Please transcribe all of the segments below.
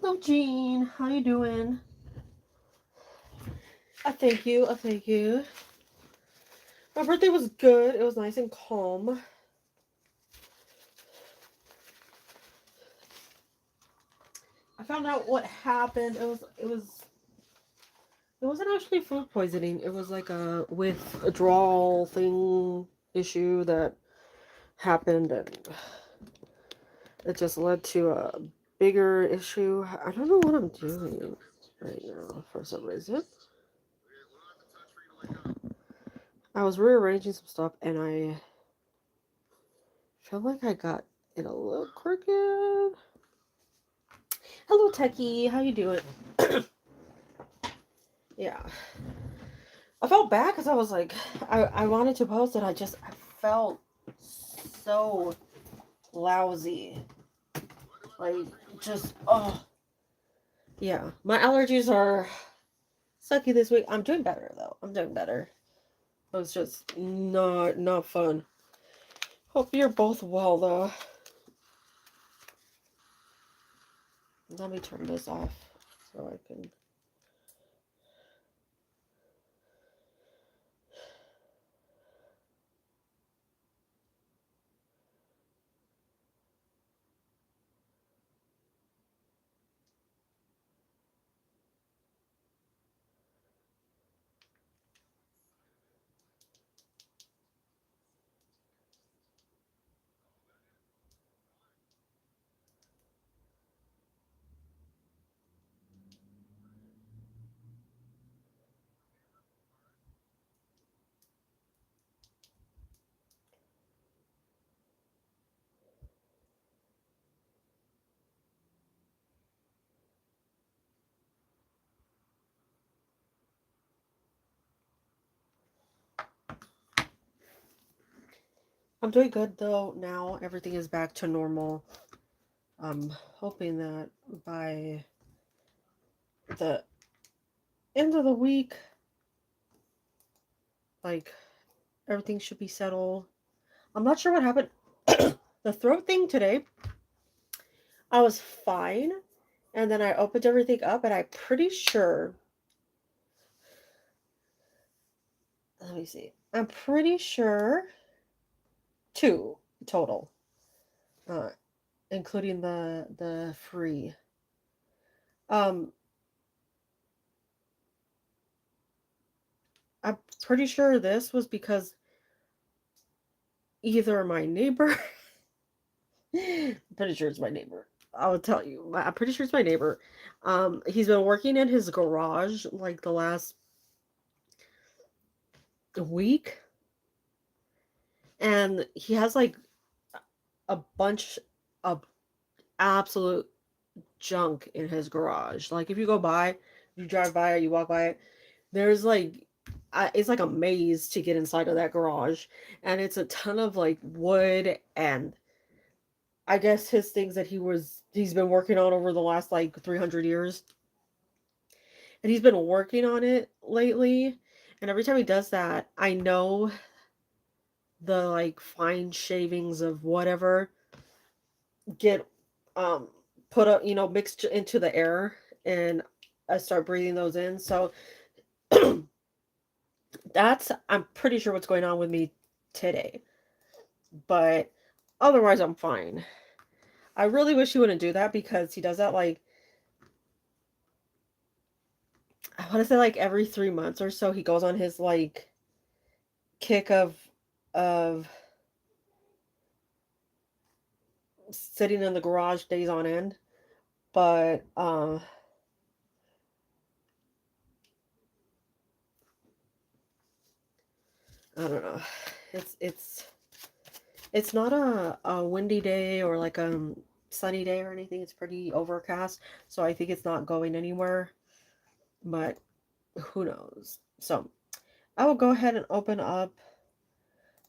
Hello, Jean. How you doing? I thank you. I thank you. My birthday was good. It was nice and calm. I found out what happened. It wasn't actually food poisoning. It was like a withdrawal thing issue that happened, and it just led to a bigger issue. I don't know what I'm doing right now for some reason. I was rearranging some stuff, and I feel like I got it a little crooked. Hello, Techie. How you doing? Yeah. I felt bad because I was like, I wanted to post it. I felt so lousy. Like, just, oh. Yeah. My allergies are sucky this week. I'm doing better, though. I'm doing better. It was just not fun. Hope you're both well, though. Let me turn this off so I can. I'm doing good, though. Now everything is back to normal. I'm hoping that by the end of the week, like, everything should be settled. I'm not sure what happened. The throat thing today, I was fine. And then I opened everything up, and I'm pretty sure. Let me see. I'm pretty sure two total, uh, including the free. Um, I'm pretty sure this was because either my neighbor. Pretty sure it's my neighbor. I will tell you. I'm pretty sure it's my neighbor. He's been working in his garage like the last week, and he has like a bunch of absolute junk in his garage. Like if you go by, you drive by, or you walk by it, there's like it's like a maze to get inside of that garage, and it's a ton of like wood and I guess his things that he's been working on over the last like 300 years. And he's been working on it lately, and every time he does that, I know the like fine shavings of whatever get um put up, mixed into the air, and I start breathing those in. So that's I'm pretty sure what's going on with me today. But otherwise I'm fine. I really wish he wouldn't do that because he does that like I want to say like every 3 months or so he goes on his like kick of sitting in the garage days on end. But I don't know. It's it's not a windy day or like a sunny day or anything. It's pretty overcast, so I think it's not going anywhere. But who knows? So I will go ahead and open up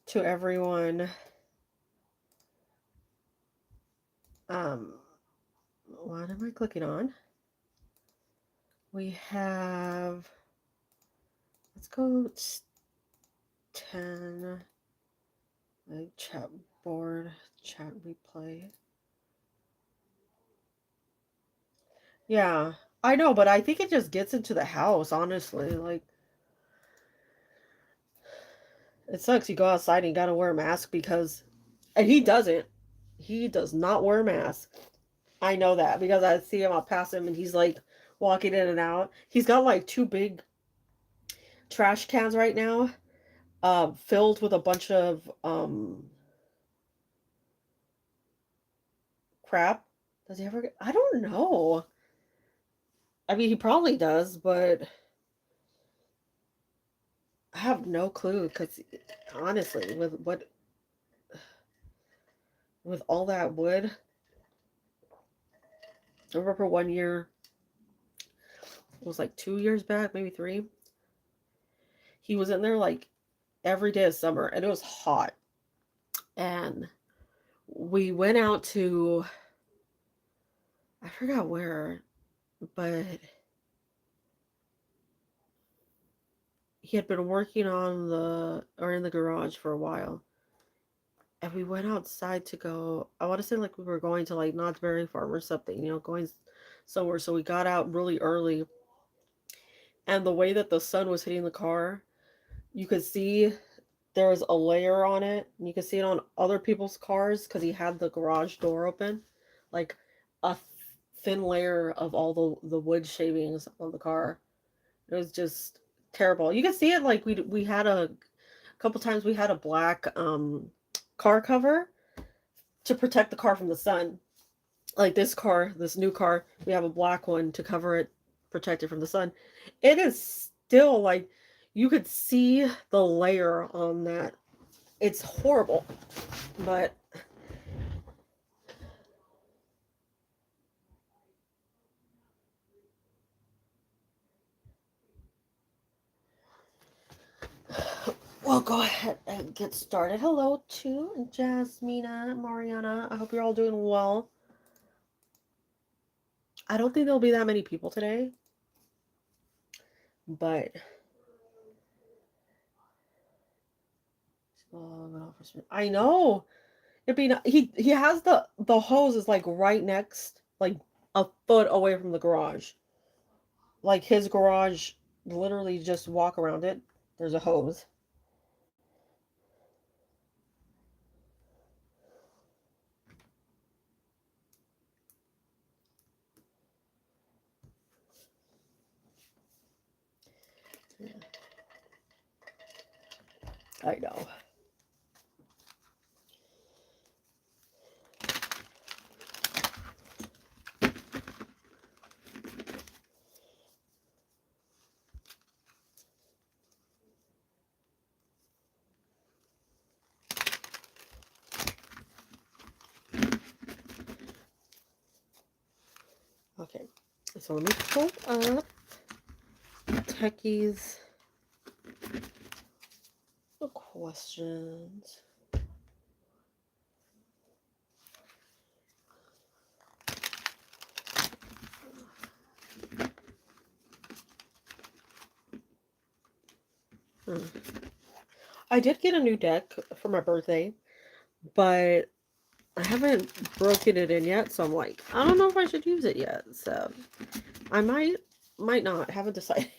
to everyone. Um, what am I clicking on? We have. Let's go 10. Like chat board, chat replay. Yeah. I know, but I think it just gets into the house, honestly. Like, it sucks. You go outside and you gotta wear a mask because, and he doesn't. He does not wear a mask. I know that because I see him, I'll pass him, and he's like walking in and out. He's got like two big trash cans right now, filled with a bunch of crap. Does he ever get? I don't know. I mean, he probably does, but I have no clue because honestly, with all that wood, I remember one year, it was like 2 years back, maybe three. He was in there like every day of summer, and it was hot. And we went out to, I forgot where, but he had been working on the or in the garage for a while. And we went outside to go, I want to say like we were going to like Knott's Berry Farm or something, going somewhere. So we got out really early, and the way that the sun was hitting the car, you could see there was a layer on it, and you could see it on other people's cars because he had the garage door open, like a thin layer of all the wood shavings on the car. It was just terrible. You could see it like we had a couple times we had a black car cover to protect the car from the sun. Like this new car, we have a black one to cover it, protect it from the sun. It is still like you could see the layer on that. It's horrible, but we'll go ahead and get started. Hello to Jasmina, Mariana. I hope you're all doing well. I don't think there'll be that many people today, but I know it'd be he has the hose is like right next, like a foot away from the garage. Like his garage, literally just walk around it. There's a hose. I know. Okay, so let me pull up Techie's questions. I did get a new deck for my birthday, but I haven't broken it in yet, so I'm like, I don't know if I should use it yet. So I might not. Haven't decided.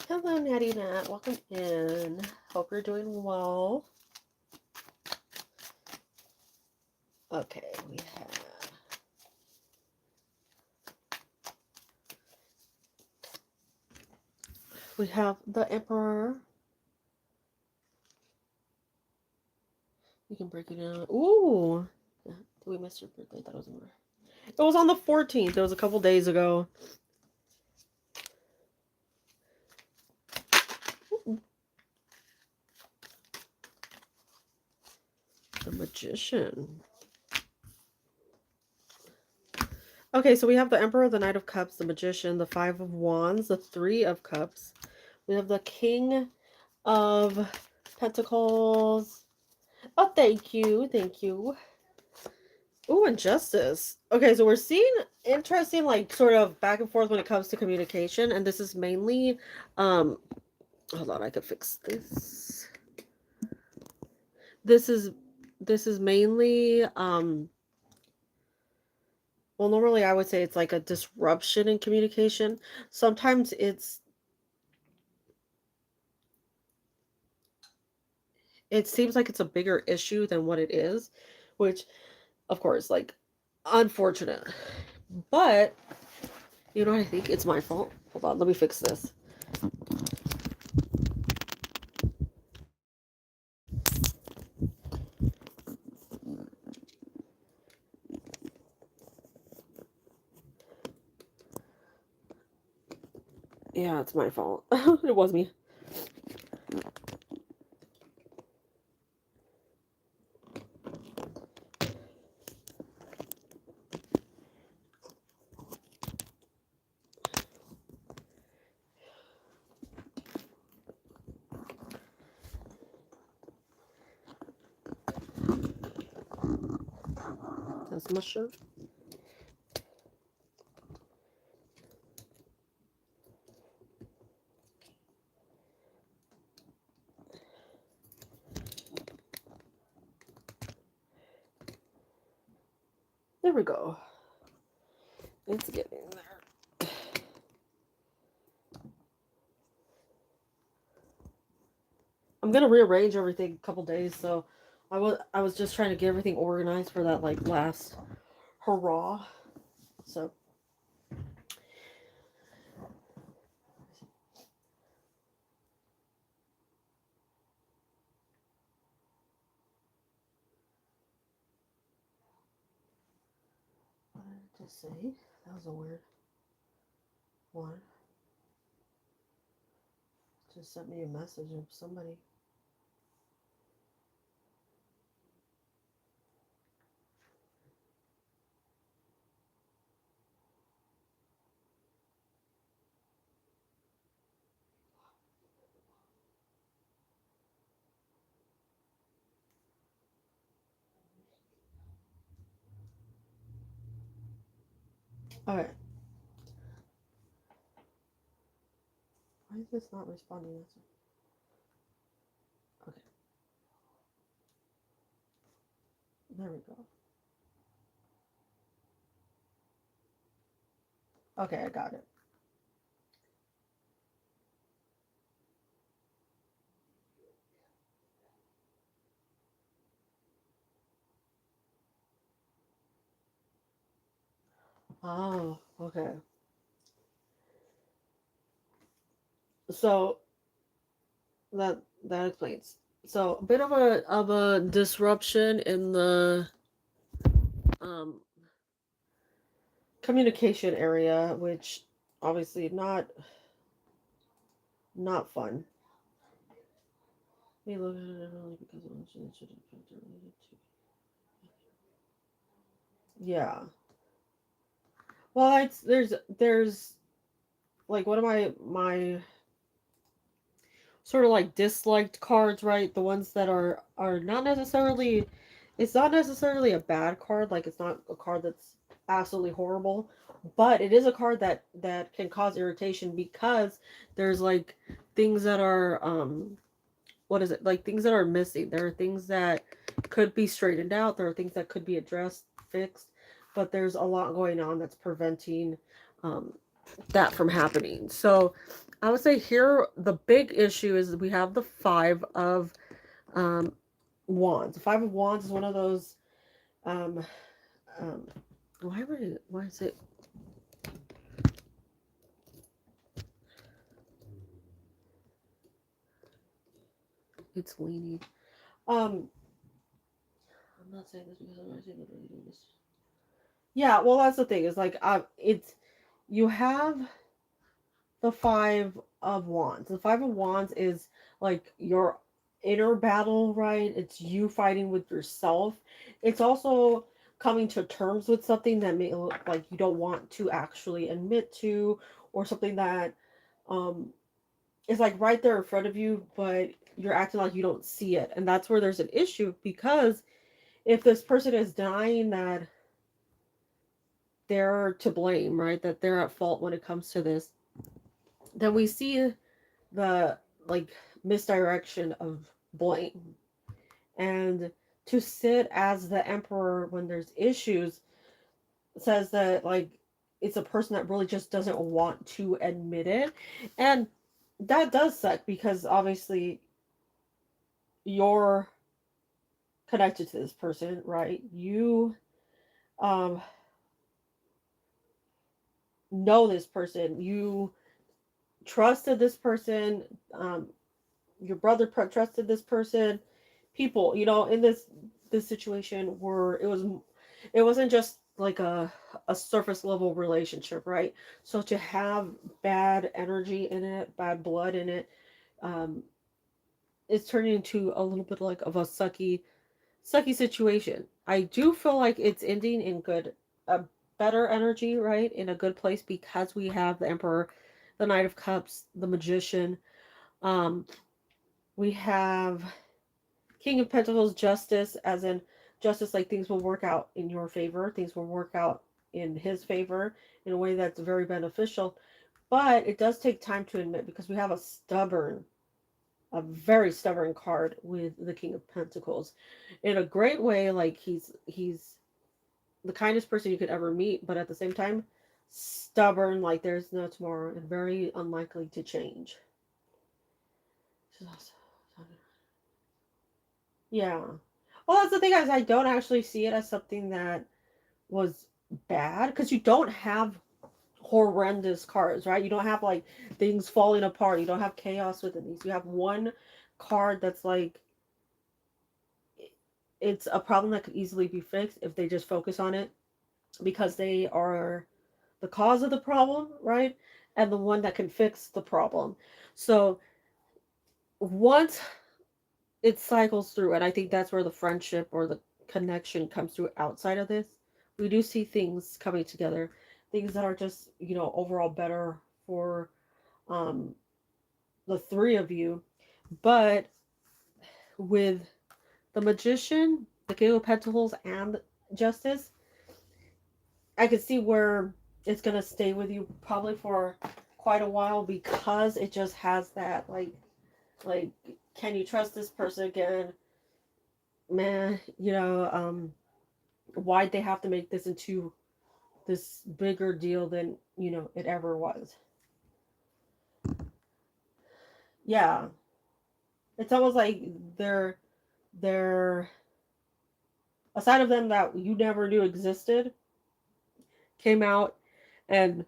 Hello, Natty Nat. Welcome in. Hope you're doing well. Okay, we have the Emperor. You can break it down. Ooh. Did we miss your birthday? I thought it was more. It was on the 14th. It was a couple days ago. The Magician. Okay, so we have the Emperor, the Knight of Cups, the Magician, the Five of Wands, the Three of Cups. We have the King of Pentacles. Oh, thank you. Thank you. Ooh, and Justice. Okay, so we're seeing interesting, like, sort of back and forth when it comes to communication, and this is mainly, hold on, I could fix this. this is this is mainly well, normally I would say it's like a disruption in communication. Sometimes it seems like it's a bigger issue than what it is, which of course, like, unfortunate. But you know what I think? It's my fault. Hold on, let me fix this. Yeah, it's my fault. It was me. That's my shirt. There we go. It's getting there. I'm gonna rearrange everything a couple days, so I was just trying to get everything organized for that like last hurrah. So what did I just say? That was a weird one. Just sent me a message of somebody. Alright. Why is this not responding? Okay. There we go. Okay, I got it. Oh, okay. So that explains. So a bit of a disruption in the um communication area, which obviously not fun. We look at it really because it should affect related to. Yeah. Well, it's there's like one of my sort of like disliked cards, right? The ones that are not necessarily, it's not necessarily a bad card, like it's not a card that's absolutely horrible, but it is a card that can cause irritation because there's like things that are what is it? Like things that are missing. There are things that could be straightened out, there are things that could be addressed, fixed, but there's a lot going on that's preventing um that from happening. So I would say here the big issue is we have the five of um, wands. The five of wands is one of those. Um, um, why is it? It's leaning. I'm not saying this because I'm not saying literally doing this. Yeah, well, that's the thing. Is like it's you have the five of wands. The five of wands is like your inner battle, right? It's you fighting with yourself. It's also coming to terms with something that may look like you don't want to actually admit to, or something that um is like right there in front of you, but you're acting like you don't see it. And that's where there's an issue, because if this person is denying that they're to blame, right? That they're at fault when it comes to this, then we see the like misdirection of blame. And to sit as the emperor when there's issues says that, like, it's a person that really just doesn't want to admit it. And that does suck because obviously you're connected to this person, right? You um know this person. You trusted this person. Your brother trusted this person. People, in this situation where it wasn't just like a surface level relationship, right? So to have bad energy in it, bad blood in it, um, it's turning into a little bit like of a sucky situation. I do feel like it's ending in a better energy, right? In a good place because we have the Emperor, the Knight of Cups, the Magician. Um, we have King of Pentacles, Justice, as in justice, like things will work out in your favor, things will work out in his favor in a way that's very beneficial. But it does take time to admit because we have a very stubborn card with the King of Pentacles. In a great way, like he's the kindest person you could ever meet, but at the same time, stubborn like there's no tomorrow and very unlikely to change. Yeah. Well, that's the thing, is I don't actually see it as something that was bad because you don't have horrendous cards, right? You don't have like things falling apart. You don't have chaos within these. You have one card that's like it's a problem that could easily be fixed if they just focus on it because they are the cause of the problem, right? And the one that can fix the problem. So once it cycles through, and I think that's where the friendship or the connection comes through outside of this, we do see things coming together, things that are just, overall better for um, the three of you. But with the Magician, the King of Pentacles, and Justice, I could see where it's going to stay with you probably for quite a while because it just has that, like, can you trust this person again? Man, why'd they have to make this into this bigger deal than it ever was? Yeah, it's almost like they're a side of them that you never knew existed came out, and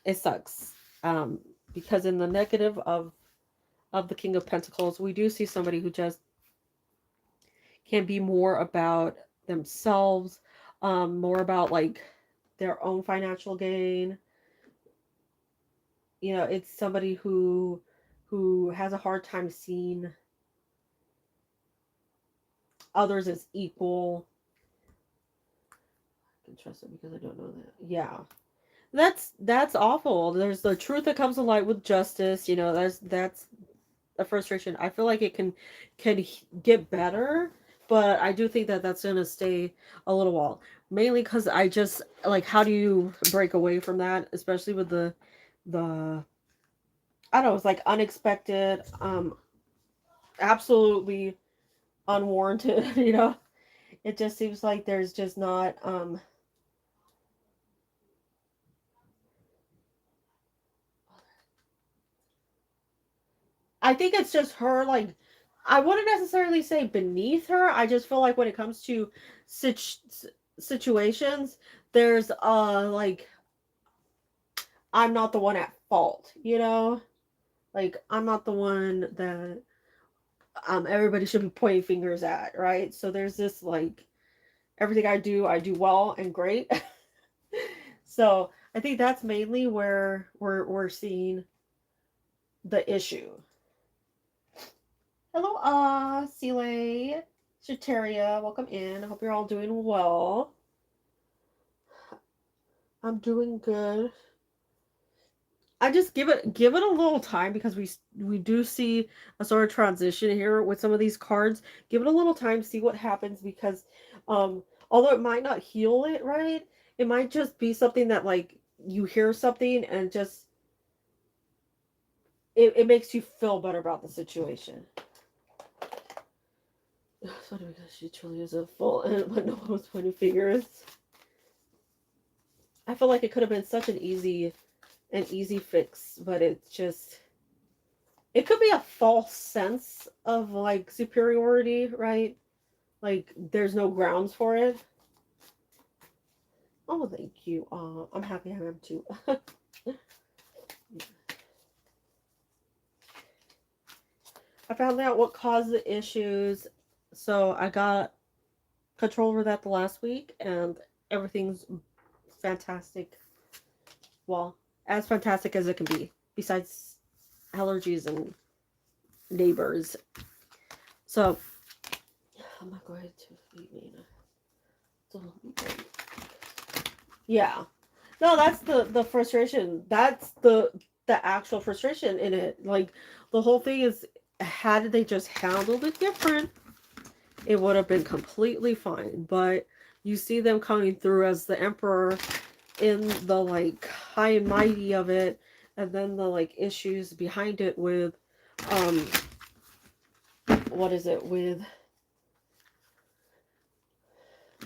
it sucks. um because in the negative of the King of Pentacles, we do see somebody who just can be more about themselves, more about like their own financial gain. It's somebody who has a hard time seeing others as equal. I can trust it because I don't know that. Yeah. That's awful. There's the truth that comes to light with Justice. That's a frustration. I feel like it can get better, but I do think that that's gonna stay a little while. Mainly because I just like, how do you break away from that, especially with the I don't know, it's like unexpected, absolutely unwarranted. It just seems like there's just not I think it's just her, like, I wouldn't necessarily say beneath her. I just feel like when it comes to situations, there's like, I'm not the one at fault. Like, I'm not the one that everybody should be pointing fingers at, right? So there's this, like, everything I do well and great. So I think that's mainly where we're seeing the issue. Hello, Sile, Shateria, welcome in. I hope you're all doing well. I'm doing good. I just give it a little time because we do see a sort of transition here with some of these cards. Give it a little time, see what happens, because although it might not heal it, right, it might just be something that, like, you hear something and just it makes you feel better about the situation. It's funny because she truly is a full but no one was pointing fingers. I feel like it could have been such an easy fix, but it's just it could be a false sense of like superiority, right? Like there's no grounds for it. Oh, thank you. I'm happy I am too. I found out what caused the issues, so I got control over that the last week, and everything's fantastic. Well, as fantastic as it can be, besides allergies and neighbors. So, I'm not going to feed me. Yeah. No, that's the frustration. That's the actual frustration in it. Like the whole thing is, had they just handled it different, it would have been completely fine. But you see them coming through as the emperor in the like high and mighty of it, and then the like issues behind it with what is it with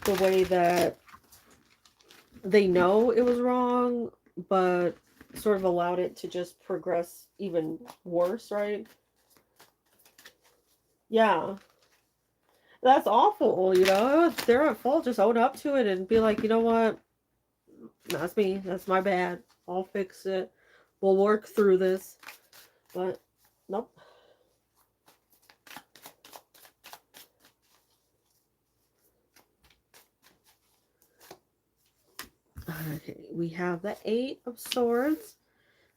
the way that they know it was wrong, but sort of allowed it to just progress even worse, right? Yeah. That's awful, you know? If they're at fault, just own up to it and be like, you know what? That's me. That's my bad. I'll fix it. We'll work through this. But, nope. Okay, we have the 8 of Swords.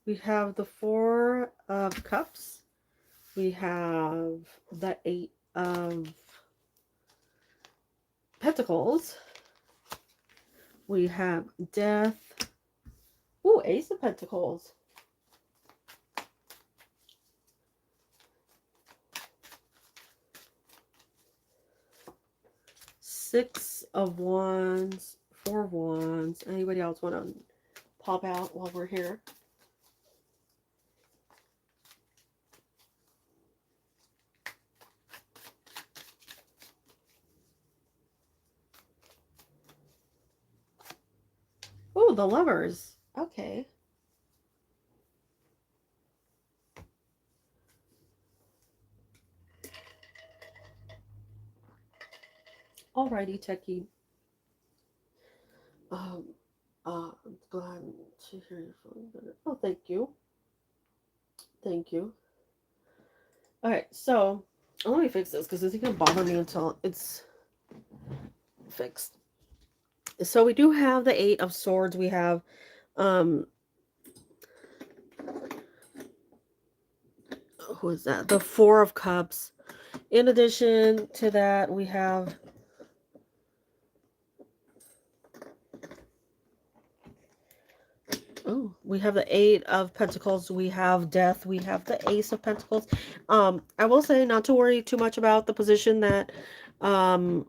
We have the 4 of Cups. We have the 8 of Pentacles. We have Death. Ooh, Ace of Pentacles. Six of Wands. 4 of Wands. Anybody else want to pop out while we're here? Oh, the Lovers. Okay. Alrighty, Techie. I'm glad to hear you're feeling better. Oh, thank you. Thank you. Alright, so let me fix this because it's going to bother me until it's fixed. So we do have the 8 of Swords. We have who is that? The 4 of Cups. In addition to that, we have we have the 8 of Pentacles, we have Death, we have the Ace of Pentacles. I will say not to worry too much about the position that who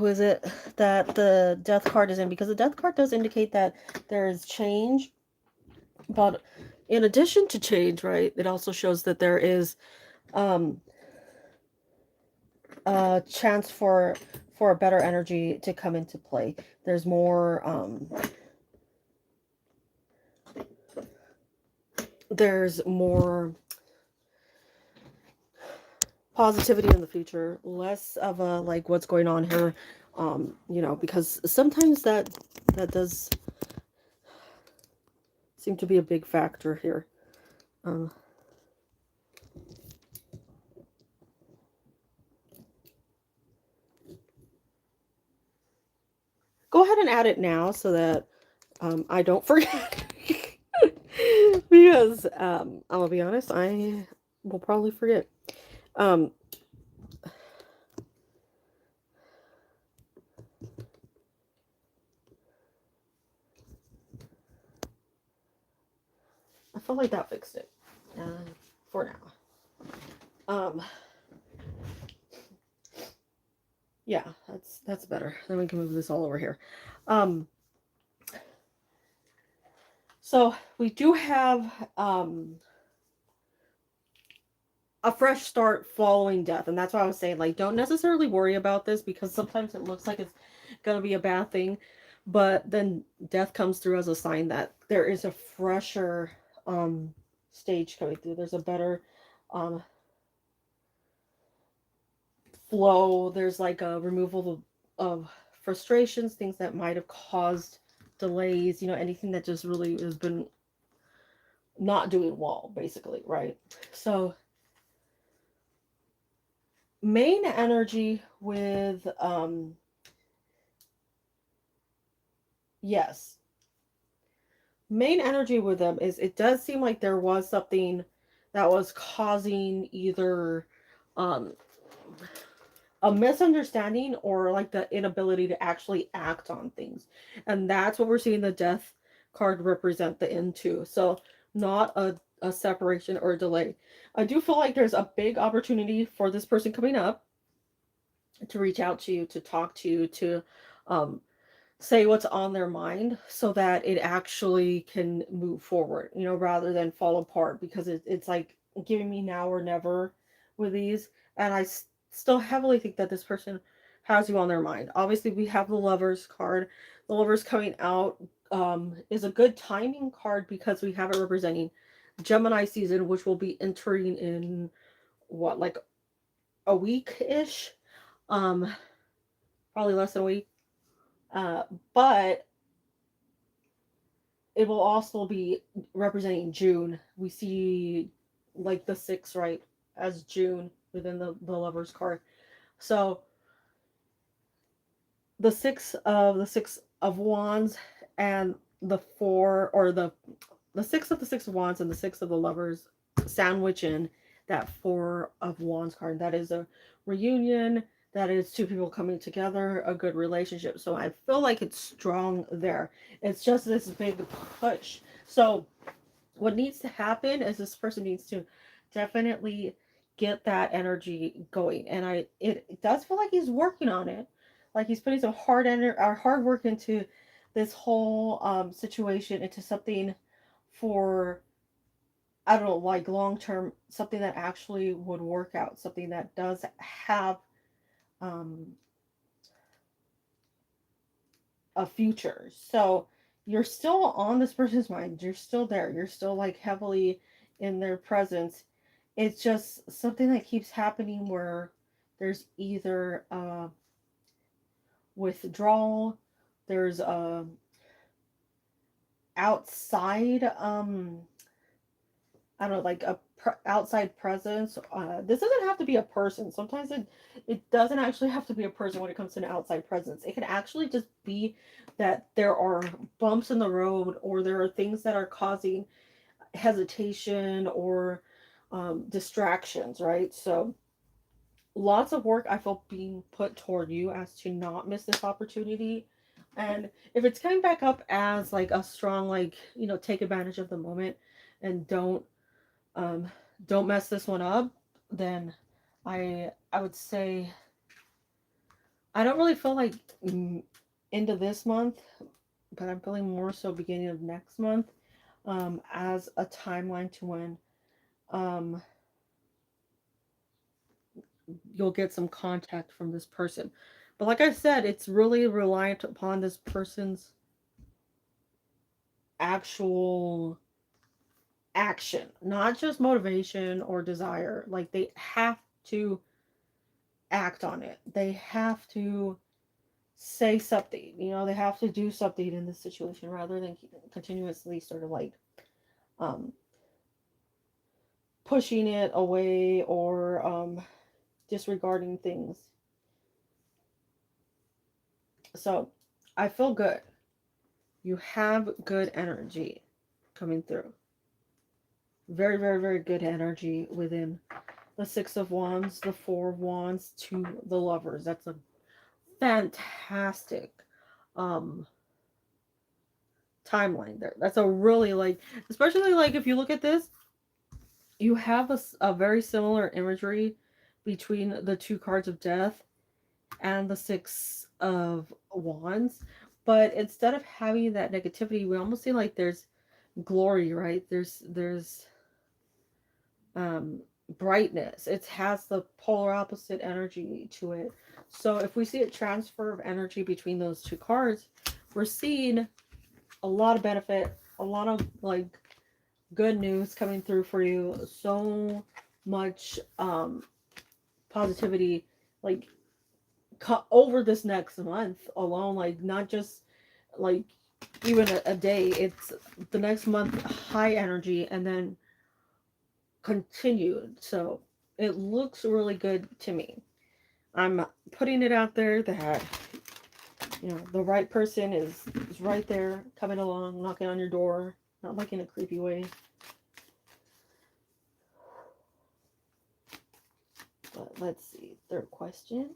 is it that the Death card is in, because the Death card does indicate that there is change, but in addition to change, right, it also shows that there is a chance for a better energy to come into play. There's more positivity in the future, less of a like what's going on here, you know, because sometimes that does seem to be a big factor here. Go ahead and add it now so that I don't forget. Because I'll be honest, I will probably forget. I feel like that fixed it for now. Yeah, that's better. Then we can move this all over here. So we do have a fresh start following death. And that's why I was saying, like, don't necessarily worry about this, because sometimes it looks like it's going to be a bad thing, but then death comes through as a sign that there is a fresher um stage coming through. There's a better um flow. There's like a removal of frustrations, things that might have caused delays, anything that just really has been not doing well, basically, right? So main energy with yes, main energy with them is, it does seem like there was something that was causing either um a misunderstanding, or like the inability to actually act on things. And that's what we're seeing the death card represent the into. So not a separation or a delay. I do feel like there's a big opportunity for this person coming up to reach out to you, to talk to you, to um, say what's on their mind, so that it actually can move forward, rather than fall apart, because it's like giving me now or never with these. And still heavily think that this person has you on their mind. Obviously, we have the Lovers card. The Lovers coming out is a good timing card, because we have it representing Gemini season, which will be entering in what, like a week ish, um, probably less than a week. Uh, but it will also be representing June. We see like the six, right, as June within the Lovers card. So the six of wands and the four, or the six of wands and the six of the lovers sandwich in that four of wands card. That is a reunion. That is two people coming together, a good relationship. So I feel like it's strong there. It's just this big push. So what needs to happen is this person needs to definitely get that energy going. And it does feel like he's working on it. Like he's putting some hard work into this whole situation, into something for, I don't know, like long term, something that actually would work out, something that does have um a future. So you're still on this person's mind. You're still there. You're still like heavily in their presence. It's just something that keeps happening, where there's either withdrawal, there's outside I don't know, like a outside presence. This doesn't have to be a person. Sometimes it doesn't actually have to be a person when it comes to an outside presence. It can actually just be that there are bumps in the road, or there are things that are causing hesitation, or distractions, right? So lots of work I feel being put toward you as to not miss this opportunity. And if it's coming back up as like a strong, like, take advantage of the moment, and um, don't mess this one up, then I would say I don't really feel like into this month, but I'm feeling more so beginning of next month as a timeline to when um, you'll get some contact from this person. But like I said, it's really reliant upon this person's actual action, not just motivation or desire. Like they have to act on it. They have to say something. They have to do something in this situation, rather than continuously sort of like um, pushing it away, or disregarding things. So I feel good. You have good energy coming through. Very, very, very good energy within the Six of Wands, the Four of Wands to the Lovers. That's a fantastic um timeline there. That's a really, like, especially like if you look at this, you have a very similar imagery between the two cards of death and the Six of Wands. But instead of having that negativity, we almost see like there's glory, right? There's brightness. It has the polar opposite energy to it. So if we see a transfer of energy between those two cards, we're seeing a lot of benefit, a lot of like good news coming through for you. So much positivity, like over this next month alone. Like not just like even a day. It's the next month high energy and then continued. So it looks really good to me. I'm putting it out there that the right person is right there, coming along, knocking on your door, not like in a creepy way. But let's see, third question.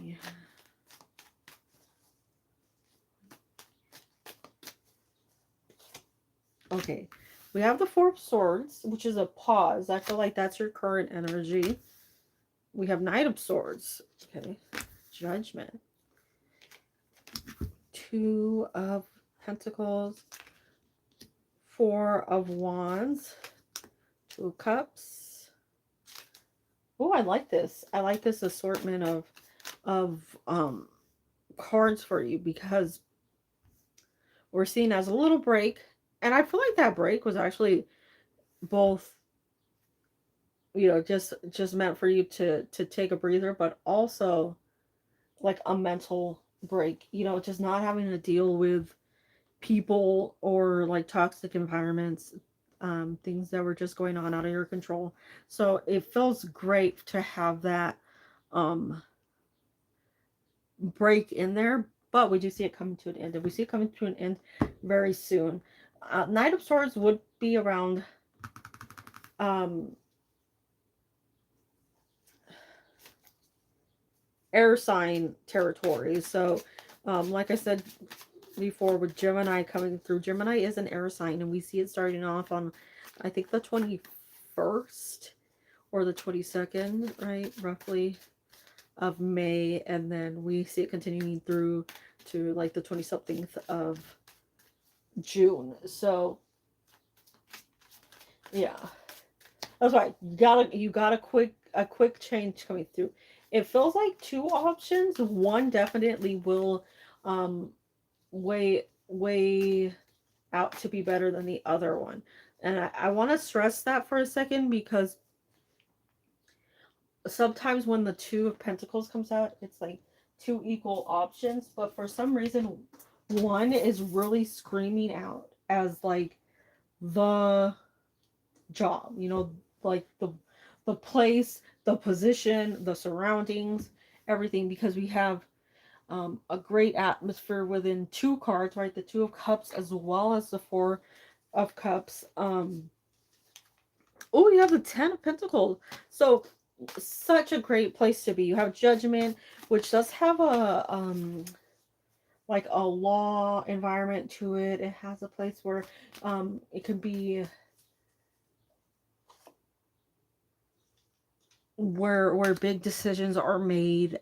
Yeah. Okay, we have the Four of Swords, which is a pause. I feel like that's your current energy. We have Knight of Swords. Okay, Judgment. Two of Pentacles. Four of Wands. Two of Cups. Oh, I like this. I like this assortment of cards for you because we're seeing as a little break, and I feel like that break was actually both, just meant for you to take a breather, but also like a mental break, just not having to deal with people or like toxic environments, things that were just going on out of your control. So it feels great to have that um break in there, but we do see it coming to an end, and we see it coming to an end very soon. Knight of Swords would be around um air sign territory. So like I said before, with Gemini coming through, Gemini is an air sign, and we see it starting off on, I think, the 21st or the 22nd, right, roughly, of May, and then we see it continuing through to like the 20 something of June. So yeah, that's right. You got a quick change coming through. It feels like two options. One definitely will um weigh out to be better than the other one. And I want to stress that for a second, because sometimes when the Two of Pentacles comes out, it's like two equal options, but for some reason, one is really screaming out as like the job, like the place, the position, the surroundings, everything, because we have a great atmosphere within two cards, right? The Two of Cups as well as the Four of Cups. Oh, you have the Ten of Pentacles. So such a great place to be. You have Judgment, which does have a like a law environment to it. It has a place where it can be where big decisions are made.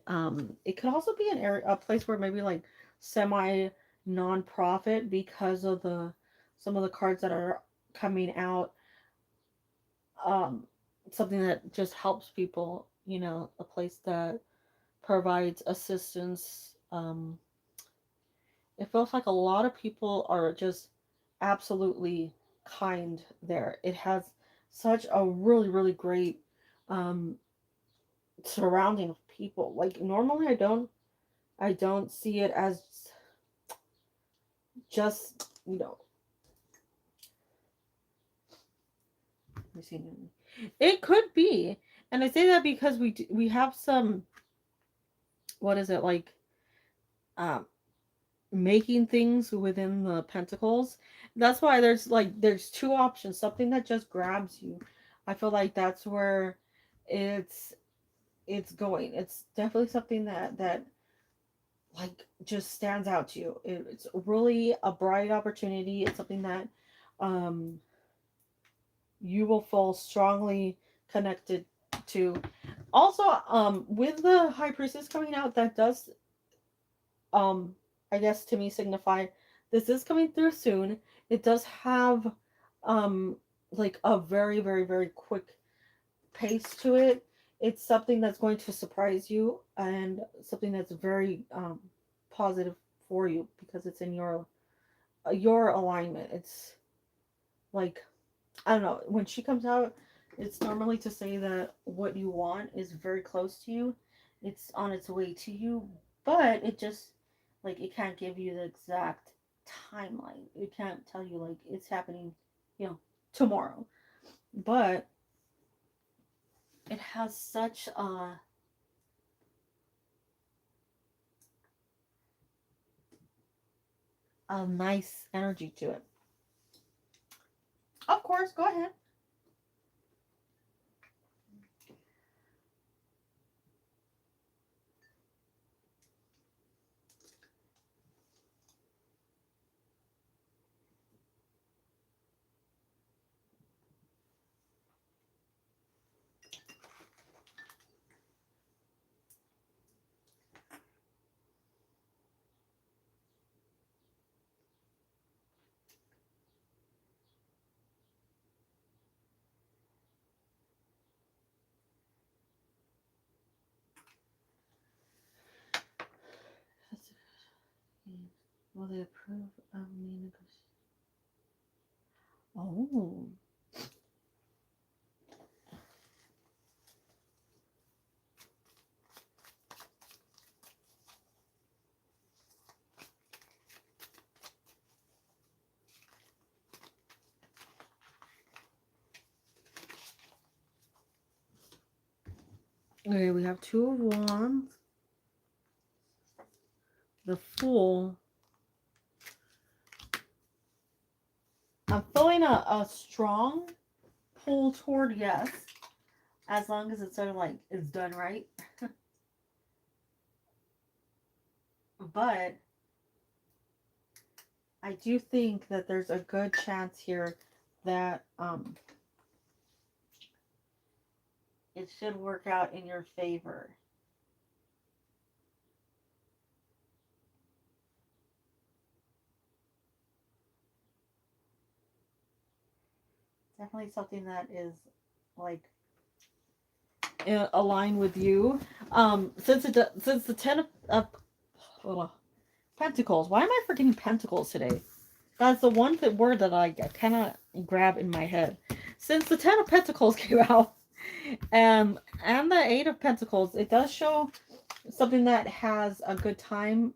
It could also be a place where maybe like semi non-profit, because of the some of the cards that are coming out. Um, Something that just helps people. A place that provides assistance. It feels like a lot of people are just absolutely kind there. It has such a really, really great um, surrounding of people. Like normally, I don't see it as just let me see. It could be, and I say that because we have some, what is it like, um making things within the pentacles. That's why there's two options. Something that just grabs you. I feel like that's where it's it's going. It's definitely something that like just stands out to you. It's really a bright opportunity. It's something that um you will feel strongly connected to. Also, with the High Priestess coming out, that does um I guess to me signify this is coming through soon. It does have um like a very very very quick pace to it. It's something that's going to surprise you and something that's very positive for you because it's in your alignment. It's like I don't know, when she comes out, it's normally to say that what you want is very close to you. It's on its way to you, but it just like it can't give you the exact timeline. It can't tell you like it's happening, you know, tomorrow. But it has such a nice energy to it. Of course, go ahead. Will they approve of me Oh. Okay, we have two of wands. The Fool. I'm feeling a strong pull toward yes, as long as it's sort of like is done right. But I do think that there's a good chance here that it should work out in your favor. Definitely something that is like aligned with you. Since the uh, Pentacles. Why am I forgetting Pentacles today? That's the one word that I cannot grab in my head. Since the Ten of Pentacles came out, and the Eight of Pentacles, it does show something that has a good time,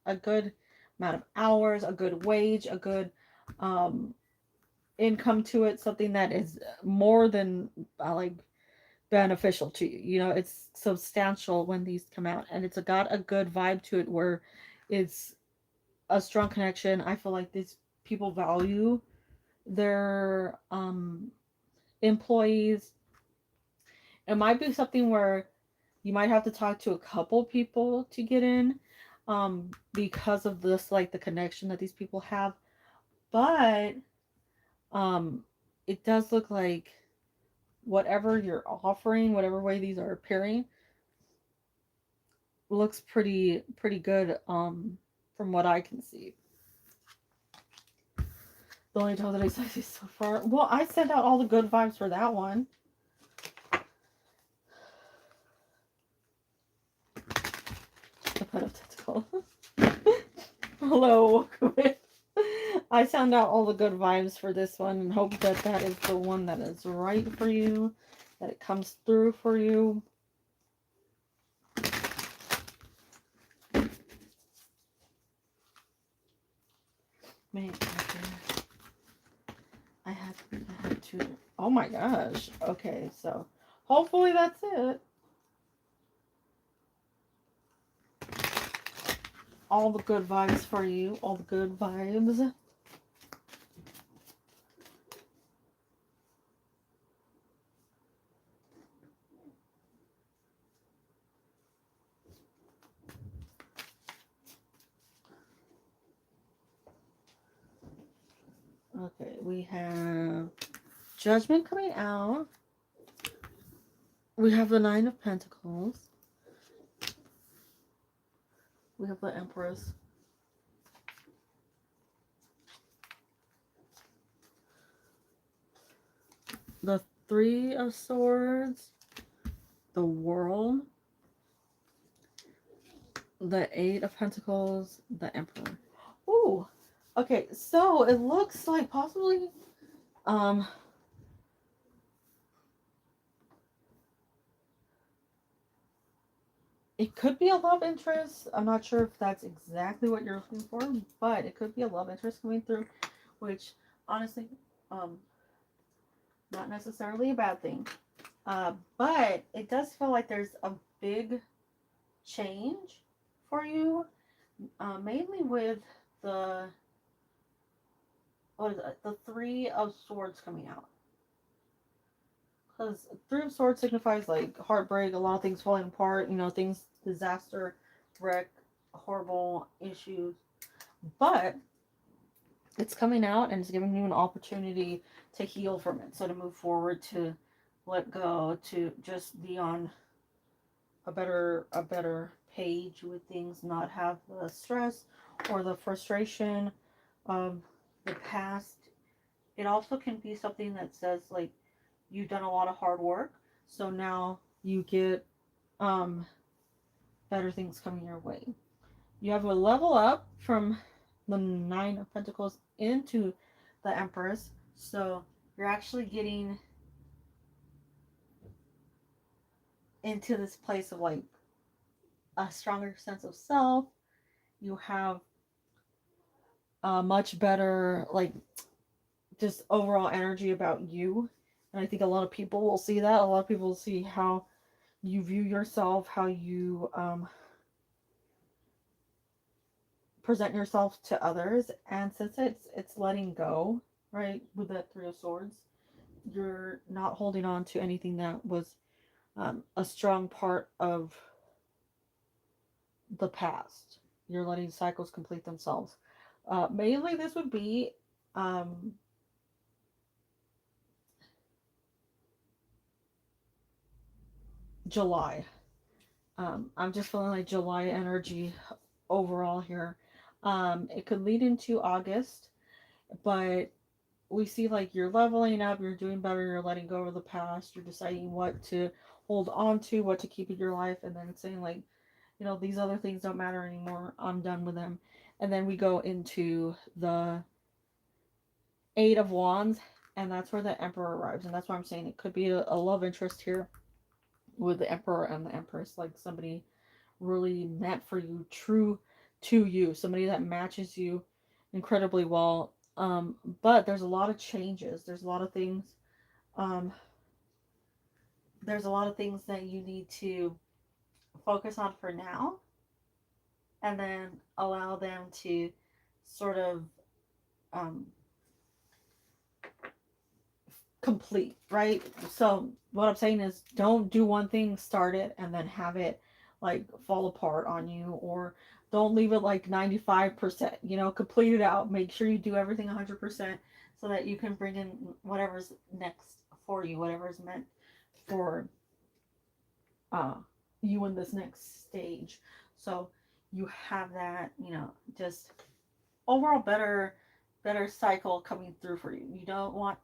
a good amount of hours, a good wage, a good um, income to it, something that is more than like beneficial to you. You know, it's substantial when these come out, and it's got a good vibe to it where it's a strong connection. I feel like these people value their employees. It might be something where you might have to talk to a couple people to get in because of this like the connection that these people have. But um it does look like whatever you're offering, whatever way these are appearing, looks pretty good from what I can see. The only time that I see so far. Well, I sent out all the good vibes for that one. The pet of tentacle. Hello, welcome. I sent out all the good vibes for this one and hope that that is the one that is right for you, that it comes through for you. Man, I had to. Oh my gosh. Okay, so hopefully that's it. All the good vibes for you. All the good vibes. Okay, we have Judgment coming out. We have the Nine of Pentacles. We have the Empress. the Three of Swords, the World, the Eight of Pentacles, the Emperor. Ooh. Okay, so it looks like possibly um it could be a love interest. I'm not sure if that's exactly what you're looking for, but it could be a love interest coming through, which honestly, um, not necessarily a bad thing. But it does feel like there's a big change for you, mainly with the what is it, the Three of Swords coming out. Because Three of Swords signifies like heartbreak, a lot of things falling apart, things, disaster, wreck, horrible issues. But it's coming out and it's giving you an opportunity to heal from it. So to move forward, to let go, to just be on a better page with things, not have the stress or the frustration of the past. It also can be something that says like you've done a lot of hard work, so now you get um better things coming your way. You have a level up from the Nine of Pentacles into the Empress, so you're actually getting into this place of like a stronger sense of self. You have a much better like just overall energy about you, and I think a lot of people will see that. A lot of people will see how you view yourself, how you present yourself to others. And since it's letting go, right, with that Three of Swords, you're not holding on to anything that was a strong part of the past. You're letting cycles complete themselves. Mainly this would be um, July. I'm just feeling like July energy overall here. It could lead into August, but we see like you're leveling up, you're doing better, you're letting go of the past, you're deciding what to hold on to, what to keep in your life, and then saying like, these other things don't matter anymore. I'm done with them. And then we go into the Eight of Wands, and that's where the Emperor arrives. And that's why I'm saying it could be a love interest here with the Emperor and the Empress, like somebody really meant for you, true to you, somebody that matches you incredibly well. But there's a lot of changes. There's a lot of things. Um, there's a lot of things that you need to focus on for now, and then allow them to sort of um, complete, right? So what I'm saying is don't do one thing, start it, and then have it like fall apart on you, or don't leave it like 95%, complete it out. Make sure you do everything 100% so that you can bring in whatever's next for you, whatever's meant for uh, you in this next stage. So you have that, just overall better cycle coming through for you. You don't want,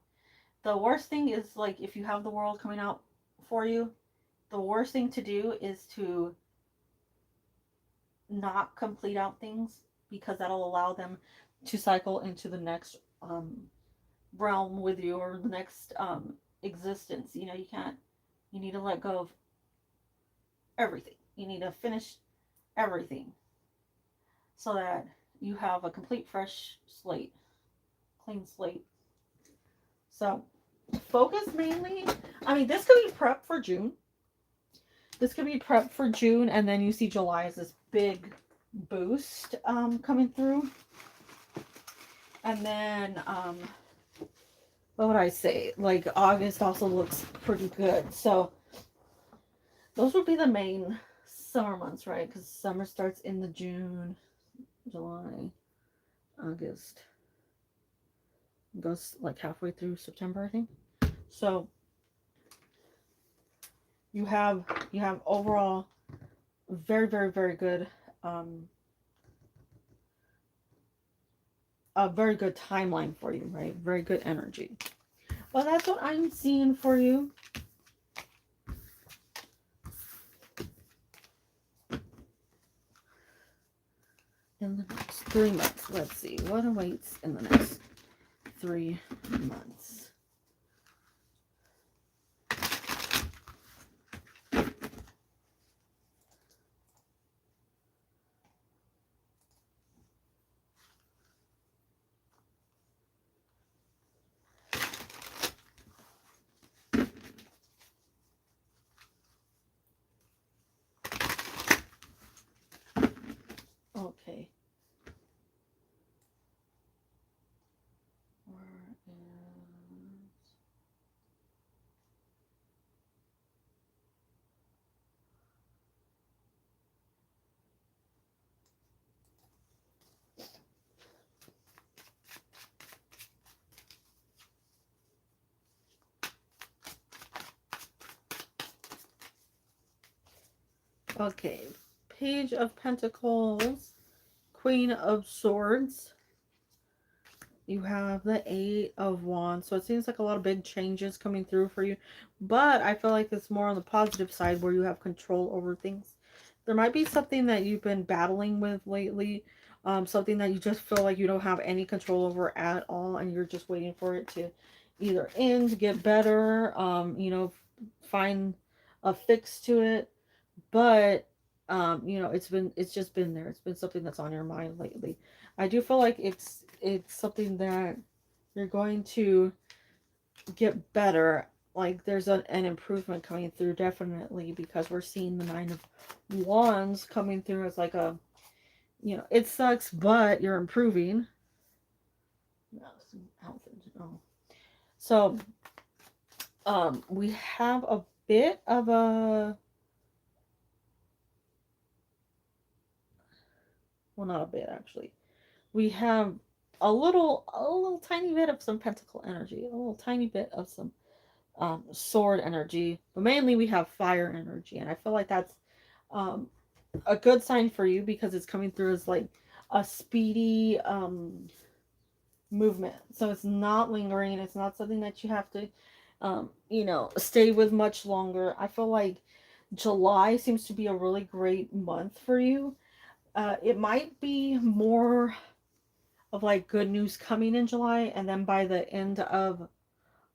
the worst thing is like if you have the world coming out for you, the worst thing to do is to not complete out things, because that'll allow them to cycle into the next realm with you, or the next existence. You can't, you need to let go of everything. You need to finish everything so that you have a complete fresh slate, clean slate. So focus mainly, I mean, this could be prep for June. This could be prep for June, and then you see July as this big boost coming through. And then, what would I say? Like August also looks pretty good. So those would be the main summer months, right? Because summer starts in the June, July, August. It goes like halfway through September, I think. So you have overall very, very, very good a very good timeline for you, right? Very good energy. Well, that's what I'm seeing for you. In the next 3 months. Let's see. What awaits in the next 3 months? Okay. Okay. Page of Pentacles, Queen of Swords. You have the 8 of Wands. So it seems like a lot of big changes coming through for you. But I feel like it's more on the positive side where you have control over things. There might be something that you've been battling with lately. Something that you just feel like you don't have any control over at all. And you're just waiting for it to either end, get better, you know, find a fix to it. But you know, it's just been there. It's been something that's on your mind lately. I do feel like it's something that you're going to get better. Like there's an improvement coming through, definitely, because we're seeing the 9 of Wands coming through as like a, you know, it sucks, but you're improving. No, oh. So we have a bit of a, well, not a bit actually. We have a little tiny bit of some pentacle energy, a little tiny bit of some sword energy, but mainly we have fire energy, and I feel like that's um, a good sign for you because it's coming through as like a speedy movement. So it's not lingering. It's not something that you have to, you know, stay with much longer. I feel like July seems to be a really great month for you. It might be more of like good news coming in July, and then by the end of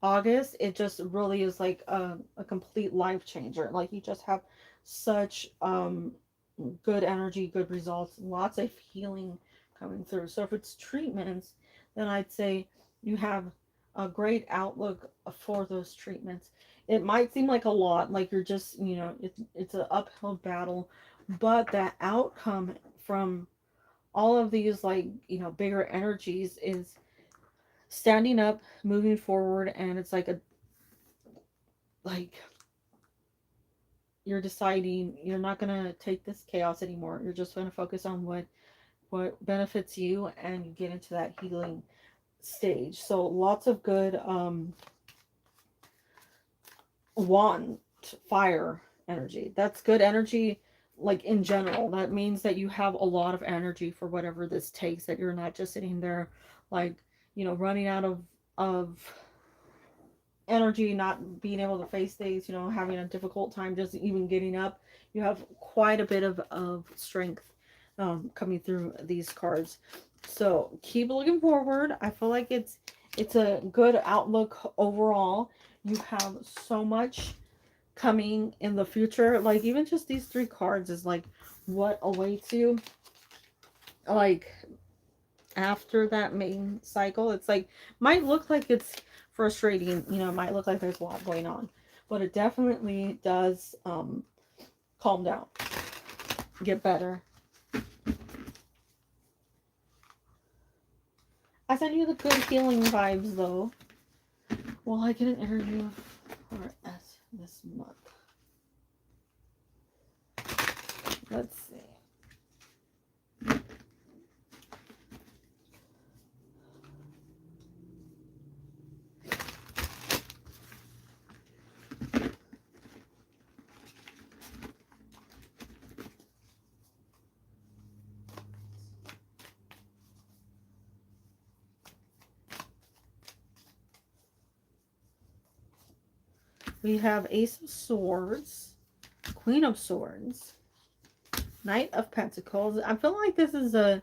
August, it just really is like a complete life changer. Like you just have such good energy, good results, lots of healing coming through. So if it's treatments, then I'd say you have a great outlook for those treatments. It might seem like a lot, like you're just, you know, it's an uphill battle, but the outcome from all of these, like, you know, bigger energies is standing up, moving forward, and it's like a, like, you're deciding you're not going to take this chaos anymore. You're just going to focus on what benefits you, and you get into that healing stage. So lots of good wand fire energy. That's good energy, like in general. That means that you have a lot of energy for whatever this takes, that you're not just sitting there like, you know, running out of energy, not being able to face things, you know, having a difficult time just even getting up. You have quite a bit of strength coming through these cards. So keep looking forward. I feel like it's a good outlook overall. You have so much coming in the future. Like even just these 3 cards is like what awaits you. Like after that main cycle, it's like, might look like it's frustrating, you know, it might look like there's a lot going on, but it definitely does calm down, get better. I send you the good healing vibes though. Well, I get an interview for S this month. Let's see. We have Ace of Swords, Queen of Swords, Knight of Pentacles. I feel like this is a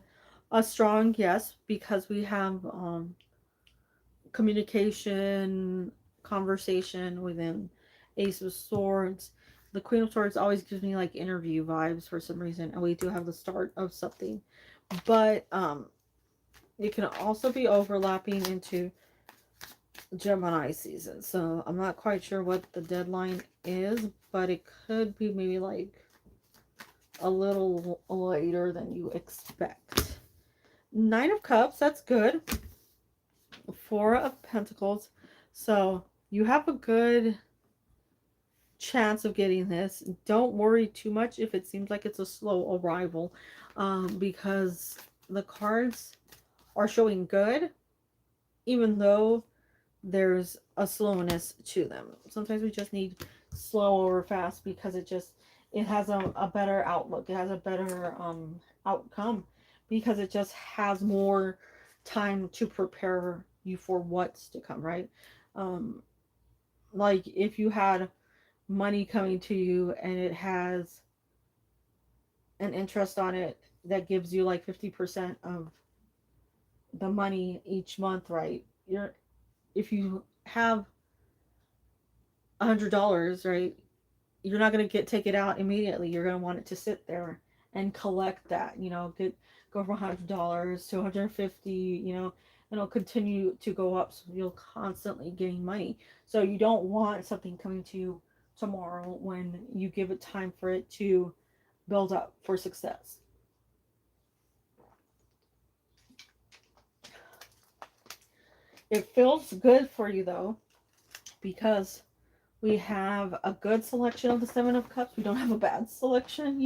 strong yes because we have communication, conversation within Ace of Swords. The Queen of Swords always gives me like interview vibes for some reason, and we do have the start of something. But it can also be overlapping into Gemini season. So I'm not quite sure what the deadline is, but it could be maybe like a little later than you expect. Nine of Cups, that's good. Four of Pentacles. So you have a good chance of getting this. Don't worry too much if it seems like it's a slow arrival, because the cards are showing good, even though there's a slowness to them. Sometimes we just need slow over fast because it has a better outlook. It has a better outcome because it just has more time to prepare you for what's to come, right? Like if you had money coming to you and it has an interest on it that gives you like 50% of the money each month, right? If you have $100, right, you're not going to take it out immediately. You're going to want it to sit there and collect that, go from $100 to 150, and it'll continue to go up. So you'll constantly gain money. So you don't want something coming to you tomorrow when you give it time for it to build up for success. It feels good for you though, because we have a good selection of the Seven of Cups. We don't have a bad selection,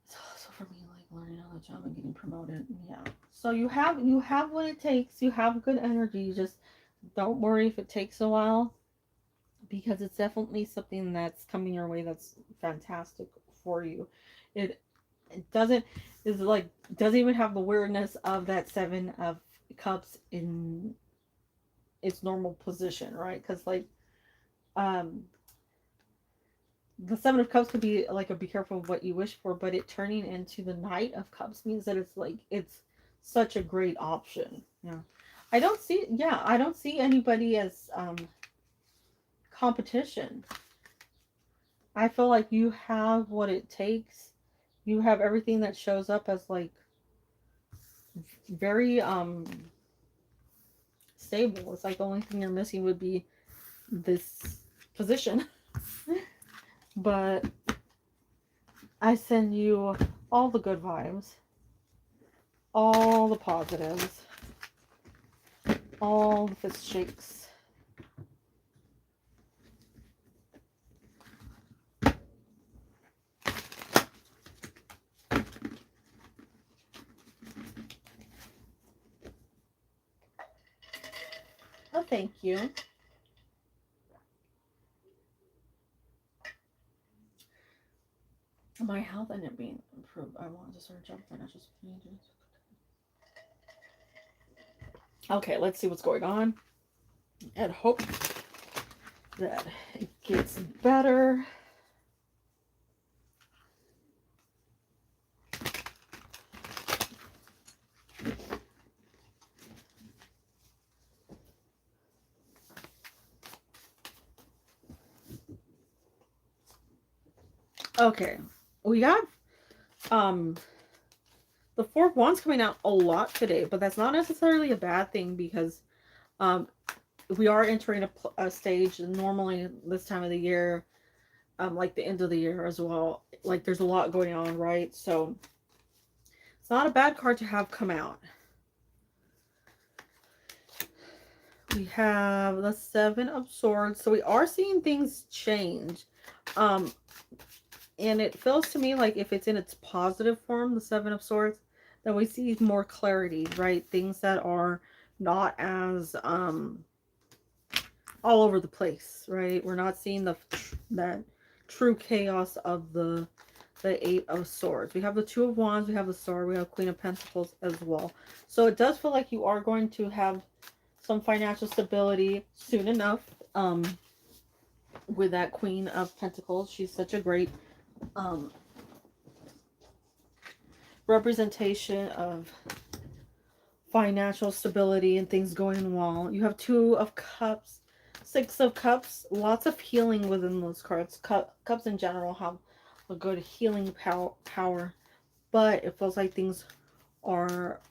It's also for me like learning on the job and getting promoted. Yeah. So you have what it takes. You have good energy. Just don't worry if it takes a while, because it's definitely something that's coming your way that's fantastic for you. It doesn't even have the weirdness of that Seven of Cups in its normal position, right? Because um the Seven of Cups could be like a be careful of what you wish for, but it turning into the Knight of Cups means that it's such a great option. Yeah. I don't see anybody as competition. I feel like you have what it takes. You have everything that shows up as like very stable. It's like the only thing you're missing would be this position. But I send you all the good vibes, all the positives, all the fist shakes. Oh, thank you. My health ended up being improved. I wanted to start a job financial changes. Okay, let's see what's going on and hope that it gets better. Okay, we got the Four of Wands coming out a lot today, but that's not necessarily a bad thing because we are entering a stage normally this time of the year, like the end of the year as well. Like there's a lot going on, right? So it's not a bad card to have come out. We have the Seven of Swords. So we are seeing things change. And it feels to me like if it's in its positive form, the Seven of Swords, then we see more clarity, right? Things that are not as all over the place, right? We're not seeing that true chaos of the Eight of Swords. We have the Two of Wands, we have the Sword, we have Queen of Pentacles as well. So it does feel like you are going to have some financial stability soon enough. um with that Queen of Pentacles. She's such a great um representation of financial stability and things going well. You have Two of Cups, Six of Cups, lots of healing within those cards. Cups in general have a good healing power, but it feels like things are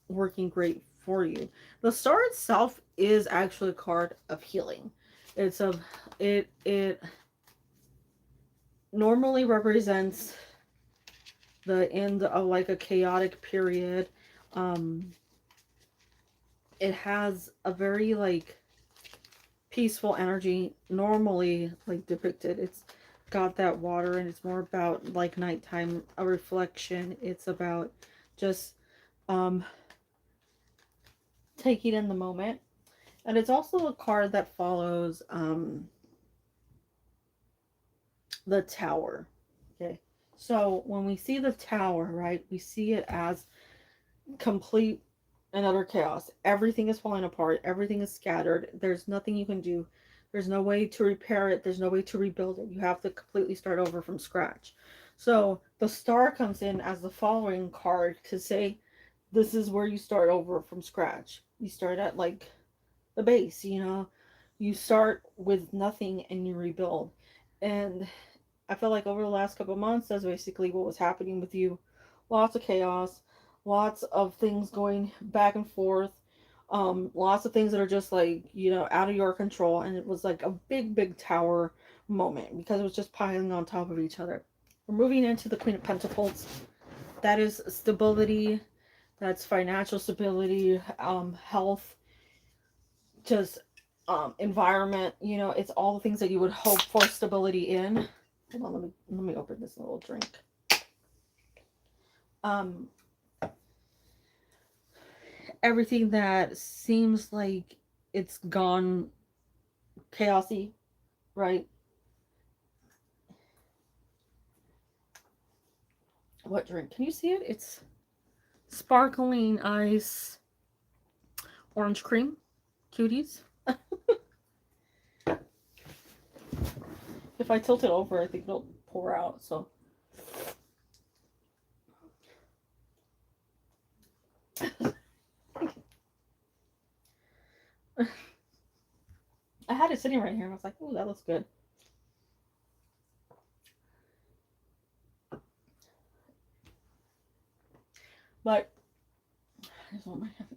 working great for you. The Star itself is actually a card of healing. It's a it normally represents the end of like a chaotic period. It has a very like peaceful energy normally like depicted. It's got that water, and it's more about like nighttime, a reflection. It's about just um taking in the moment. And it's also a card that follows the Tower. Okay, so when we see the Tower, right, we see it as complete and utter chaos. Everything is falling apart. Everything is scattered. There's nothing you can do. There's no way to repair it. There's no way to rebuild it. You have to completely start over from scratch. So the Star comes in as the following card to say, this is where you start over from scratch. You start at like the base, you know. You start with nothing and you rebuild. And I feel like over the last couple of months, that's basically what was happening with you. Lots of chaos, lots of things going back and forth, lots of things that are just like, you know, out of your control. And it was like a big tower moment because it was just piling on top of each other. We're moving into the Queen of Pentacles. That is stability, that's financial stability, health, just environment. You know, it's all the things that you would hope for stability in. Hold on, let me open this little drink. Everything that seems like it's gone chaosy, right? What drink? Can you see it? It's sparkling ice, orange cream, cuties. If I tilt it over, I think it'll pour out. So I had it sitting right here, and I was like, "Oh, that looks good." But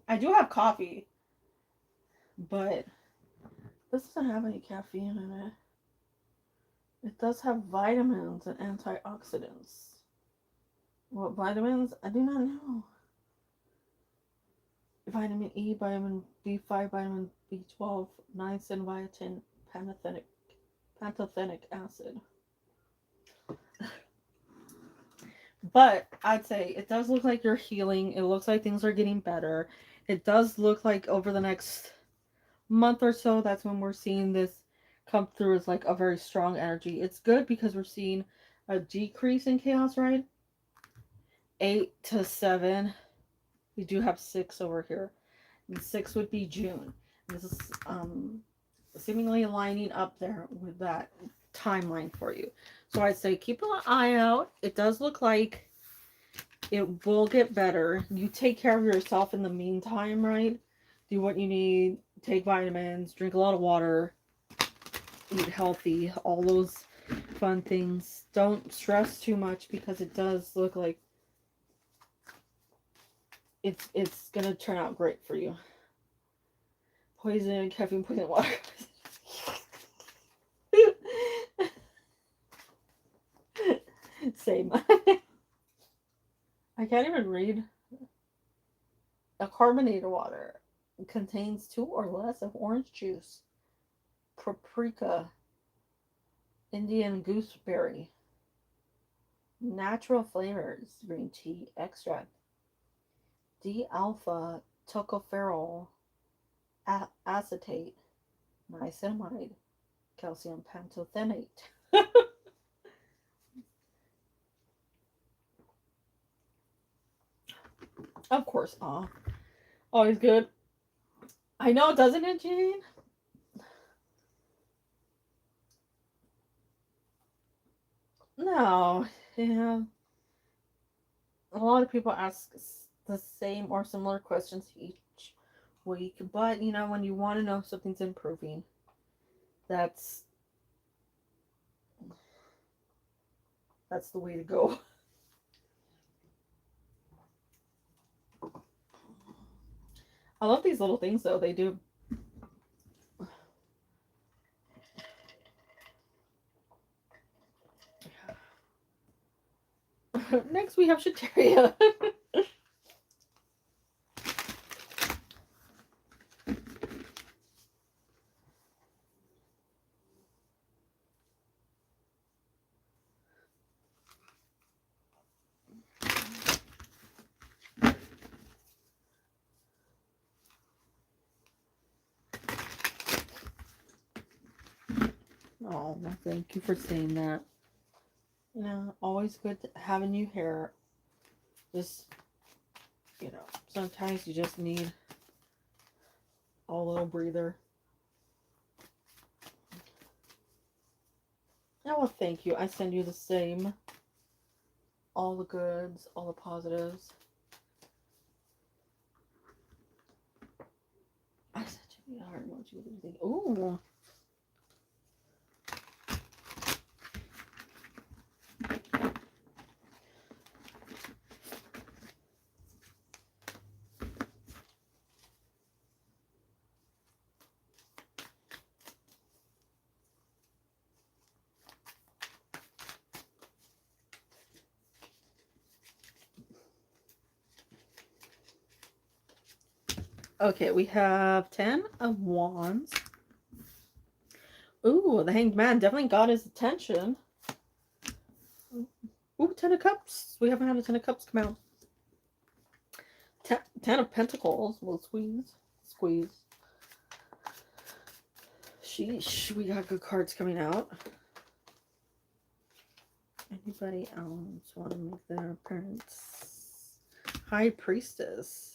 I do have coffee, but this doesn't have any caffeine in it. It does have vitamins and antioxidants. What vitamins? I do not know. Vitamin E, vitamin B5, vitamin B12, niacin, biotin, pantothenic acid. But I'd say it does look like you're healing. It looks like things are getting better. It does look like over the next month or so, that's when we're seeing this come through as like a very strong energy. It's good because we're seeing a decrease in chaos, right? 8 to 7. We do have 6 over here. And 6 would be June. This is seemingly lining up there with that timeline for you. So I'd say keep an eye out. It does look like it will get better. You take care of yourself in the meantime, right? Do what you need. Take vitamins. Drink a lot of water. Eat healthy. All those fun things. Don't stress too much because it does look like it's gonna turn out great for you. Poison, caffeine, poison, water. Same. I can't even read. A carbonated water contains 2 or less of orange juice, paprika, Indian gooseberry, natural flavors, green tea extract, D-alpha tocopherol acetate, niacinamide, calcium pantothenate. Of course, always good. I know, doesn't it, Jane? No, yeah. A lot of people ask the same or similar questions each week, but when you want to know if something's improving, that's that's the way to go. I love these little things though. They do. Next we have Shateria. Oh, well, thank you for saying that. Always good to have a new hair. Just, sometimes you just need a little breather. Oh, well, thank you. I send you the same. All the goods, all the positives. I sent you the heart emoji. What do you think? Ooh. Okay, we have 10 of Wands. Ooh, the Hanged Man definitely got his attention. Ooh, 10 of Cups. We haven't had a 10 of Cups come out. 10 of Pentacles. We'll squeeze. Squeeze. Sheesh, we got good cards coming out. Anybody else want to make their appearance? High Priestess.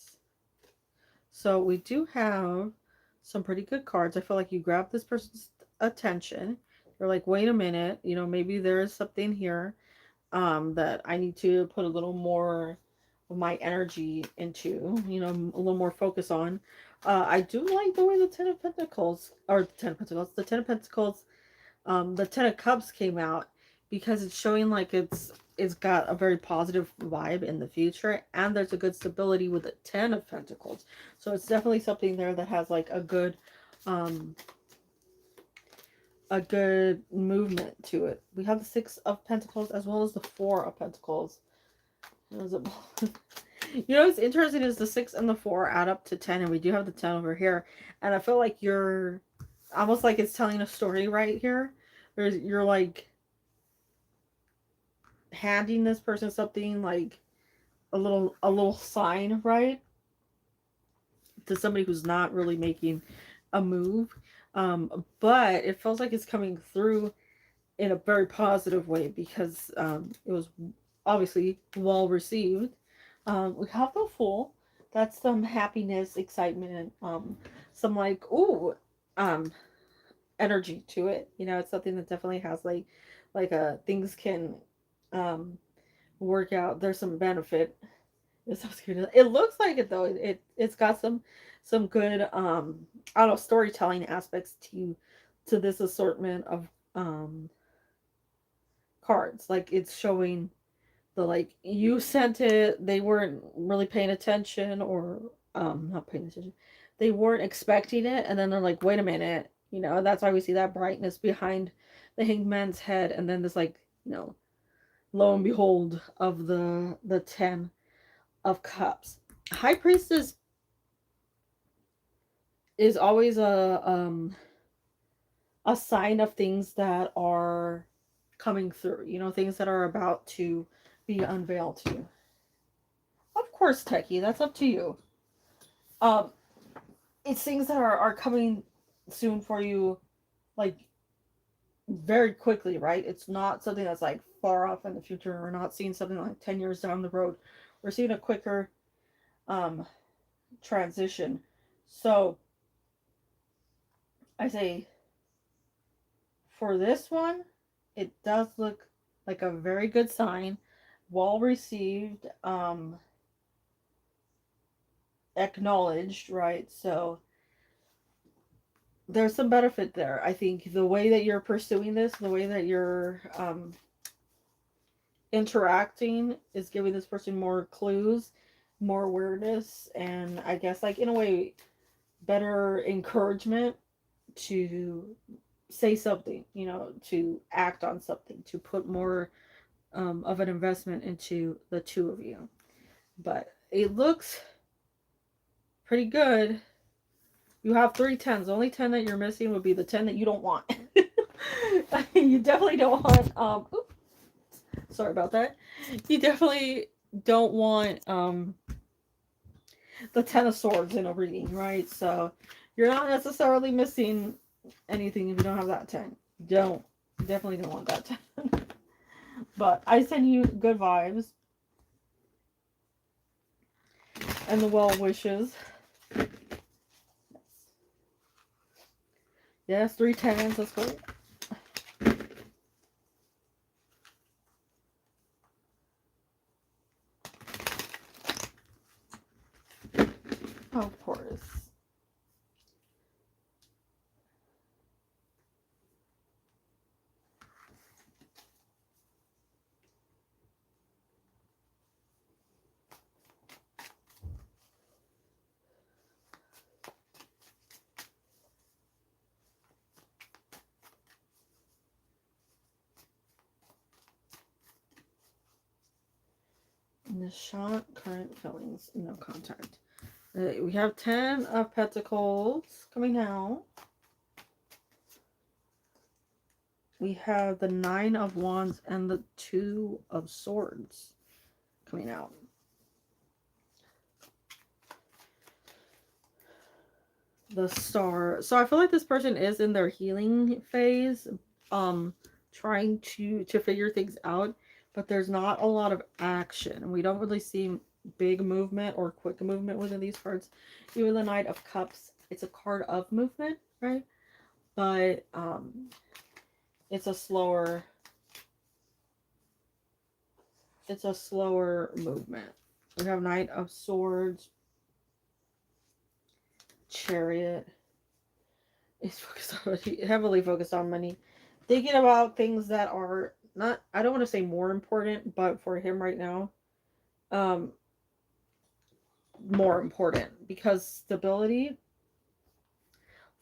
So we do have some pretty good cards. I feel like you grab this person's attention. You're like, wait a minute, maybe there is something here that I need to put a little more of my energy into, a little more focus on. I do like the way the Ten of Pentacles, or the Ten of Pentacles, the Ten of Cups came out, because it's showing like it's got a very positive vibe in the future, and there's a good stability with the Ten of Pentacles. So it's definitely something there that has like um a good movement to it. We have the Six of Pentacles as well as the Four of Pentacles. What's interesting is the 6 and the 4 add up to 10, and we do have the 10 over here. And I feel like you're almost like it's telling a story right here. You're like handing this person something, like a little sign, right? To somebody who's not really making a move. But it feels like it's coming through in a very positive way, because it was obviously well received. We have the Fool. That's some happiness, excitement, some like um, energy to it. It's something that definitely has like things can um, work out. There's some benefit. It looks like it though. It's got some good I don't know, storytelling aspects to this assortment of cards. Like it's showing the, like, you sent it, they weren't really paying attention, or not paying attention, they weren't expecting it, and then they're like, wait a minute, that's why we see that brightness behind the Hanged Man's head, and then this, like, lo and behold of the 10 of Cups. High Priestess is always a sign of things that are coming through, things that are about to be unveiled to you. Of course, Techie, that's up to you. Um, it's things that are coming soon for you, like very quickly, right? It's not something that's like far off in the future. We're not seeing something like 10 years down the road. We're seeing a quicker um transition. So I say for this one, it does look like a very good sign, well received, acknowledged, right? So there's some benefit there. I think the way that you're pursuing this, the way that you're interacting is giving this person more clues, more awareness, and I guess, like, in a way, better encouragement to say something, to act on something, to put more of an investment into the two of you. But it looks pretty good. You have 3 10s. The only 10 that you're missing would be the 10 that you don't want. You definitely don't want oops, sorry about that. You definitely don't want the 10 of swords in a reading, right? So you're not necessarily missing anything if you don't have that 10. Don't. Definitely don't want that 10. But I send you good vibes and the well wishes. Yes, 3 10s. Let's go. Oh, Portis. Nishant, current feelings, no contact. We have 10 of Pentacles coming out. We have the 9 of Wands and the 2 of Swords coming out. The Star. So I feel like this person is in their healing phase, trying to figure things out, but there's not a lot of action. We don't really see big movement or quick movement within these cards. Even the Knight of Cups, it's a card of movement, right? But it's a slower movement. We have Knight of Swords, Chariot. It's heavily focused on money, thinking about things that are not, I don't want to say more important, but for him right now, more important, because stability,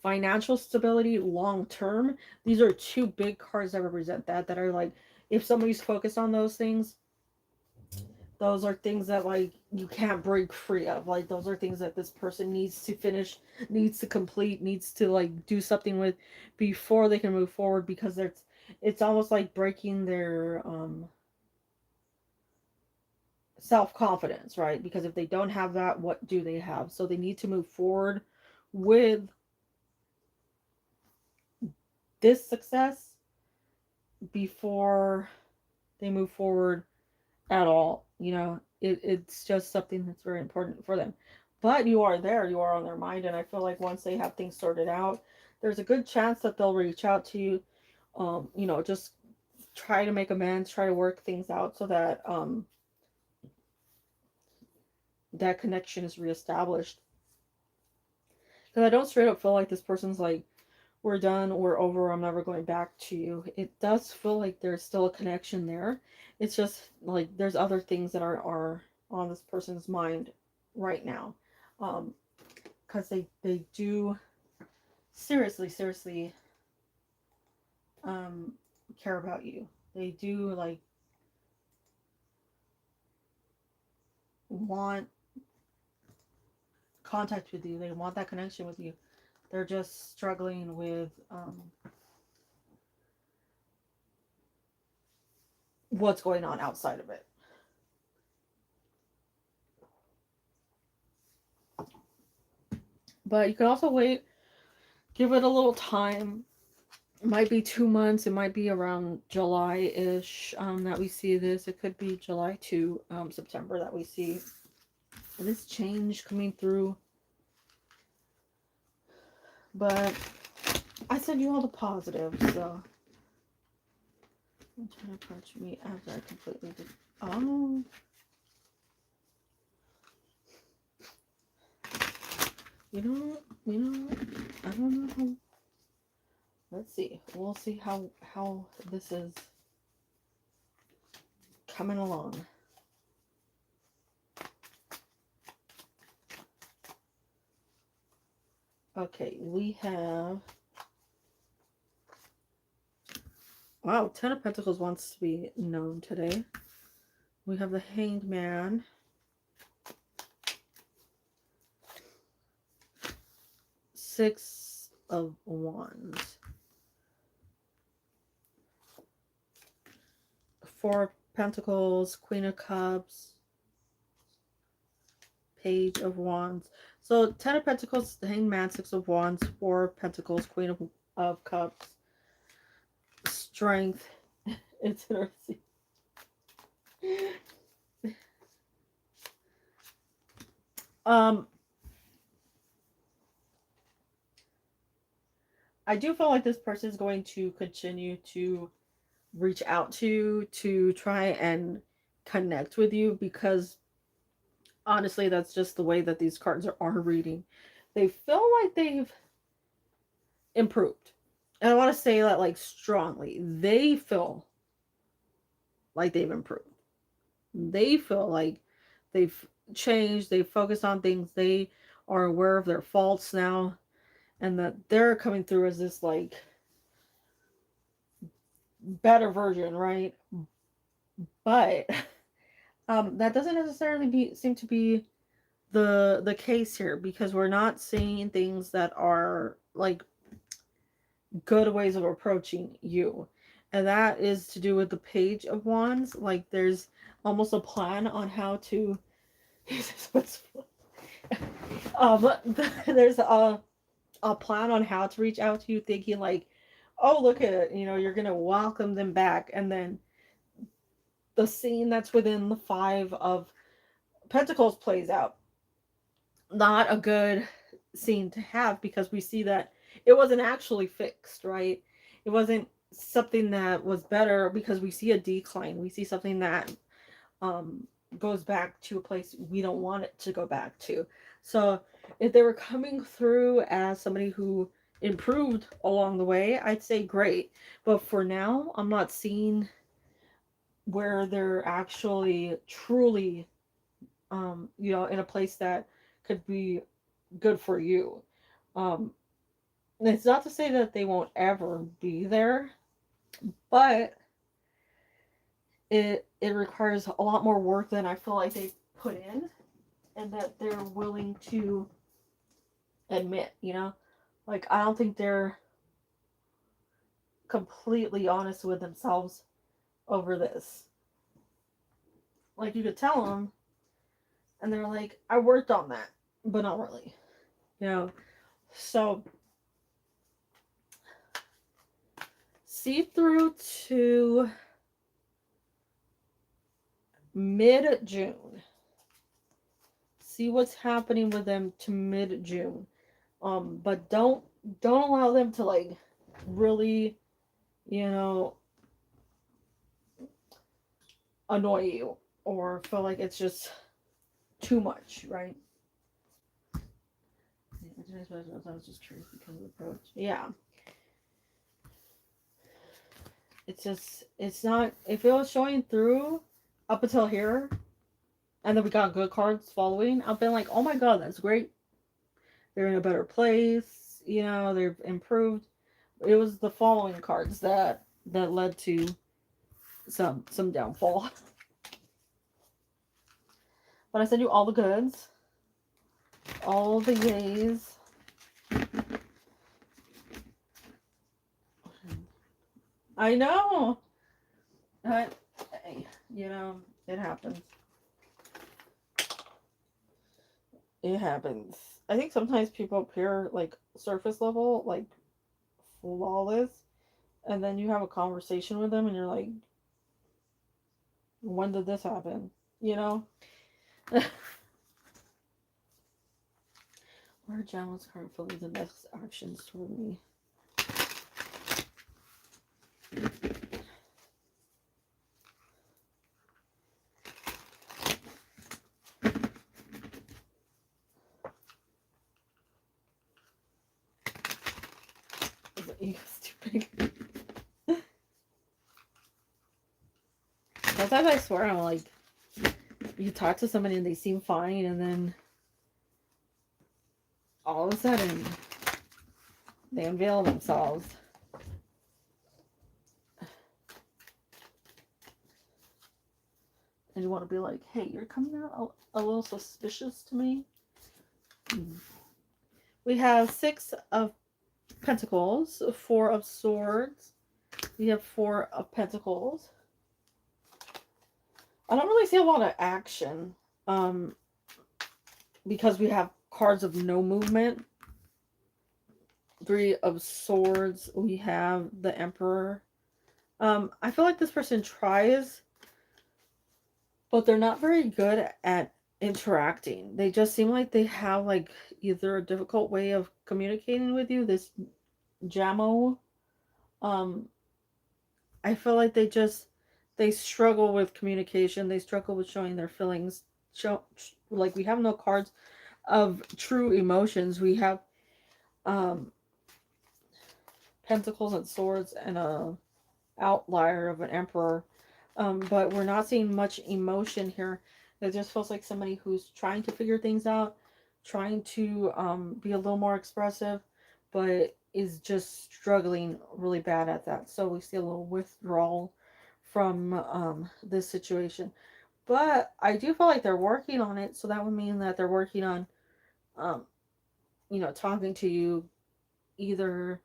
financial stability, long term, these are two big cards that represent that are like, if somebody's focused on those things, those are things that, like, you can't break free of. Like, those are things that this person needs to finish, needs to complete, needs to, like, do something with before they can move forward, because it's almost like breaking their self-confidence, right? Because if they don't have that, what do they have? So they need to move forward with this success before they move forward at all. It's just something that's very important for them. But you are there, you are on their mind, and I feel like once they have things sorted out, there's a good chance that they'll reach out to you. Just try to make amends, try to work things out so that that connection is reestablished. Because I don't straight up feel like this person's like, we're done, we're over, I'm never going back to you. It does feel like there's still a connection there. It's just like there's other things that are on this person's mind right now. Because they do seriously care about you. They do, like, want contact with you. They want that connection with you. They're just struggling with what's going on outside of it. But you can also wait, give it a little time. It might be 2 months. It might be around July-ish that we see this. It could be July to September that we see this change coming through. But I send you all the positives, so Don't try to approach me after I completely did. Oh. You know, I don't know how. Let's see. We'll see how this is coming along. Okay, we have. Wow, Ten of Pentacles wants to be known today. We have the Hanged Man. Six of Wands. Four of Pentacles, Queen of Cups, Page of Wands. So 10 of Pentacles, the Hanged Man, Six of Wands, Four of Pentacles, Queen of Cups, Strength. It's interesting. I do feel like this person is going to continue to reach out to try and connect with you, because honestly, that's just the way that these cards are reading. They feel like they've improved. And I want to say that like strongly. They feel like they've improved. They feel like they've changed. They've focused on things. They are aware of their faults now. And that they're coming through as this like better version, right? But that doesn't necessarily seem to be the case here, because we're not seeing things that are like good ways of approaching you. And that is to do with the Page of Wands. Like there's almost a plan on how to there's a plan on how to reach out to you, thinking like, oh, look at it, you're gonna welcome them back. And then the scene that's within the Five of Pentacles plays out. Not a good scene to have, because we see that it wasn't actually fixed, right? It wasn't something that was better, because we see a decline. We see something that goes back to a place we don't want it to go back to. So if they were coming through as somebody who improved along the way, I'd say great. But for now, I'm not seeing where they're actually truly in a place that could be good for you. It's not to say that they won't ever be there, but it requires a lot more work than I feel like they put in, and that they're willing to admit, like I don't think they're completely honest with themselves over this. Like you could tell them and they're like, I worked on that, but not really, so see through to mid-June. See what's happening with them to mid-June. But don't allow them to like really, annoy you or feel like it's just too much, right? I was just curious because of the approach. Yeah. It's not, if it was showing through up until here, and then we got good cards following, I've been like, oh my god, that's great. They're in a better place, they've improved. It was the following cards that led to some downfall. But I send you all the goods, all the yays. I know. But, it happens. It happens. I think sometimes people appear like surface level, like flawless, and then you have a conversation with them and you're like, when did this happen? Where Jamal's card feeling the next actions toward me. Sometimes I swear I'm like, you talk to somebody and they seem fine, and then all of a sudden they unveil themselves. And you want to be like, hey, you're coming out a little suspicious to me. We have 6 of Pentacles, 4 of Swords. We have 4 of Pentacles. I don't really see a lot of action. Because we have cards of no movement. 3 of Swords. We have the Emperor. I feel like this person tries, but they're not very good at interacting. They just seem like they have like either a difficult way of communicating with you. This Jamo. I feel like they struggle with communication. They struggle with showing their feelings. Like we have no cards of true emotions. We have Pentacles and Swords and a outlier of an Emperor, but we're not seeing much emotion here. It just feels like somebody who's trying to figure things out, trying to be a little more expressive, but is just struggling really bad at that. So we see a little withdrawal from this situation. But I do feel like they're working on it, so that would mean that they're working on talking to you, either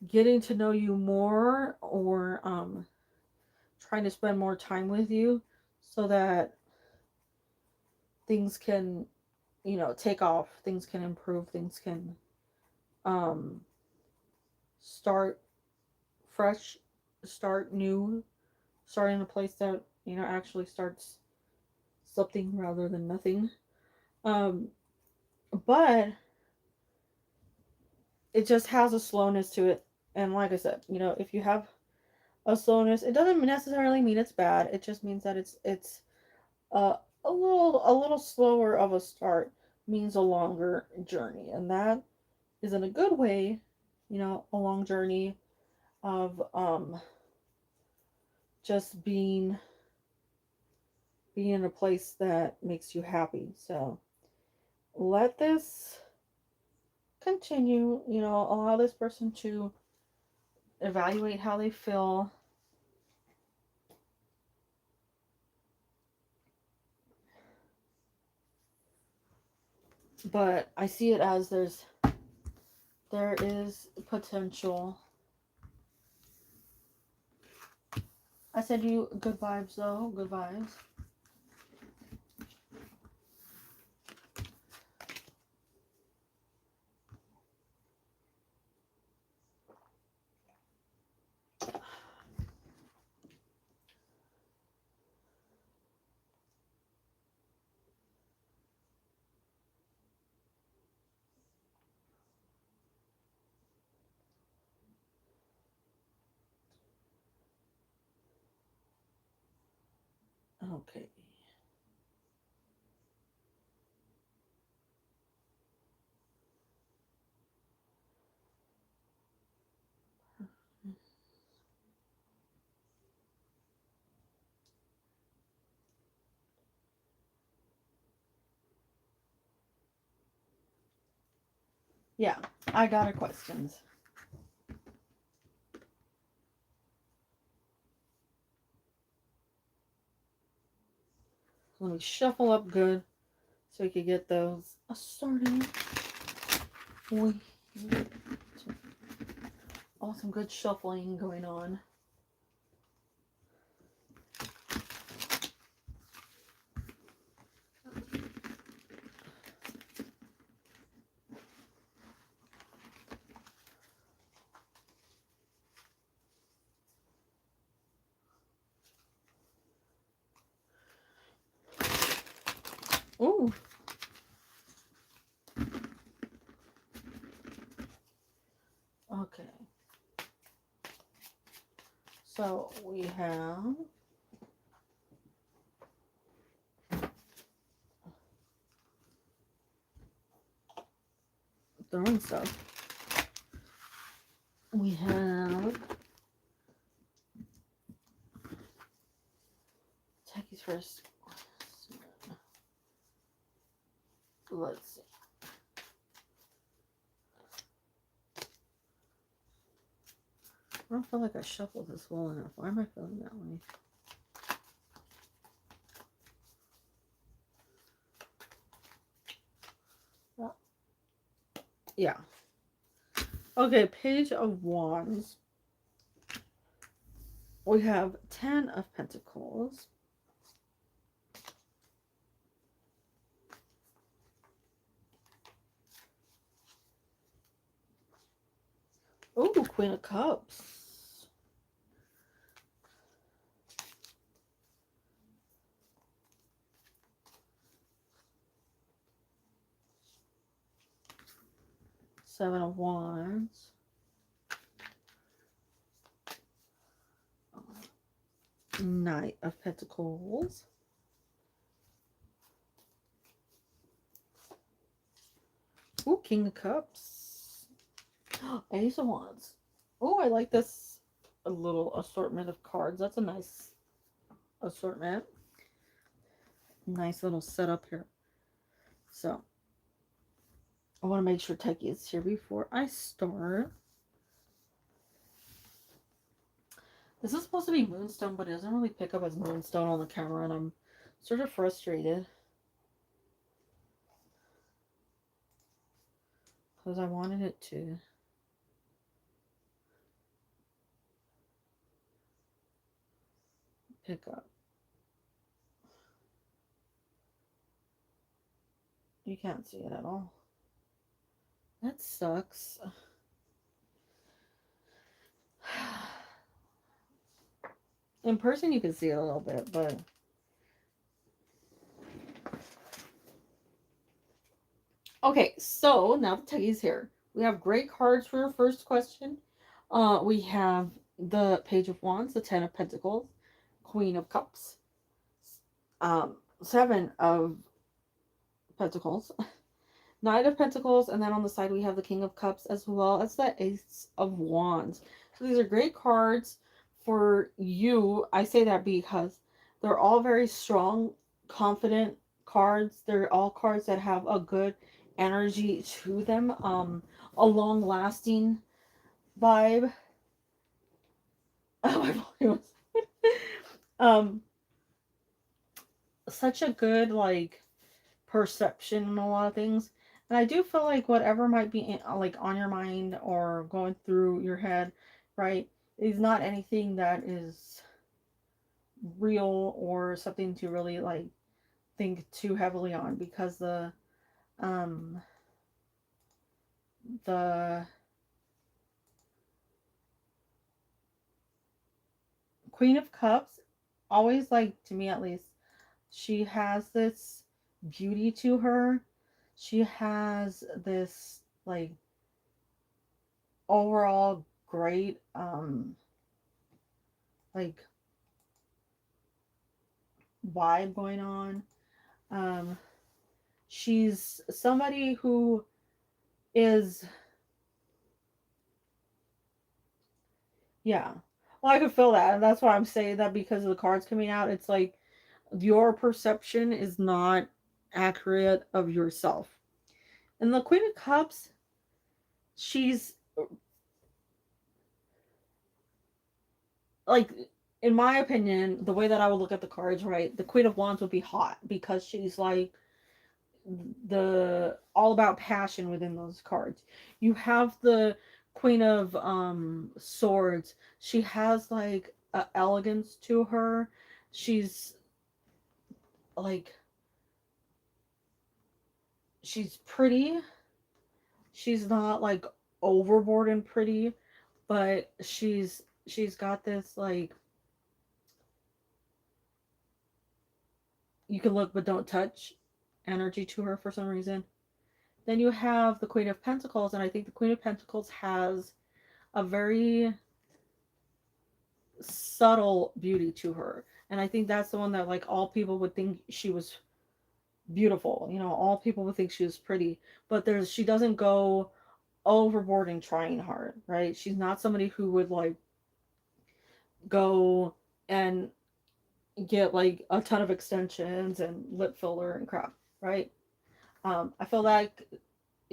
getting to know you more or trying to spend more time with you so that things can, take off, things can improve, things can start fresh, start new, start in a place that, actually starts something rather than nothing. But it just has a slowness to it. And like I said, if you have a slowness, it doesn't necessarily mean it's bad. It just means that it's a little slower of a start means a longer journey, and that is in a good way, a long journey of just being in a place that makes you happy. So let this continue, allow this person to evaluate how they feel. But I see it as there is potential. I said you good vibes though, good vibes. Okay. Yeah, I got her questions. Let me shuffle up good so we can get those started. Some good shuffling going on. Ooh. Okay. So we have throwing stuff. We have techies first. Let's see. I don't feel like I shuffled this well enough. Why am I feeling that way? Yeah. Okay, Page of Wands. We have 10 of Pentacles. Oh, Queen of Cups. Seven of Wands. Knight of Pentacles. Ooh, King of Cups. Ace of Wands. Oh, I like this a little assortment of cards. That's a nice assortment. Nice little setup here. So, I want to make sure Techie is here before I start. This is supposed to be Moonstone, but it doesn't really pick up as Moonstone on the camera, and I'm sort of frustrated. Because I wanted it to. Pick up. You can't see it at all. That sucks. In person, you can see it a little bit, but... Okay, so now the Teggie's here. We have great cards for your first question. We have the Page of Wands, the 10 of Pentacles, Queen of Cups, 7 of Pentacles, Knight of Pentacles, and then on the side we have the King of Cups as well as the Ace of Wands. So these are great cards for you. I say that because they're all very strong, confident cards. They're all cards that have a good energy to them, a long-lasting vibe. Oh, my volume was such a good like perception and a lot of things. And I do feel like whatever might be like on your mind or going through your head, right, is not anything that is real or something to really like think too heavily on, because um the Queen of Cups, always, like, to me at least, she has this beauty to her. She has this like overall great like vibe going on. She's somebody who is, yeah. Well, I could feel that, and that's why I'm saying that, because of the cards coming out. It's like your perception is not accurate of yourself. And the Queen of Cups, she's like, in my opinion, the way that I would look at the cards, right? The Queen of Wands would be hot because she's like the all about passion within those cards. You have the Queen of Swords. She has like a elegance to her. She's like, she's pretty. She's not like overboard and pretty, but she's got this like, you can look but don't touch energy to her for some reason. Then you have the Queen of Pentacles, and I think the Queen of Pentacles has a very subtle beauty to her. And I think that's the one that like all people would think she was beautiful. You know, all people would think she was pretty. But she doesn't go overboard and trying hard, right? She's not somebody who would like go and get like a ton of extensions and lip filler and crap, right? I feel like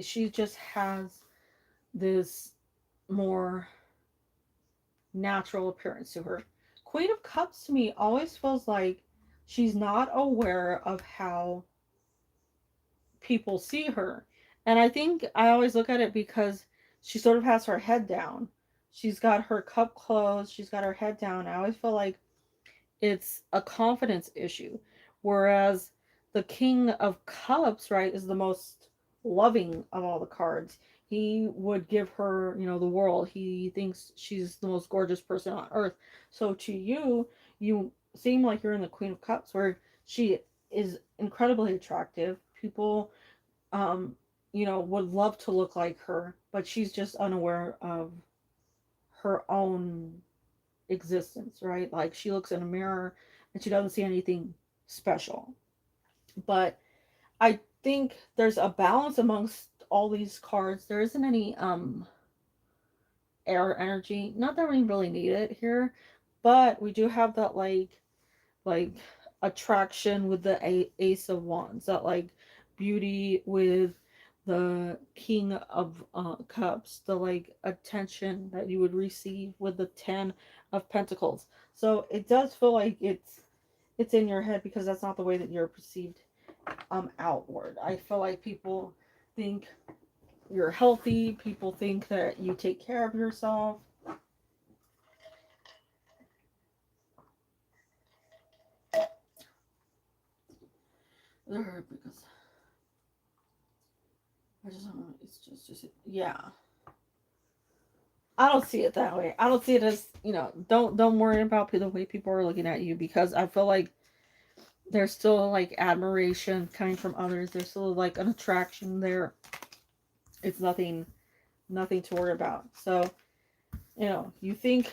she just has this more natural appearance to her. Queen of Cups to me always feels like she's not aware of how people see her. And I think I always look at it because she sort of has her head down. She's got her cup closed, she's got her head down. I always feel like it's a confidence issue. Whereas the King of Cups, right, is the most loving of all the cards. He would give her, the world. He thinks she's the most gorgeous person on earth. So to you, you seem like you're in the Queen of Cups, where she is incredibly attractive. People, um, would love to look like her, but she's just unaware of her own existence, right? Like she looks in a mirror and she doesn't see anything special. But I think there's a balance amongst all these cards. There isn't any air energy. Not that we really need it here, but we do have that like attraction with the Ace of Wands, that like beauty with the King of Cups, the like attention that you would receive with the Ten of Pentacles. So it does feel like it's in your head, because that's not the way that you're perceived outward. I feel like people think you're healthy, people think that you take care of yourself. Because I just don't know. It's just yeah. I don't see it that way. I don't see it as, don't worry about the way people are looking at you, because I feel like there's still like admiration coming from others. There's still like an attraction there. It's nothing to worry about. So, you think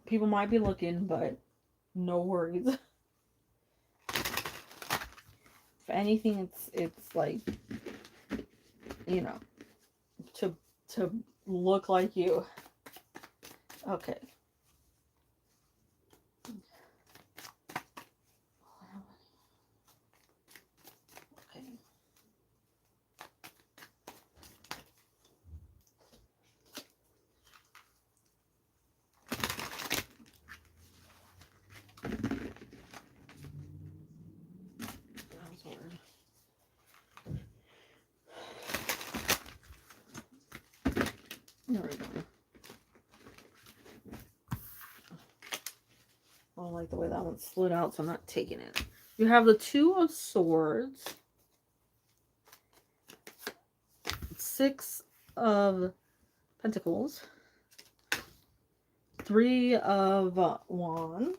people might be looking, but no worries. If anything, it's like, you know, to to look like you. Okay. Okay. That's weird. There we go. I don't like the way that one slid out, so I'm not taking it. You have the Two of Swords, Six of Pentacles, Three of Wands.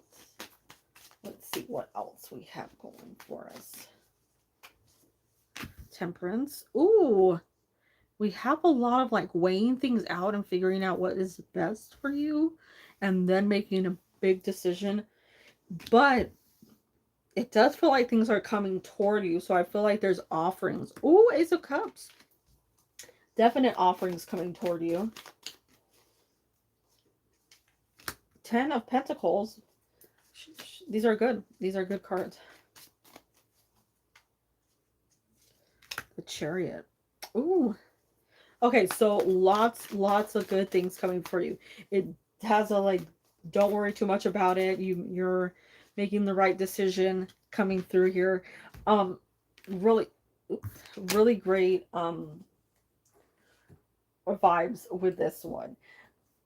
Let's see what else we have going for us. Temperance. Ooh, we have a lot of like weighing things out and figuring out what is best for you, and then making a big decision. But it does feel like things are coming toward you, so I feel like there's offerings. Ooh, Ace of Cups. Definite offerings coming toward you. Ten of Pentacles. These are good. These are good cards. The Chariot. Ooh. Okay, so lots of good things coming for you. It has a like, don't worry too much about it. You're making the right decision coming through here. Really really great vibes with this one.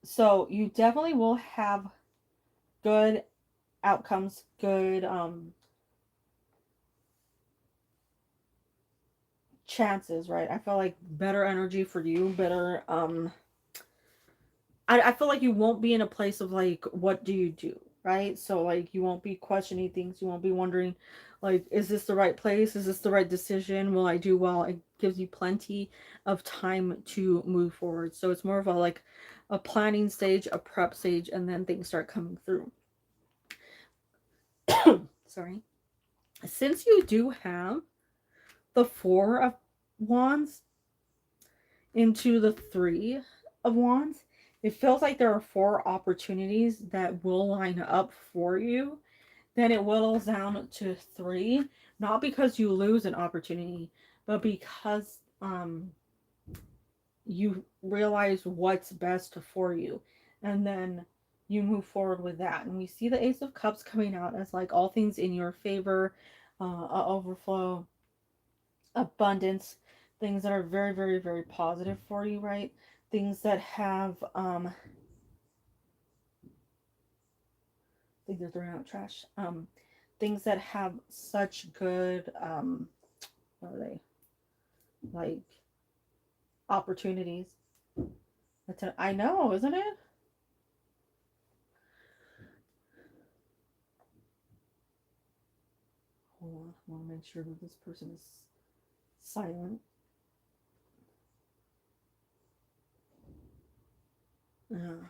So you definitely will have good outcomes, good chances, right? I feel like better energy for you, better I feel like you won't be in a place of like, what do you do, right? So like you won't be questioning things, you won't be wondering like, is this the right place, is this the right decision, will I do well? It gives you plenty of time to move forward. So it's more of a like a planning stage, a prep stage, and then things start coming through. Sorry. Since you do have the Four of Wands into the Three of Wands, it feels like there are 4 opportunities that will line up for you. Then it whittles down to 3, not because you lose an opportunity, but because you realize what's best for you, and then you move forward with that. And we see the Ace of Cups coming out as like all things in your favor, overflow, abundance, things that are very, very, very positive for you, right? Things that have I think they're throwing out trash. Things that have such good what are they, like, opportunities. I know, isn't it? Hold on, I want to make sure that this person is silent. Uh,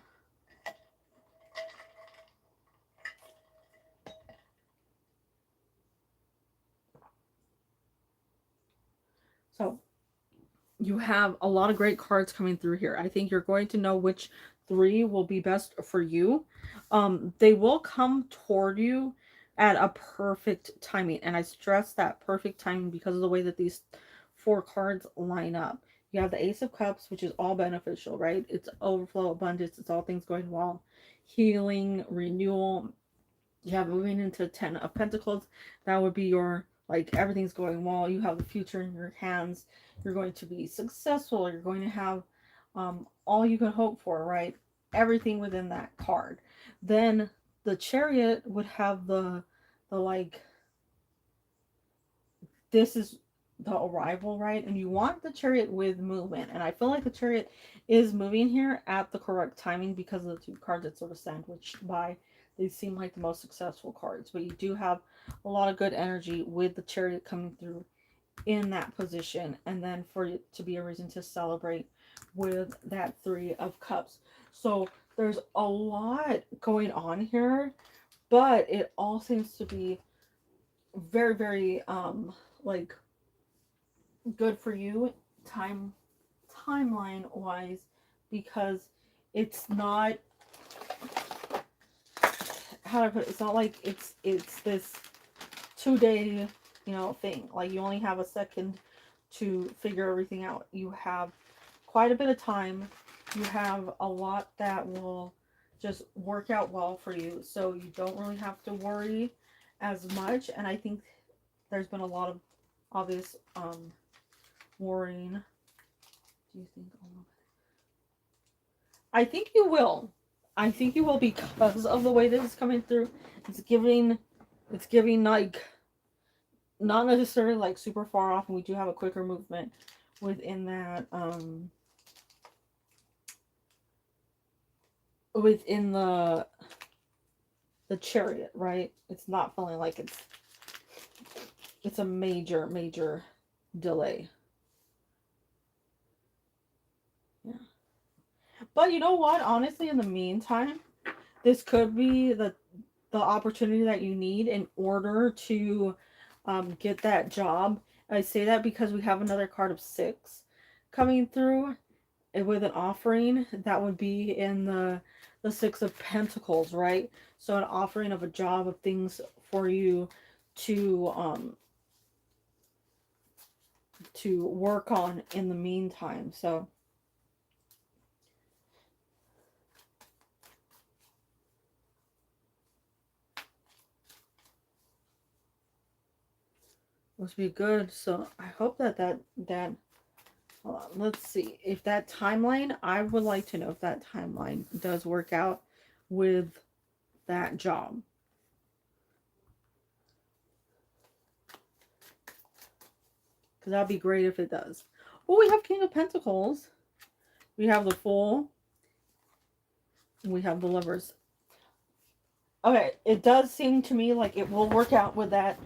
so you have a lot of great cards coming through here. I think you're going to know which 3 will be best for you. They will come toward you at a perfect timing, and I stress that perfect timing because of the way that these 4 cards line up. You have the Ace of Cups, which is all beneficial, right? It's overflow, abundance, it's all things going well, healing, renewal. You have moving into 10 of Pentacles. That would be your, like, everything's going well. You have the future in your hands. You're going to be successful. You're going to have all you can hope for, right? Everything within that card. Then the Chariot would have the like, this is the arrival, right? And you want the Chariot with movement. And I feel like the Chariot is moving here at the correct timing because of the 2 cards that sort of sandwiched by. They seem like the most successful cards. But you do have a lot of good energy with the Chariot coming through in that position. And then for it to be a reason to celebrate with that 3 of Cups. So there's a lot going on here. But it all seems to be very, very like, good for you timeline wise, because it's not, how do I put it? It's not like it's this 2-day, thing. Like, you only have a second to figure everything out. You have quite a bit of time. You have a lot that will just work out well for you, so you don't really have to worry as much. And I think there's been a lot of obvious worrying. Do you think? I think you will. I think you will, because of the way this is coming through. It's giving like, not necessarily like super far off, and we do have a quicker movement within that within the Chariot, right? It's not feeling like it's a major delay. Yeah. But you know what? Honestly, in the meantime, this could be the opportunity that you need in order to get that job. I say that because we have another card of 6 coming through with an offering. That would be in the 6 of Pentacles, right? So an offering of a job, of things for you to work on in the meantime. So must be good. So I hope that let's see if that timeline, I would like to know if that timeline does work out with that job. Because that'd be great if it does. Well, we have King of Pentacles. We have the Fool. We have the Lovers. Okay, it does seem to me like it will work out with that,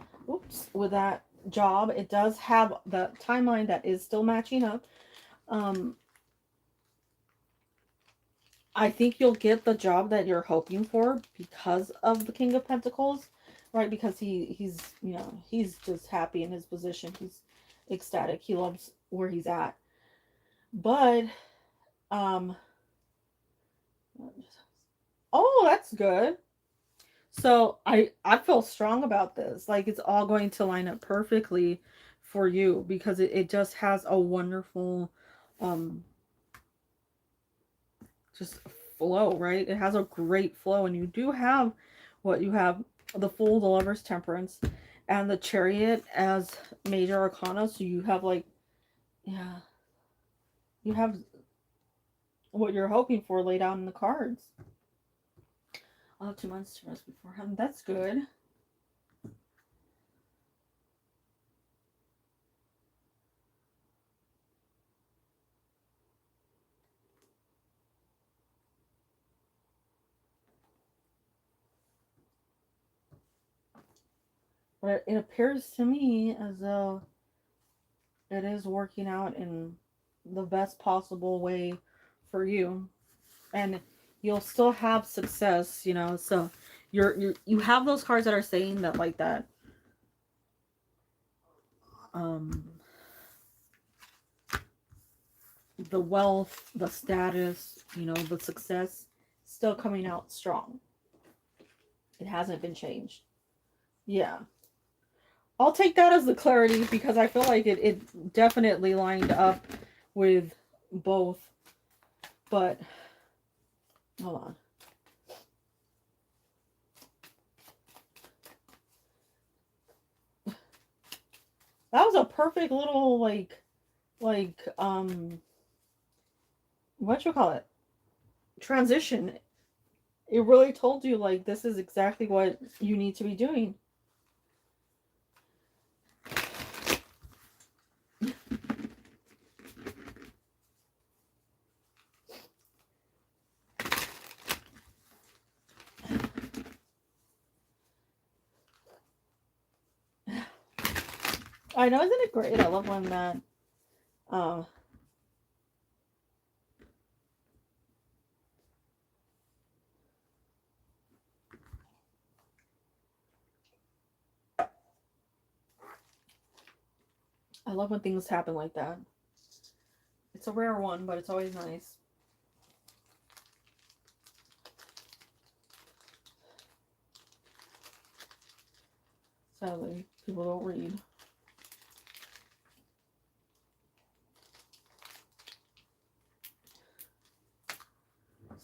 with that job. It does have the timeline that is still matching up. I think you'll get the job that you're hoping for because of the King of Pentacles, right? Because he's he's just happy in his position. He's ecstatic. He loves where he's at. But Oh, that's good. So I feel strong about this. Like it's all going to line up perfectly for you because it just has a wonderful um just flow, right? It has a great flow, and you do have what you have the Fool, the Lover's Temperance, and the Chariot as major arcana. So you have like, yeah, you have what you're hoping for laid out in the cards. I'll have 2 months to rest beforehand. That's good. But it appears to me as though it is working out in the best possible way for you, and you'll still have success, you know. So you have those cards that are saying that, like that um the wealth, the status, you know, the success still coming out strong. It hasn't been changed. Yeah, I'll take that as the clarity because I feel like it definitely lined up with both. But hold on. That was a perfect little what you call it? Transition. It really told you like this is exactly what you need to be doing. I know, isn't it great? I love when that uh I love when things happen like that. It's a rare one, but it's always nice. Sadly, people don't read.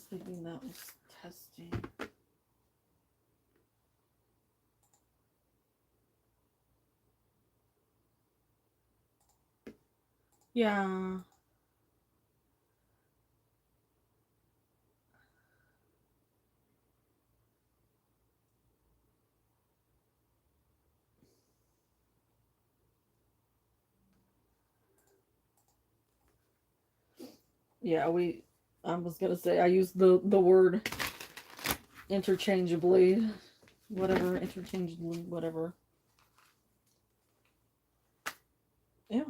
Thinking that was testing. Yeah. Yeah, I was gonna say I used the word interchangeably. Whatever, interchangeably, whatever. Yeah.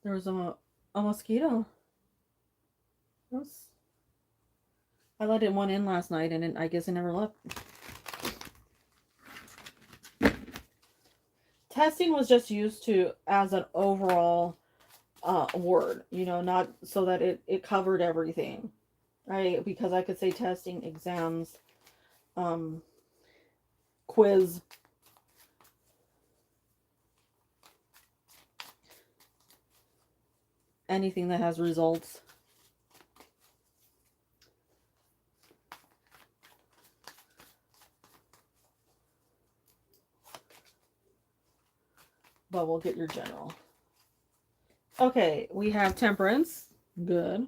There was a mosquito. Was, I let one in last night and I guess it never left. Testing was just used to as an overall word, you know, not so that it covered everything, right? Because I could say testing, exams, um, quiz, anything that has results. But we'll get your general. Okay, we have Temperance. Good.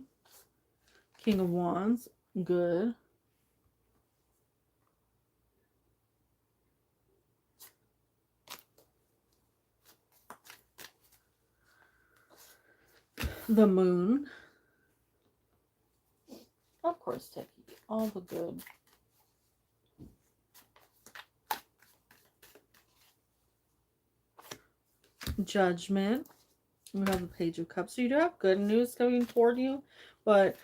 King of Wands. Good. The Moon. Of course, Techie. All the good. Judgment. We have the Page of Cups. So you do have good news coming toward you, but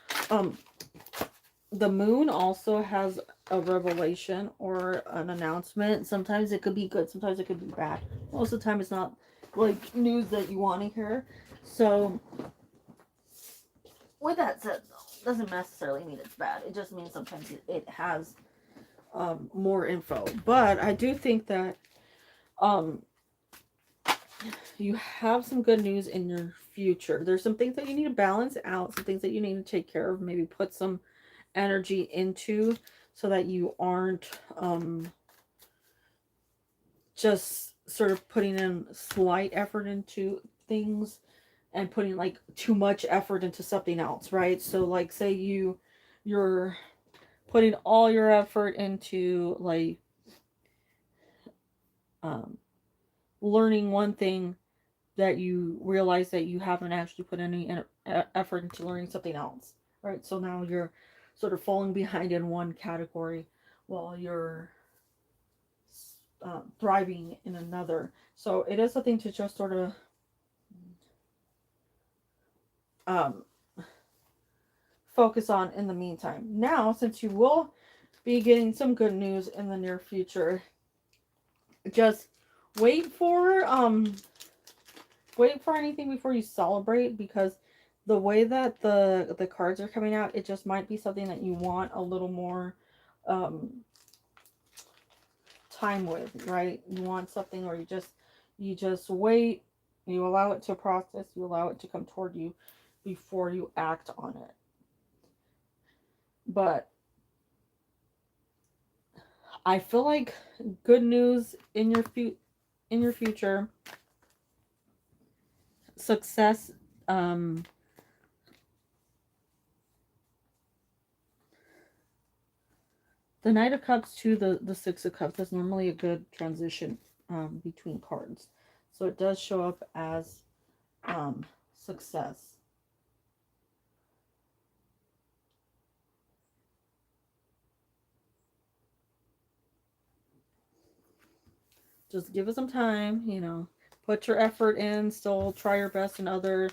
the Moon also has a revelation or an announcement. Sometimes it could be good, sometimes it could be bad. Most of the time it's not like news that you want to hear. So with that said, doesn't necessarily mean it's bad. It just means sometimes it has more info. But I do think that um, you have some good news in your future. There's some things that you need to balance out, some things that you need to take care of, maybe put some energy into so that you aren't just sort of putting in slight effort into things and putting like too much effort into something else, right? So like say you're putting all your effort into like um, learning one thing that you realize that you haven't actually put any effort into learning something else, right? So now you're sort of falling behind in one category while you're thriving in another. So it is a thing to just sort of um, focus on in the meantime. Now, since you will be getting some good news in the near future, just wait for anything before you celebrate, because the way that the cards are coming out, it just might be something that you want a little more um time with, right? You want something where you just wait, you allow it to process, you allow it to come toward you before you act on it. But I feel like good news in your future, success. The Knight of Cups to the Six of Cups is normally a good transition between cards, so it does show up as success. Just give it some time, put your effort in, still try your best in other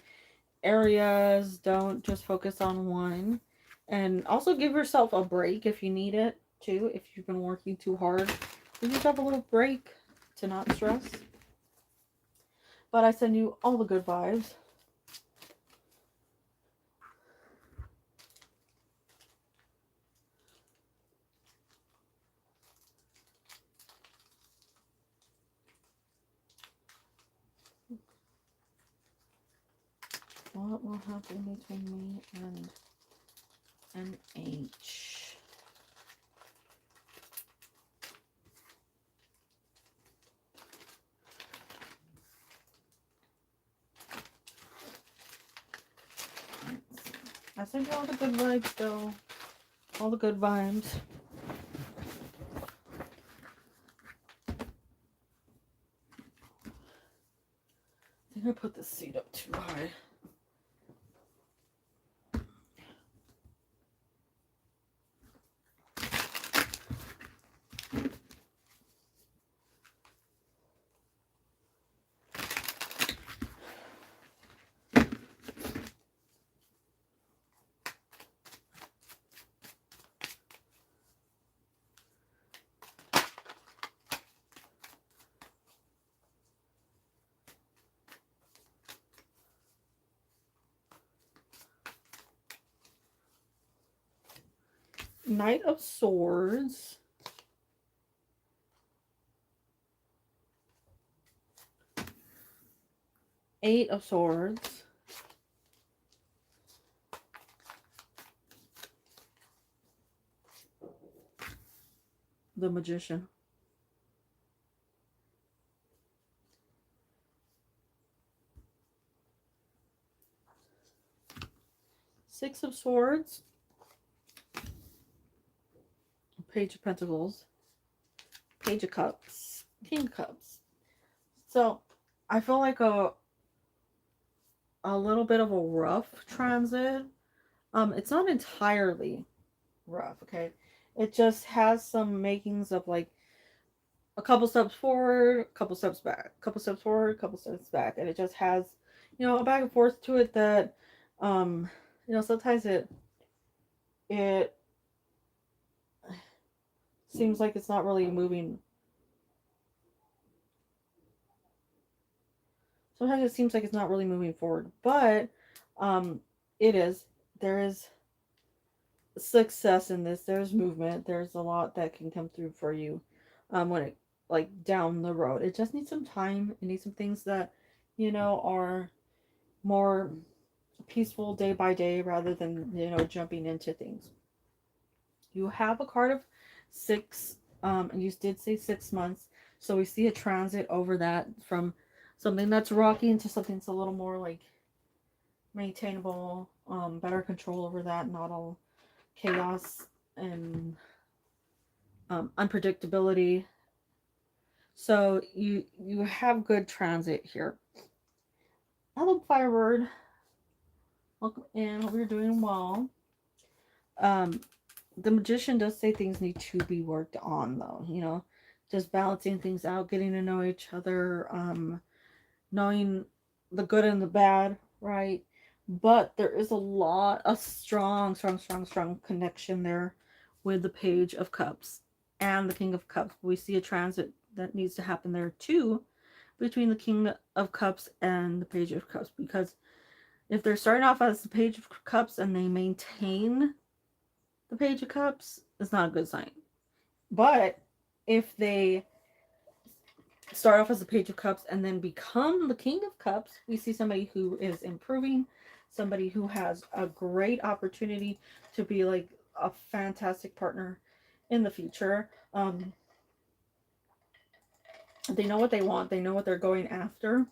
areas. Don't just focus on one. And also give yourself a break if you need it too. If you've been working too hard, give yourself a little break to not stress. But I send you all the good vibes. What will happen between me and NH? I sent you all the good vibes, though. All the good vibes. I think I put this seat up too high. Knight of Swords. Eight of Swords. The Magician. Six of Swords. Page of Pentacles. Page of Cups. King of Cups. So, I feel like a little bit of a rough transit. It's not entirely rough, okay? It just has some makings of like a couple steps forward, a couple steps back, a couple steps forward, a couple steps back, and it just has, a back and forth to it that, sometimes it seems like it's not really moving. Sometimes it seems like it's not really moving forward, but it is. There is success in this. There's movement. There's a lot that can come through for you when it, like, down the road. It just needs some time. It needs some things that, are more peaceful day by day rather than, jumping into things. You have a card of six, and you did say 6 months. So we see a transit over that from something that's rocky into something that's a little more like maintainable, better control over that, not all chaos and unpredictability. So you have good transit here. Hello, Firebird. Welcome in. Hope you're doing well. Um, the magician does say things need to be worked on, though. Just balancing things out, getting to know each other, knowing the good and the bad, right? But there is a strong, strong, strong, strong connection there with the Page of Cups and the King of Cups. We see a transit that needs to happen there too between the King of Cups and the Page of Cups, because if they're starting off as the Page of Cups and they maintain the Page of Cups, it's not a good sign. But if they start off as the Page of Cups and then become the King of Cups, we see somebody who is improving, somebody who has a great opportunity to be like a fantastic partner in the future. They know what they want, they know what they're going after,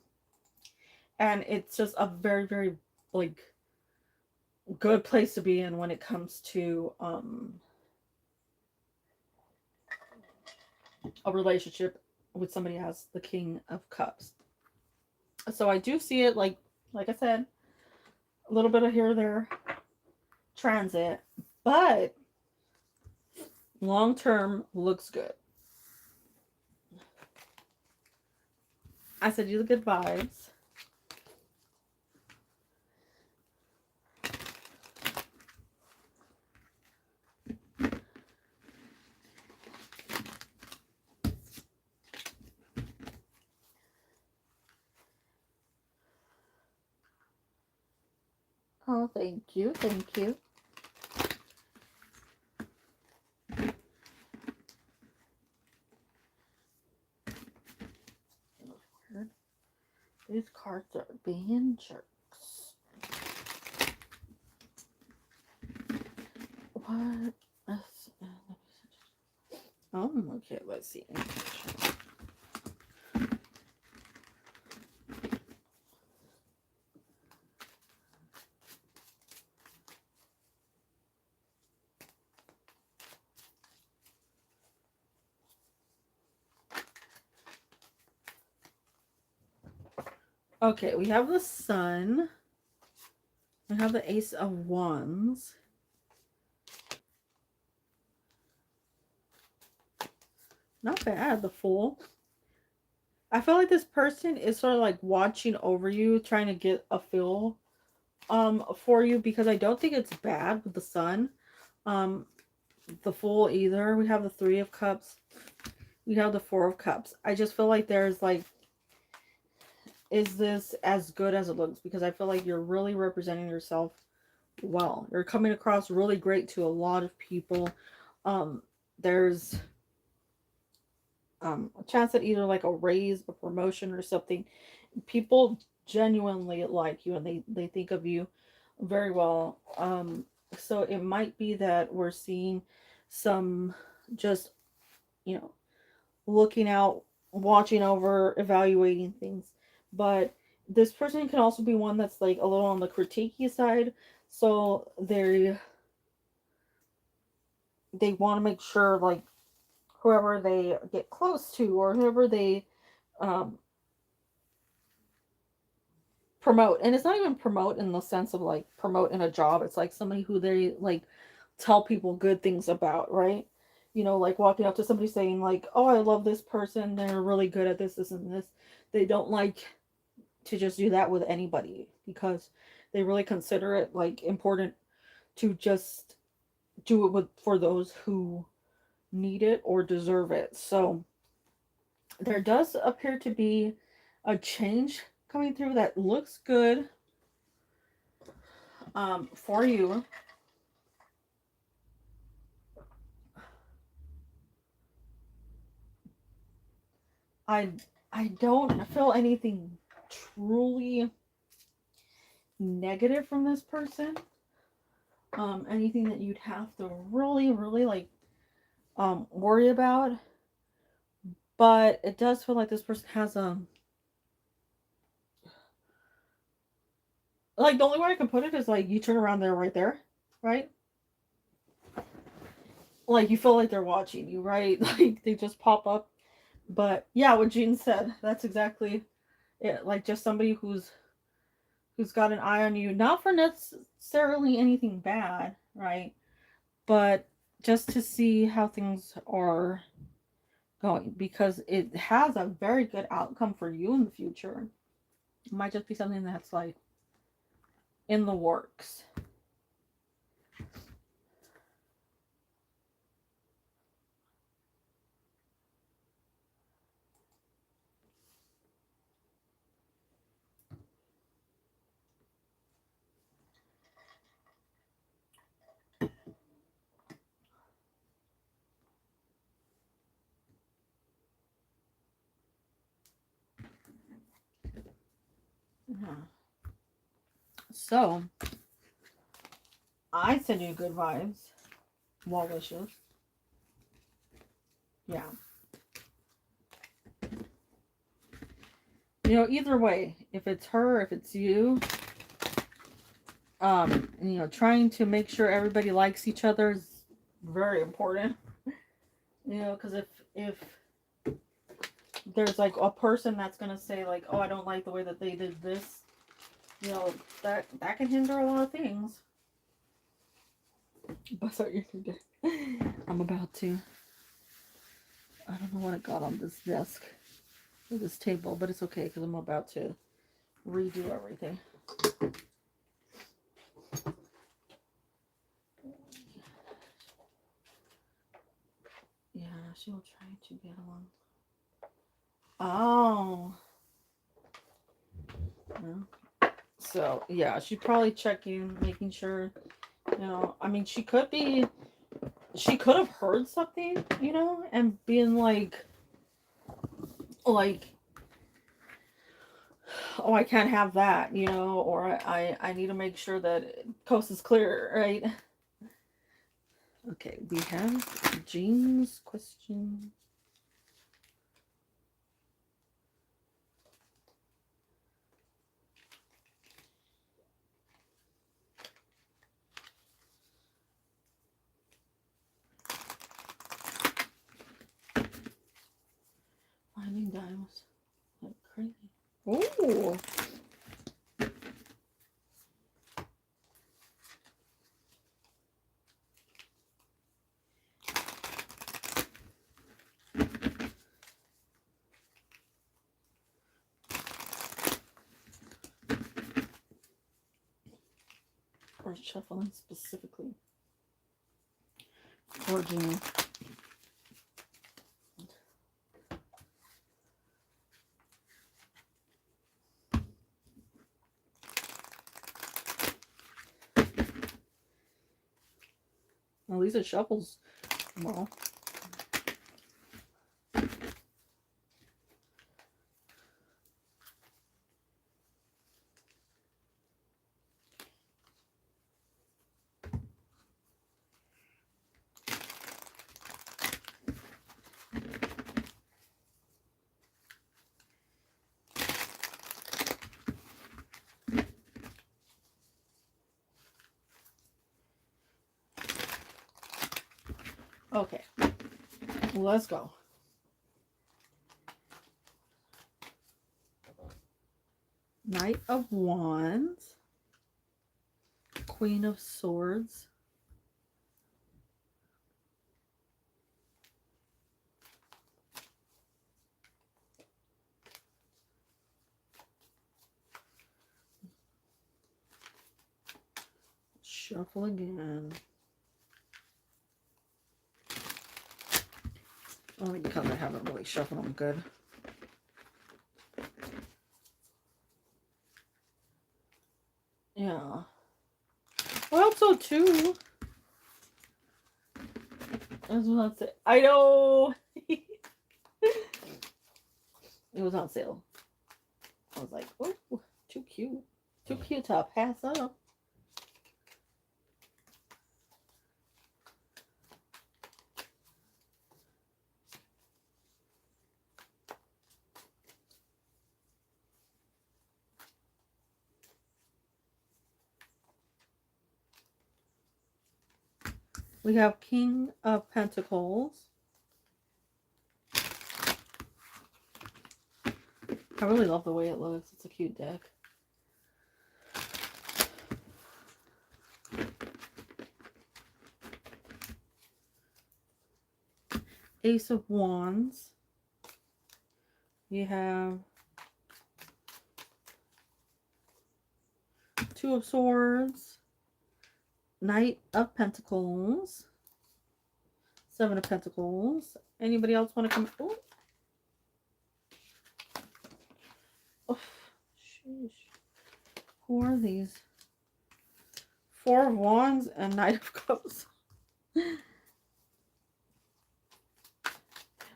and it's just a very, very like good place to be in when it comes to a relationship with somebody as the King of Cups. So I do see it like I said, a little bit of here or there transit, but long term looks good. I said you the good vibes. Oh, thank you. Thank you. These cards are being jerks. What? Oh, okay, let's see. Okay, we have the Sun. We have the Ace of Wands. Not bad, the Fool. I feel like this person is sort of like watching over you, trying to get a feel for you, because I don't think it's bad with the Sun. The Fool either. We have the Three of Cups. We have the Four of Cups. I just feel like there's like, is this as good as it looks? Because I feel like you're really representing yourself well. You're coming across really great to a lot of people. There's a chance at either like a raise, a promotion, or something. People genuinely like you, and they think of you very well. So it might be that we're seeing some just, looking out, watching over, evaluating things. But this person can also be one that's like a little on the critiquey side. So they want to make sure, like, whoever they get close to or whoever they promote, and it's not even promote in the sense of like promote in a job, it's like somebody who they like tell people good things about, right? Like walking up to somebody saying like, oh, I love this person, they're really good at this, and this. They don't like to just do that with anybody, because they really consider it like important to just do it for those who need it or deserve it. So there does appear to be a change coming through that looks good for you. I don't feel anything truly negative from this person. Anything that you'd have to really, really like worry about. But it does feel like this person has like the only way I can put it is like you turn around, they're right there, right? Like you feel like they're watching you, right? Like they just pop up. But yeah, what Jean said, that's exactly it. Like just somebody who's got an eye on you, not for necessarily anything bad, right? But just to see how things are going, because it has a very good outcome for you in the future. It might just be something that's like in the works. Yeah. So I send you good vibes, well wishes. Yeah. You know, either way, if it's her, if it's you, you know, trying to make sure everybody likes each other is very important. You know, because if there's like a person that's gonna say like, oh, I don't like the way that they did this, you know, that can hinder a lot of things. Bust out your day. I'm about to. I don't know what I got on this desk or this table, but it's okay because I'm about to redo everything. Yeah, she'll try to get along. Oh. Yeah. So, yeah, she'd probably check in, making sure, you know, I mean, she could have heard something, you know, and being like, oh, I can't have that, you know, or I need to make sure that coast is clear, right? Okay, we have Jean's question. Finding diamonds like crazy. Oh. Or shuffling specifically for Jean. At least it shuffles well. Okay, let's go. Knight of Wands, Queen of Swords, shuffle again. Only because I haven't really shuffled them good. Yeah. I hope so too. That's what I know. It was on sale. I was like, oh, too cute. Too cute to pass up. We have King of Pentacles. I really love the way it looks. It's a cute deck. Ace of Wands. You have Two of Swords. Knight of Pentacles. Seven of Pentacles. Anybody else want to come? Oh. Oh, sheesh. Who are these? Four of Wands and Knight of Cups.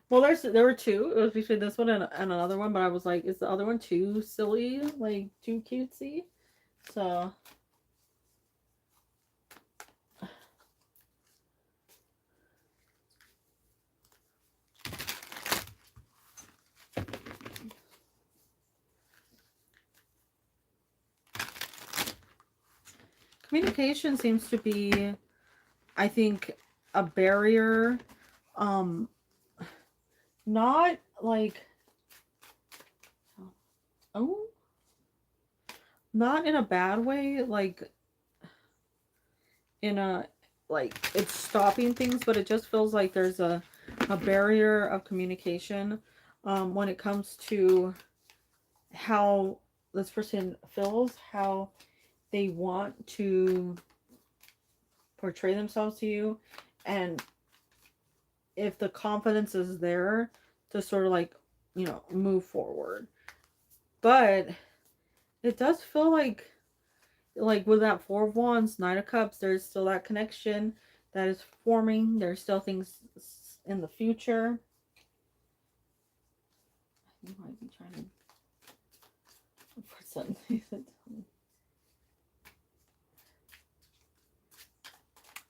Well, there were two. It was between this one and another one, but I was like, is the other one too silly? Like, too cutesy? So... communication seems to be, I think, a barrier. Not like, oh, not in a bad way, like in a, like it's stopping things, but it just feels like there's a barrier of communication when it comes to how this person feels, how they want to portray themselves to you, and if the confidence is there to sort of like, you know, move forward. But it does feel like with that Four of Wands, Knight of Cups, there's still that connection that is forming. There's still things in the future. You might be trying to put something.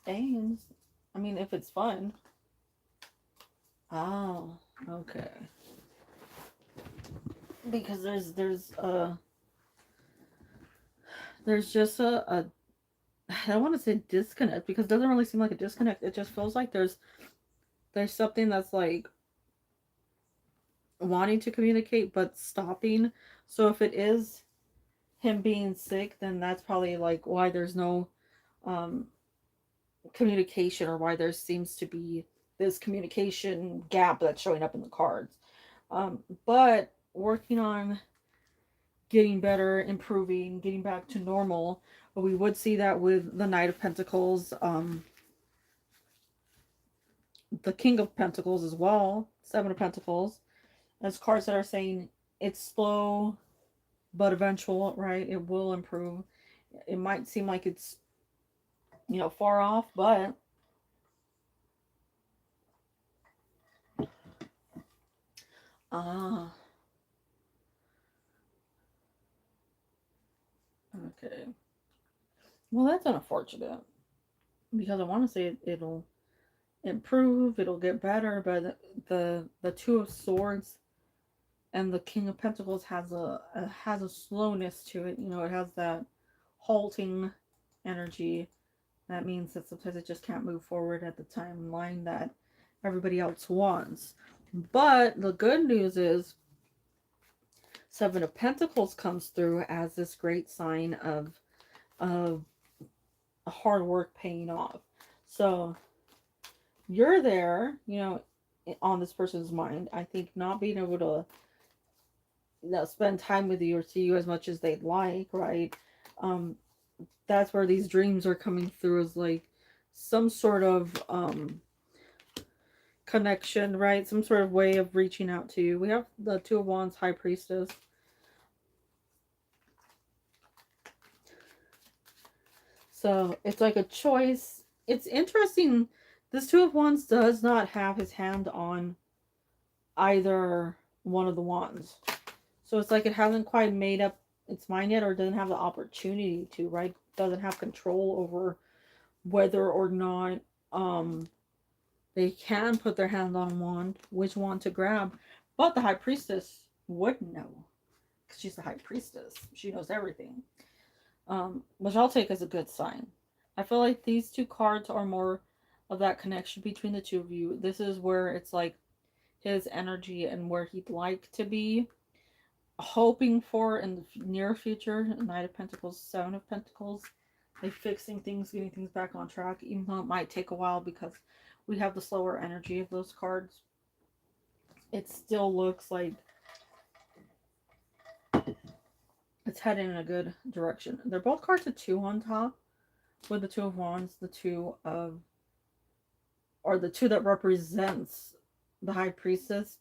Games. I mean, if it's fun. Oh, okay. Because there's just a I don't want to say disconnect, because it doesn't really seem like a disconnect. It just feels like there's something that's like wanting to communicate but stopping. So if it is him being sick, then that's probably like why there's no communication, or why there seems to be this communication gap that's showing up in the cards. But working on getting better, improving, getting back to normal. But we would see that with the Knight of Pentacles, the King of Pentacles as well, Seven of Pentacles, as cards that are saying it's slow but eventual, right? It will improve. It might seem like it's, you know, far off, but okay. Well, that's unfortunate, because I want to say it'll improve, it'll get better, but the Two of Swords and the King of Pentacles has a slowness to it. You know, it has that halting energy. That means that sometimes it just can't move forward at the timeline that everybody else wants. But the good news is Seven of Pentacles comes through as this great sign of hard work paying off. So you're there, you know, on this person's mind. I think not being able to, you know, spend time with you or see you as much as they'd like, right? That's where these dreams are coming through, as like some sort of connection, right? Some sort of way of reaching out to you. We have the Two of Wands, High Priestess. So it's like a choice. It's interesting. This Two of Wands does not have his hand on either one of the wands. So it's like it hasn't quite made up its mind yet, or doesn't have the opportunity to, right? Doesn't have control over whether or not they can put their hand on a wand, which wand to grab. But the high priestess would know, because she's the high priestess. She knows everything, which I'll take as a good sign. I feel like these two cards are more of that connection between the two of you. This is where it's like his energy and where he'd like to be, hoping for in the near future. Knight of Pentacles, Seven of Pentacles, like fixing things, getting things back on track, even though it might take a while because we have the slower energy of those cards. It still looks like it's heading in a good direction. They're both cards of 2 on top, with the Two of Wands, the two that represents the High Priestess.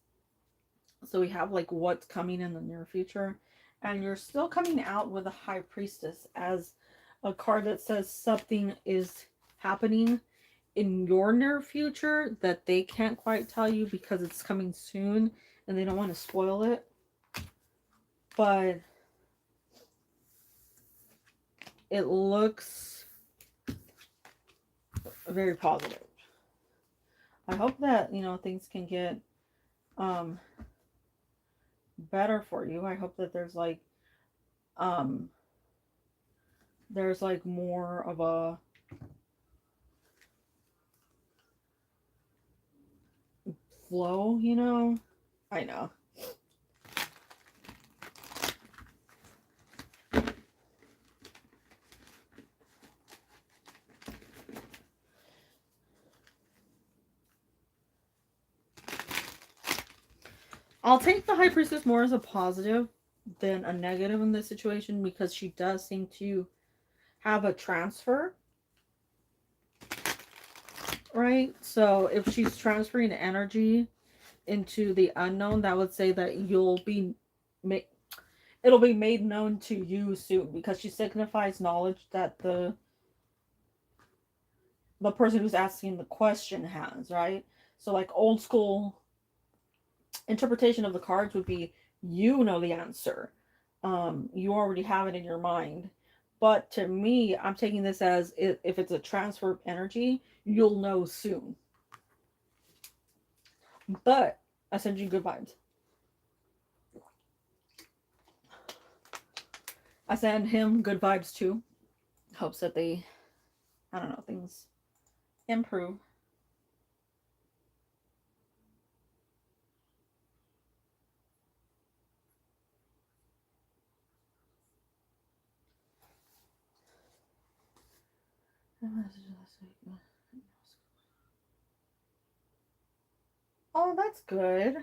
So we have like what's coming in the near future, and you're still coming out with a High Priestess as a card that says something is happening in your near future that they can't quite tell you because it's coming soon and they don't want to spoil it. But it looks very positive. I hope that, things can get better for you. I hope that there's like more of a flow, I know. I'll take the High Priestess more as a positive than a negative in this situation, because she does seem to have a transfer, right? So if she's transferring energy into the unknown, that would say that it'll be made known to you soon, because she signifies knowledge that the person who's asking the question has, right? So like old school interpretation of the cards would be, you know the answer. You already have it in your mind. But to me, I'm taking this as, if it's a transfer of energy, you'll know soon. But I send you good vibes. I send him good vibes too. Hopes that they, I don't know, things improve. Oh, that's good.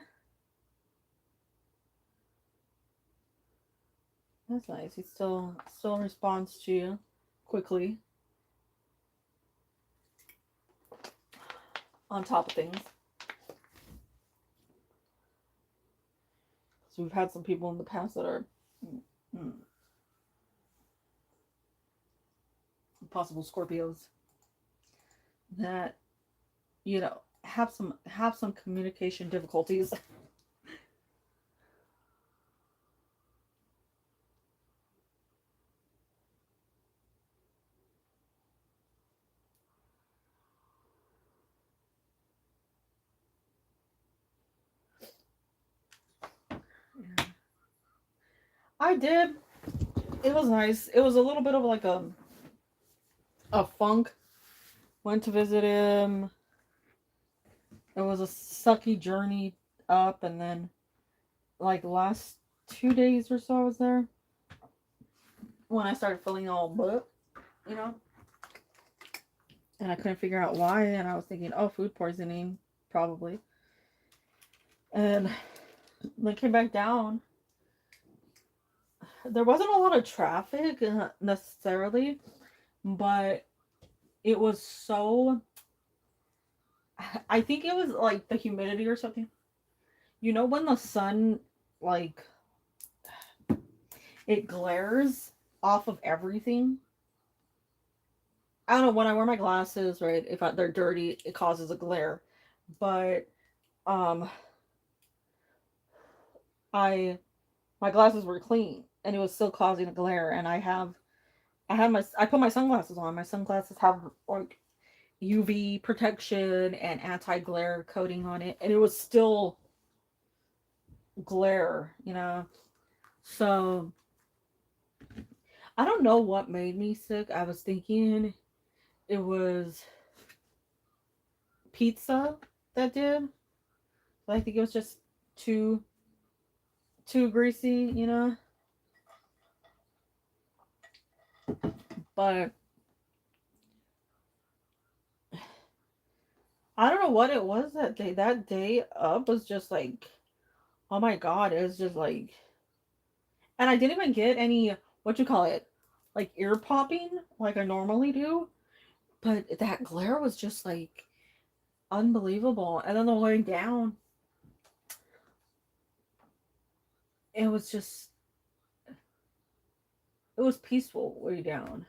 That's nice. He still responds to you quickly. On top of things. So we've had some people in the past that are possible Scorpios that, have some communication difficulties. I did. It was nice. It was a little bit of like a funk. Went to visit him. It was a sucky journey up, and then like last 2 days or so I was there when I started feeling all bleh, and I couldn't figure out why, and I was thinking, oh, food poisoning probably. And when I came back down, there wasn't a lot of traffic necessarily, but it was so, I think it was like the humidity or something. When the sun, like, it glares off of everything. I don't know, when I wear my glasses, right, if they're dirty, it causes a glare. But I my glasses were clean and it was still causing a glare. And I put my sunglasses on. My sunglasses have like UV protection and anti-glare coating on it, and it was still glare, you know. So I don't know what made me sick. I was thinking it was pizza that did. I think it was just too too greasy, you know. But I don't know what it was that day. That day up was just like, oh my god, it was just like, and I didn't even get any, what you call it, like ear popping like I normally do. But that glare was just like unbelievable. And then the way down, it was just, it was peaceful way down.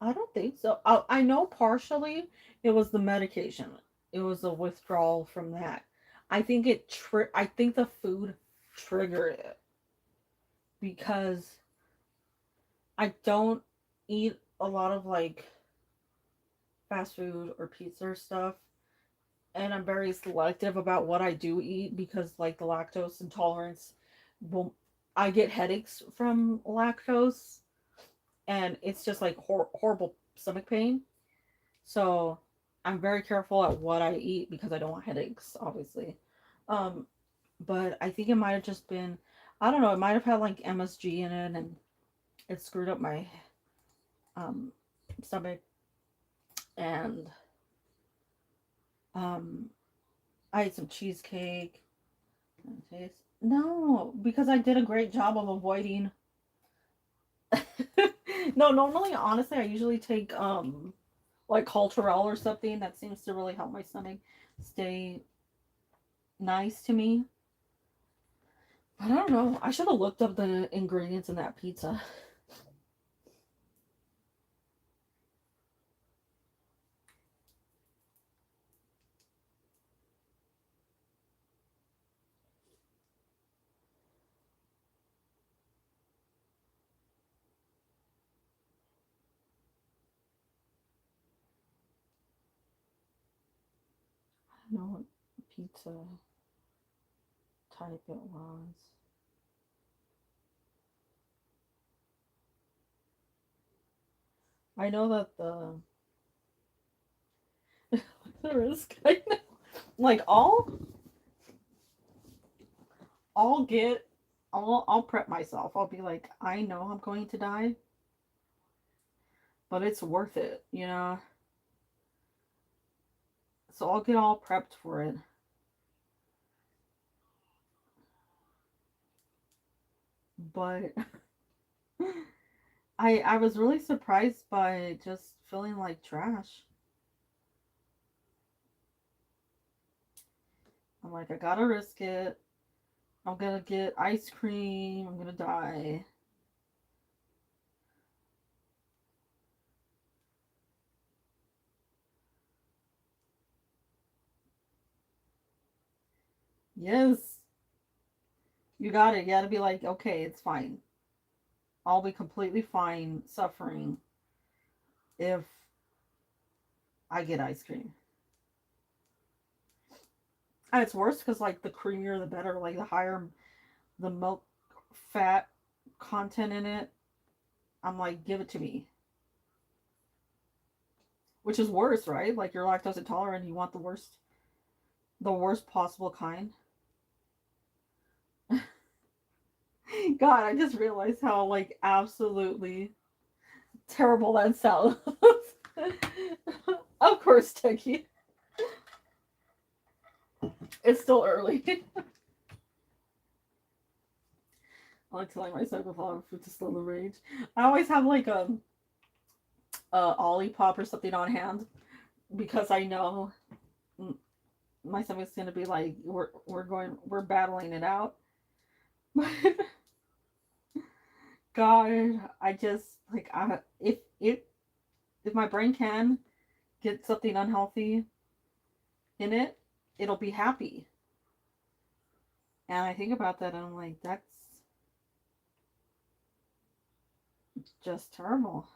I don't think so. I know partially it was the medication. It was a withdrawal from that. I think the food triggered it because I don't eat a lot of like fast food or pizza or stuff, and I'm very selective about what I do eat because like the lactose intolerance will I get headaches from lactose, and it's just like horrible stomach pain. So I'm very careful at what I eat because I don't want headaches, obviously. Um, but I think it might have just been, I don't know, it might have had like MSG in it and it screwed up my um, stomach. And um, I ate some cheesecake. No, because I did a great job of avoiding. No, normally, honestly, I usually take like culturelle or something that seems to really help my stomach stay nice to me. I don't know. I should have looked up the ingredients in that pizza. I don't know what pizza type it was. I know that the risk. I know. Like I'll get I'll prep myself. I'll be like, I know I'm going to die, but it's worth it, you know. So I'll get all prepped for it. But I was really surprised by just feeling like trash. I'm like, I gotta risk it. I'm gonna get ice cream. I'm gonna die. Yes, you got it. You gotta be like, okay, it's fine. I'll be completely fine suffering if I get ice cream. And it's worse because like the creamier the better, like the higher the milk fat content in it. I'm like, give it to me. Which is worse, right? Like you're lactose intolerant, you want the worst possible kind. God, I just realized how like absolutely terrible that sounds. Of course, Techie. It's still early. I like telling myself if I have to slow the rage. I always have like a Olipop or something on hand because I know my stomach's gonna be like we're battling it out. God, I just like I if my brain can get something unhealthy in it, it'll be happy. And I think about that and I'm like, that's just terrible.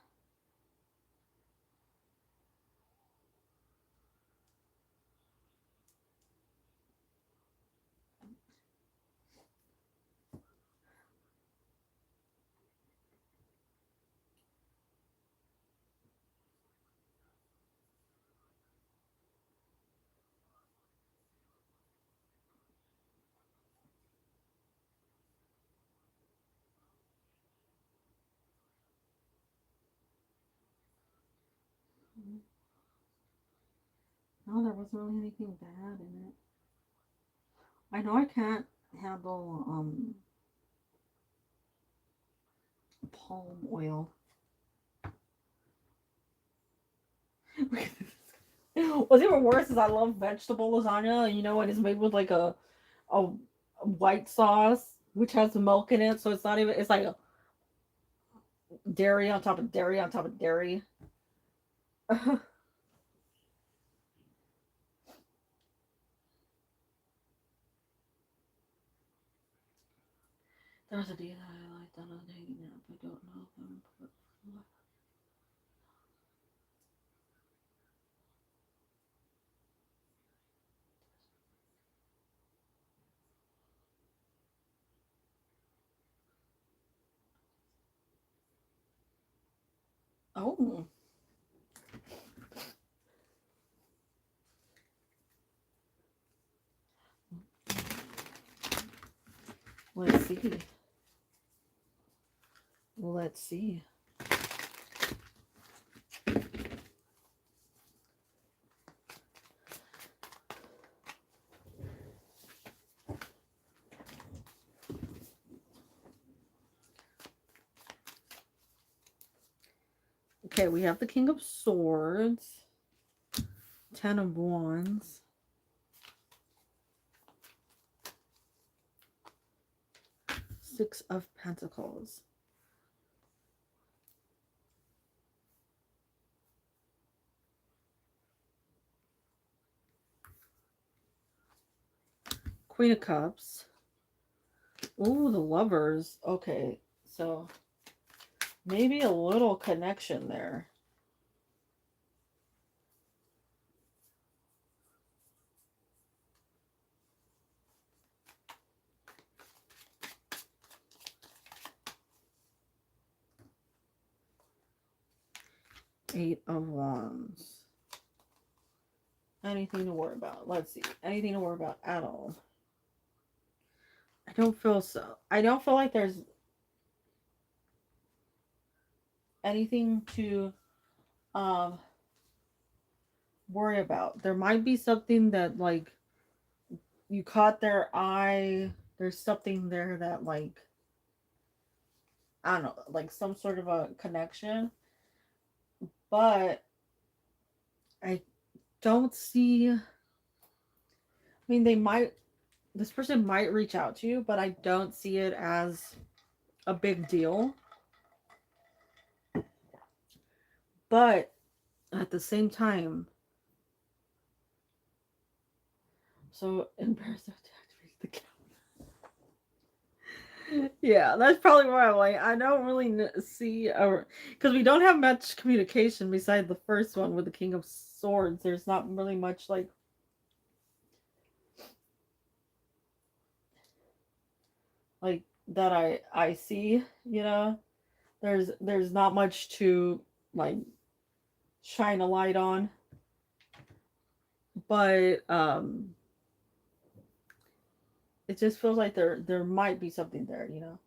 No, there wasn't really anything bad in it. I know I can't handle palm oil. What's even worse is I love vegetable lasagna, you know, and it's made with like a white sauce which has milk in it, so it's not even, it's like a dairy on top of dairy on top of dairy. There was a day that I liked on a dating app. I don't know if I'm put. Oh, let's see. Let's see. Okay, we have the King of Swords, Ten of Wands, Six of Pentacles, Queen of Cups. Ooh, the Lovers. Okay, so maybe a little connection there. Eight of Wands. Anything to worry about? Let's see. Anything to worry about at all? I don't feel so. I don't feel like there's anything to um worry about. There might be something that like you caught their eye. There's something there that like I don't know, like some sort of a connection. But I don't see, I mean they might, this person might reach out to you, but I don't see it as a big deal. But at the same time, so embarrassed to activate the count. Yeah, that's probably why I'm like, I don't really see a, because we don't have much communication beside the first one with the King of Swords. There's not really much like that I see, you know. There's not much to like shine a light on, but it just feels like there might be something there, you know.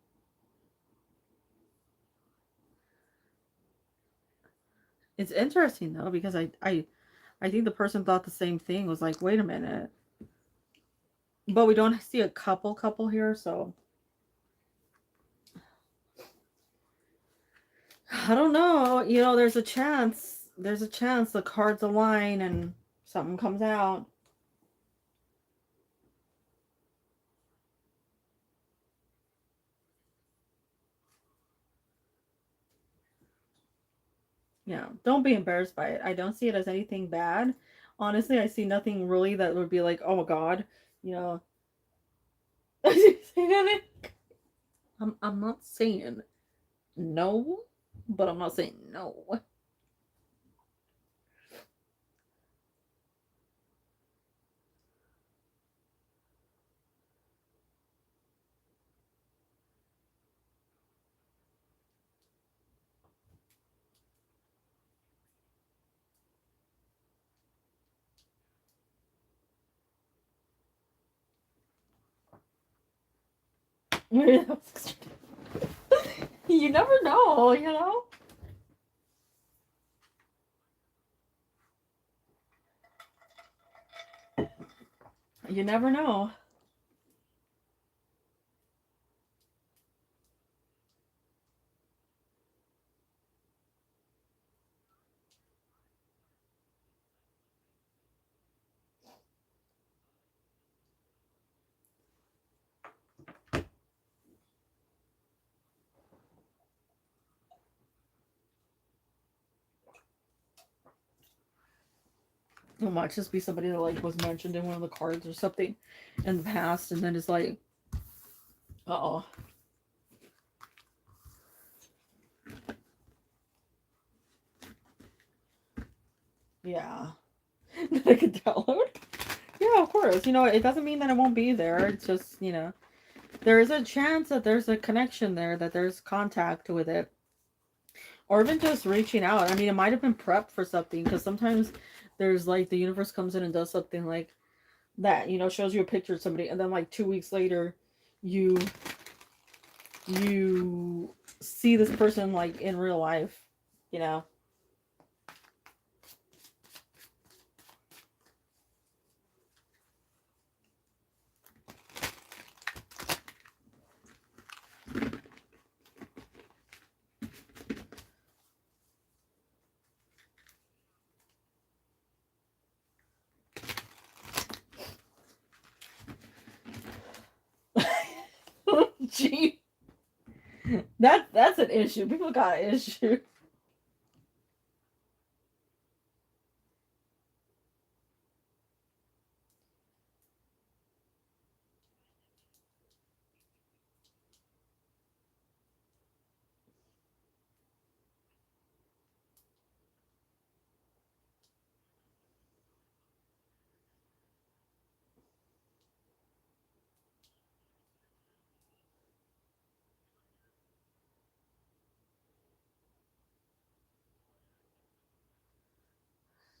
It's interesting though because I think the person thought the same thing, was like, wait a minute, but we don't see a couple here, so I don't know, you know. There's a chance the cards align and something comes out. Yeah, don't be embarrassed by it. I don't see it as anything bad. Honestly, I see nothing really that would be like, oh my god, you know. I'm not saying no, but I'm not saying no. You never know, you know? You never know. It might just be somebody that like was mentioned in one of the cards or something in the past, and then it's like, oh, yeah, that I could download. Yeah, of course. You know, it doesn't mean that it won't be there. It's just, you know, there is a chance that there's a connection there, that there's contact with it, or even just reaching out. I mean, it might have been prepped for something, because sometimes there's like the universe comes in and does something like that, you know, shows you a picture of somebody, and then like 2 weeks later, you you see this person like in real life, you know. Gee, that's an issue. People got an issue.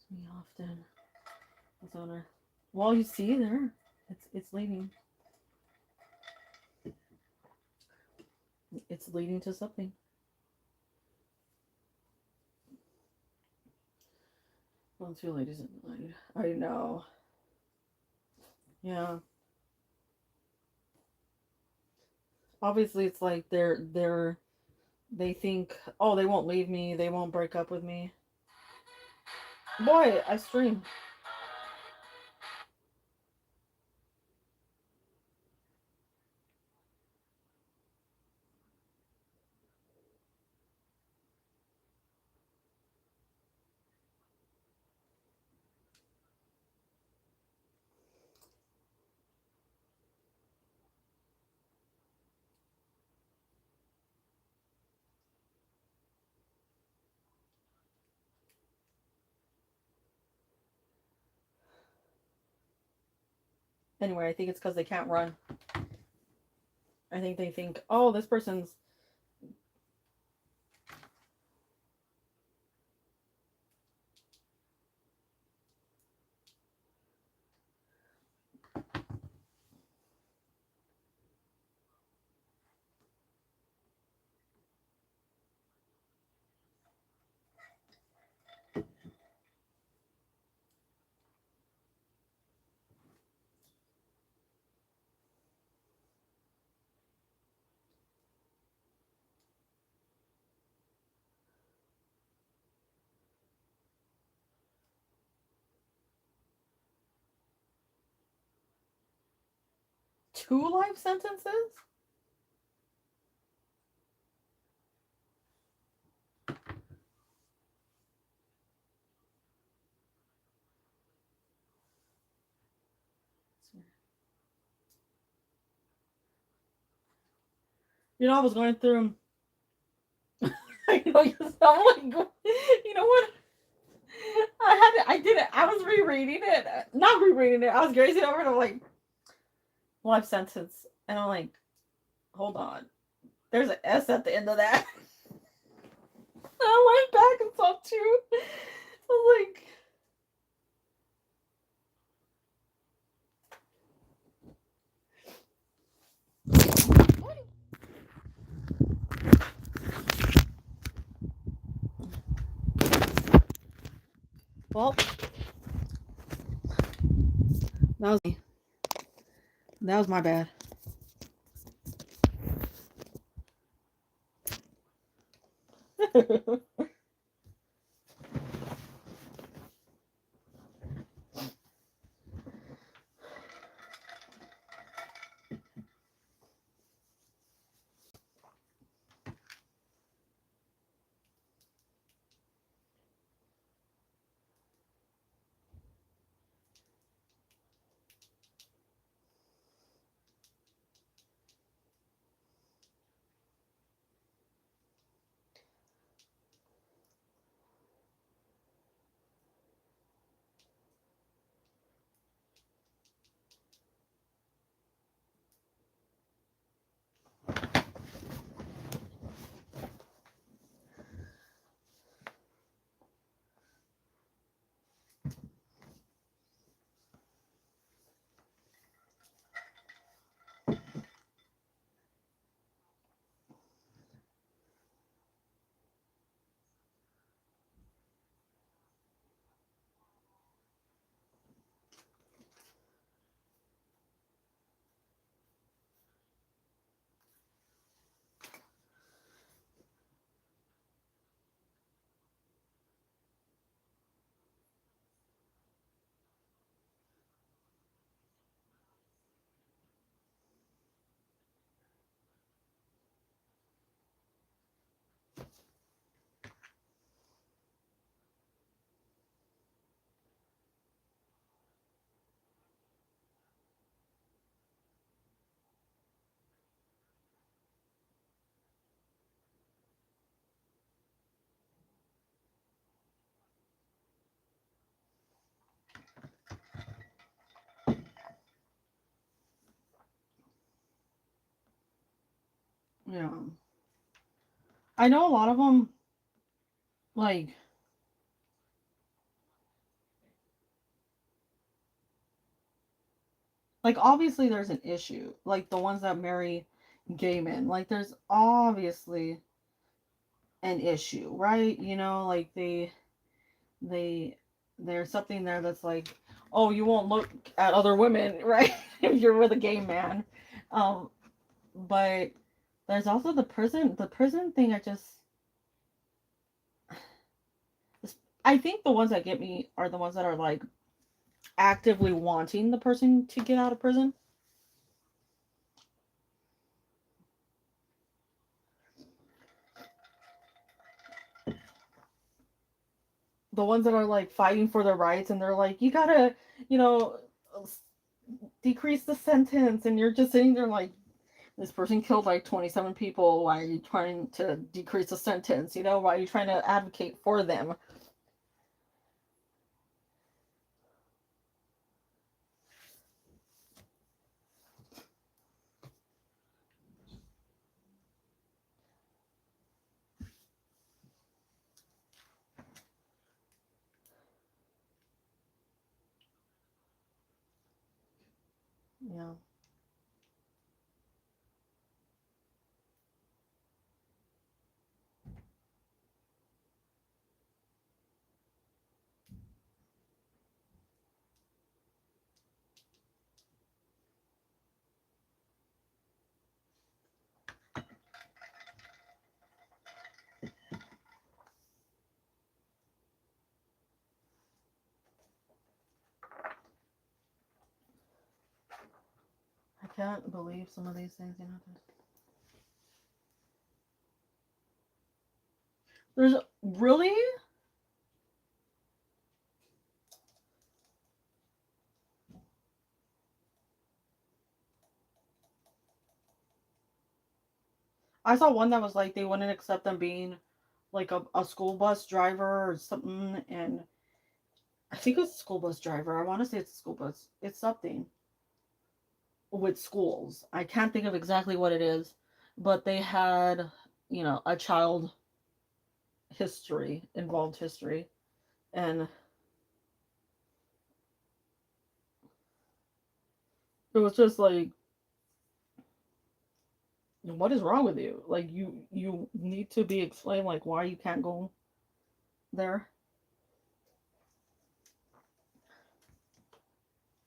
Me often. It's owner. Well, you see there, it's leading. It's leading to something. Well, two ladies in the light. I know. Yeah. Obviously, it's like they think, oh, they won't leave me. They won't break up with me. Boy, I stream. Anyway, I think it's because they can't run. I think they think, oh, this person's. Two life sentences? You know, I was going through. I know you sound like. You know what? I did it. I was rereading it. Not rereading it. I was grazing over it. I'm like, life sentence. And I'm like, hold on. There's an S at the end of that. I went back and saw two. I was like, well, that was me. That was my bad. Yeah. I know a lot of them, like, obviously there's an issue. Like, the ones that marry gay men. Like, there's obviously an issue, right? You know, like, they, there's something there that's like, oh, you won't look at other women, right? If you're with a gay man. Um, but there's also the prison thing. I think the ones that get me are the ones that are like actively wanting the person to get out of prison. The ones that are like fighting for their rights, and they're like, you gotta, you know, decrease the sentence, and you're just sitting there like, this person killed like 27 people. Why are you trying to decrease the sentence? You know, why are you trying to advocate for them? Yeah. I can't believe some of these things, you know. There's really. I saw one that was like they wouldn't accept them being like a school bus driver or something, and I think it's a school bus driver. I want to say it's a school bus. It's something with schools. I can't think of exactly what it is, but they had, a child history, involved history, and it was just like, what is wrong with you? Like you need to be explained like why you can't go there.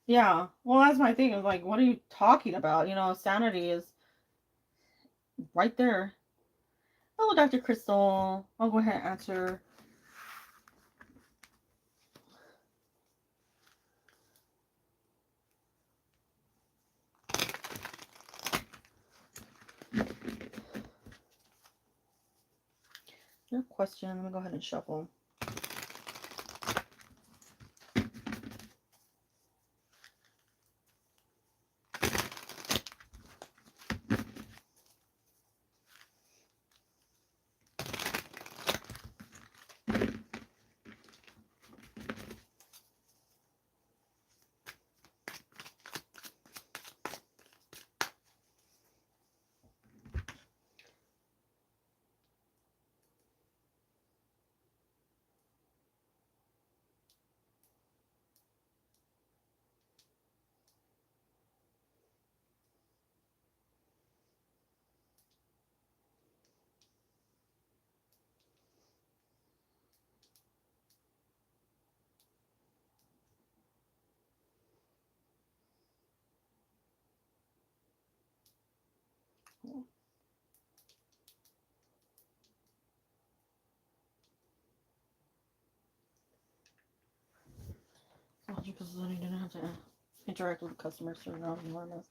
Yeah. Well, that's my thing. Is like, what are you talking about? Sanity is right there. Hello, Dr. Crystal. I'll go ahead and answer. Your question. Let me go ahead and shuffle. Because then you didn't have to interact with the customers through an awareness.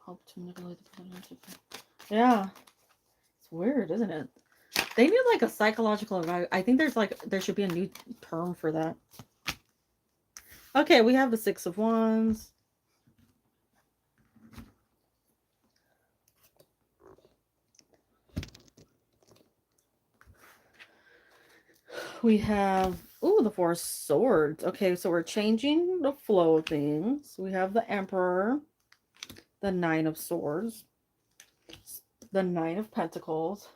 Help to manipulate the person. Yeah, it's weird, isn't it? They need like a psychological evaluation. I think there should be a new term for that. Okay, we have the Six of Wands. We have, the Four of Swords. Okay, so we're changing the flow of things. We have the Emperor, the Nine of Swords, the Nine of Pentacles.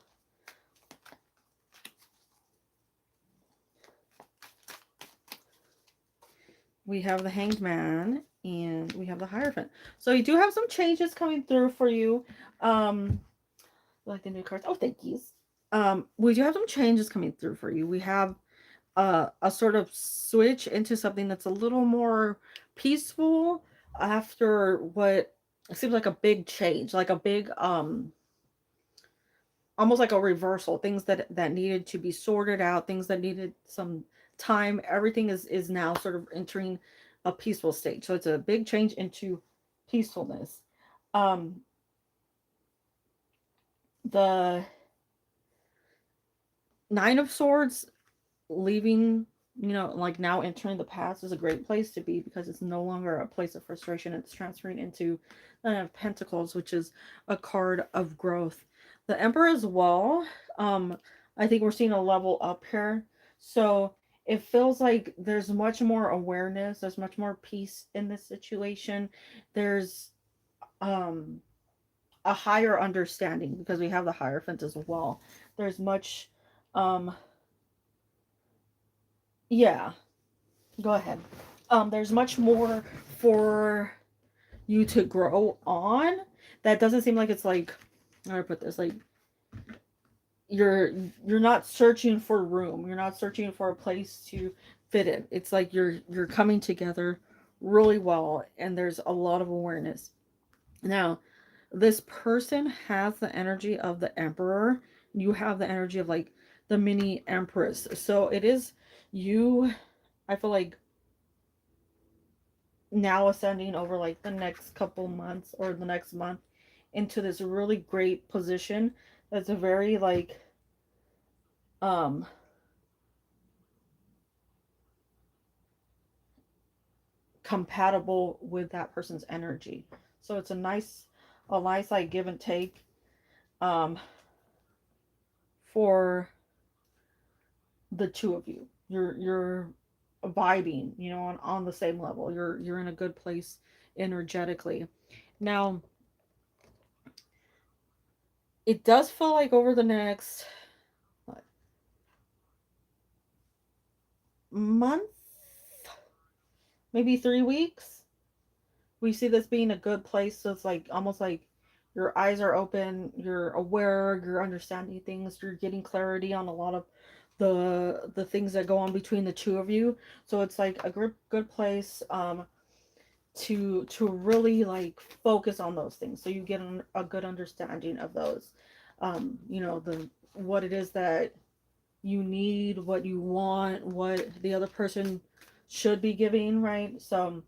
We have the Hanged Man, and we have the Hierophant. So you do have some changes coming through for you. Like the new cards. Oh, thank you. We do have some changes coming through for you. We have a sort of switch into something that's a little more peaceful after what seems like a big change, like a big almost like a reversal, things that needed to be sorted out, things that needed some time. Everything is now sort of entering a peaceful state. So it's a big change into peacefulness. The Nine of Swords, leaving, like now entering the past, is a great place to be because it's no longer a place of frustration. It's transferring into the Nine of Pentacles, which is a card of growth. The Emperor as well. I think we're seeing a level up here. So it feels like there's much more awareness, there's much more peace in this situation. There's a higher understanding because we have the Hierophant as well. There's much yeah, go ahead. There's much more for you to grow on. That doesn't seem like it's like, how do I put this? Like you're not searching for room. You're not searching for a place to fit in. It's like you're coming together really well, and there's a lot of awareness. Now, this person has the energy of the Emperor. You have the energy of like the mini Empress. So it is you, I feel like, now ascending over like the next couple months or the next month into this really great position that's a very like um compatible with that person's energy. So it's a nice like give and take um for the two of you. You're vibing, you know, on the same level. You're in a good place energetically. Now, it does feel like over the next what, month, maybe 3 weeks, we see this being a good place. So it's like almost like your eyes are open, you're aware, you're understanding things, you're getting clarity on a lot of the things that go on between the two of you. So it's like a good place to really like focus on those things, so you get a good understanding of those, you know, the what it is that you need, what you want, what the other person should be giving, right? So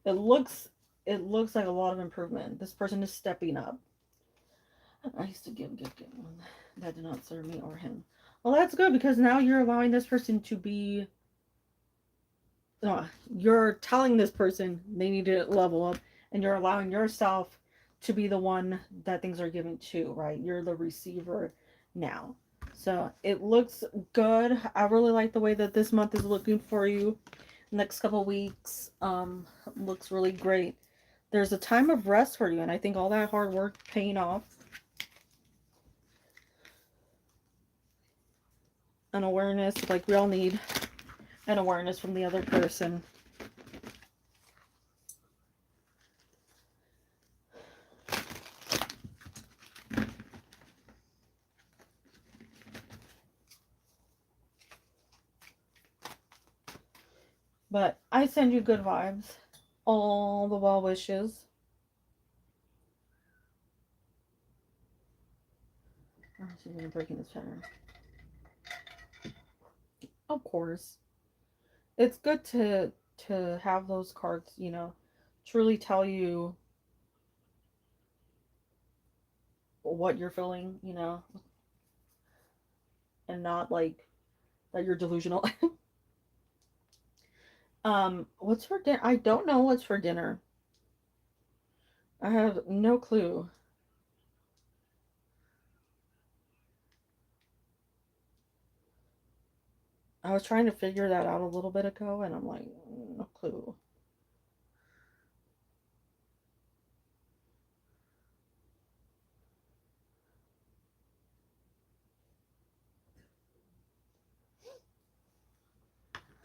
it looks it looks like a lot of improvement. This person is stepping up. I used to give one that did not serve me or him. Well, that's good, because now you're allowing this person to be, you're telling this person they need to level up, and you're allowing yourself to be the one that things are given to, right? You're the receiver now. So it looks good. I really like the way that this month is looking for you. Next couple weeks looks really great. There's a time of rest for you, and I think all that hard work paying off. An awareness, like we all need an awareness from the other person. But I send you good vibes, all the well wishes. Oh, she's gonna breaking this pattern. Of course, it's good to have those cards, you know, truly tell you what you're feeling, you know, and not like that you're delusional. What's for dinner? I don't know what's for dinner. I have no clue. I was trying to figure that out a little bit ago, and I'm like, no clue.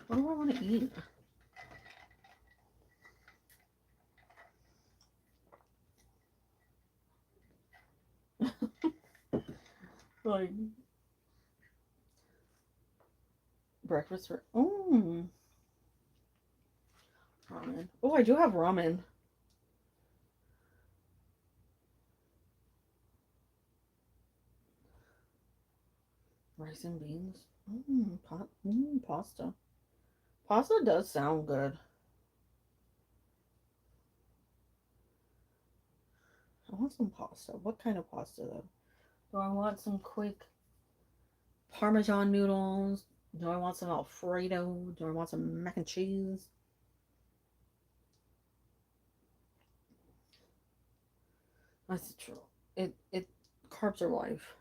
What do I want to eat? Like breakfast for ramen. Oh, I do have ramen. Rice and beans. Pasta. Pasta does sound good. I want some pasta. What kind of pasta though? Do I want some quick Parmesan noodles? Do I want some Alfredo? Do I want some mac and cheese? That's true. It carbs are life.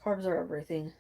Carbs are everything.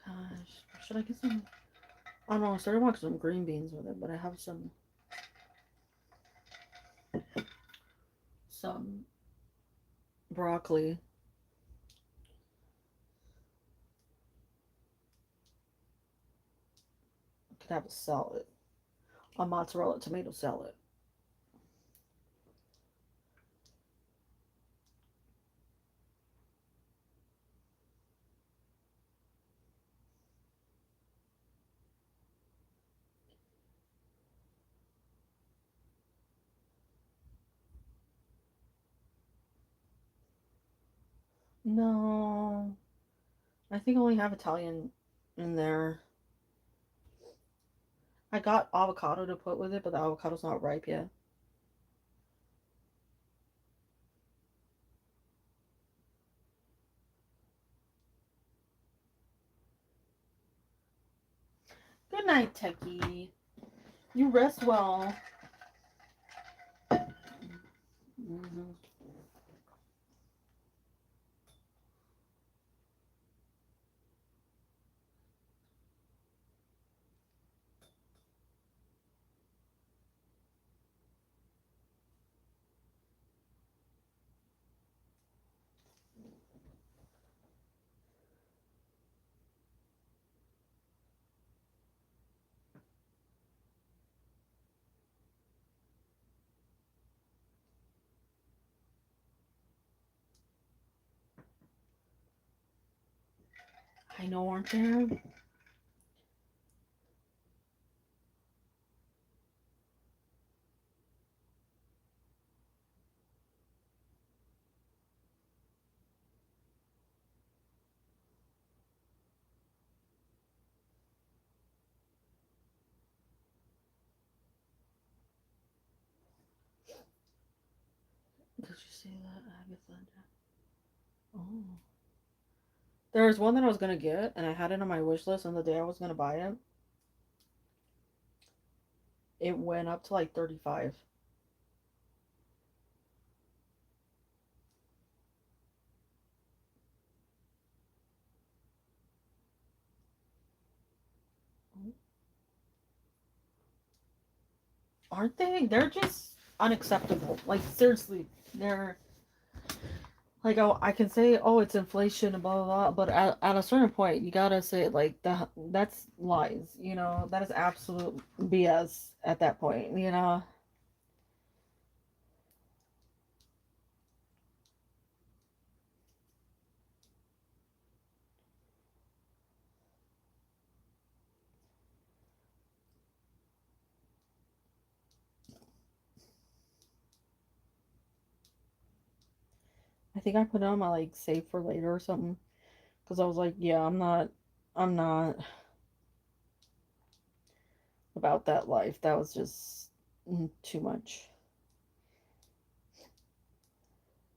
Gosh, should I get some? I don't know. I started watching some green beans with it, but I have some broccoli. I could have a salad, a mozzarella tomato salad. No, I think I only have Italian in there. I got avocado to put with it, but the avocado's not ripe yet. Good night, Techie. You rest well. Hmm. I know, aren't there? Did you see that, Agatha? Oh. There was one that I was gonna get, and I had it on my wish list, and the day I was gonna buy it, it went up to like 35. Aren't they? They're just unacceptable. Like seriously, they're like, oh, I can say, oh, it's inflation and blah blah blah, but at a certain point, you gotta say like that's lies. You know, that is absolute BS at that point. You know, I think I put it on my like save for later or something because I was like, yeah, I'm not about that life. That was just too much.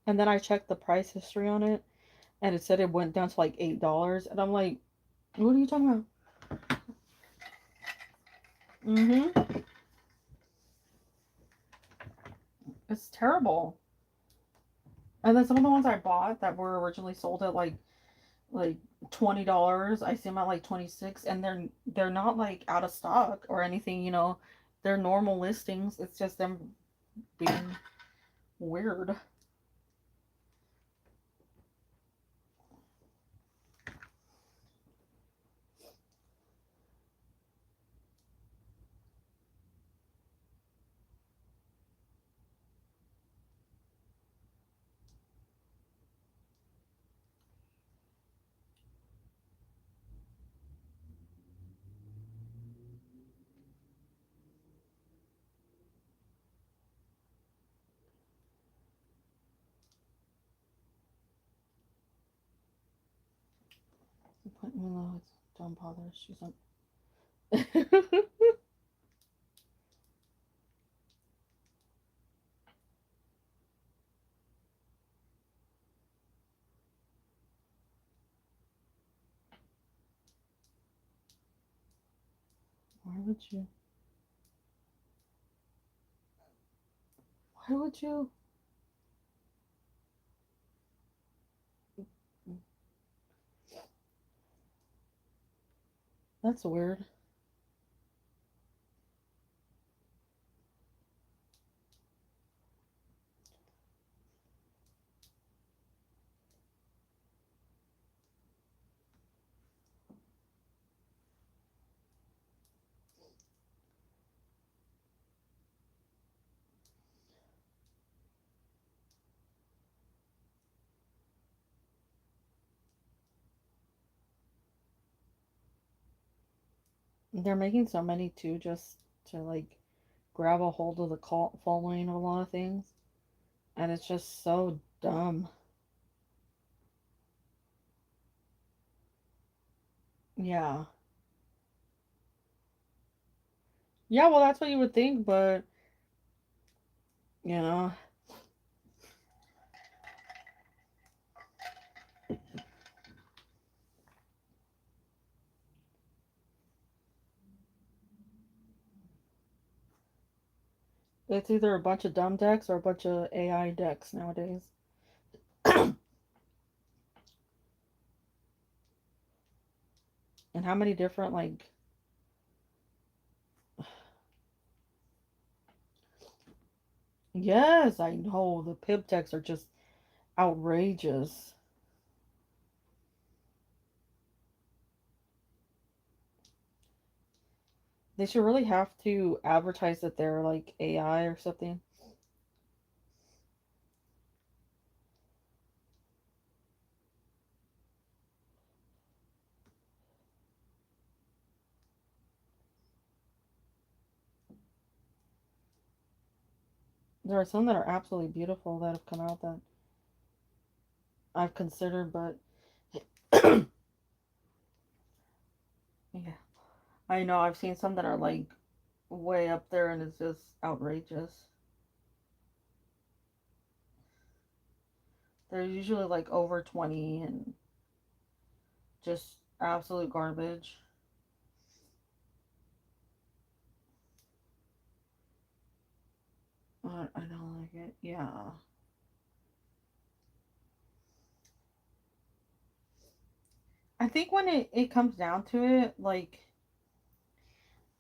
And then I checked the price history on it, and it said it went down to like $8, and I'm like, what are you talking about? Mm-hmm. It's terrible. And then some of the ones I bought that were originally sold at like $20, I see them at like 26, and they're not like out of stock or anything, you know. They're normal listings. It's just them being weird. Even though it's don't bother. She's like, why would you? Why would you? That's weird. They're making so many too, just to like grab a hold of the cult following of a lot of things, and it's just so dumb. Yeah. Yeah, well, that's what you would think, but, you know, it's either a bunch of dumb decks or a bunch of AI decks nowadays. And how many different, like, yes, I know, the pib decks are just outrageous. They should really have to advertise that they're, like, AI or something. There are some that are absolutely beautiful that have come out that I've considered, but yeah, I know I've seen some that are like way up there and it's just outrageous. They're usually like over 20 and just absolute garbage. I don't like it. Yeah. I think when it comes down to it, like,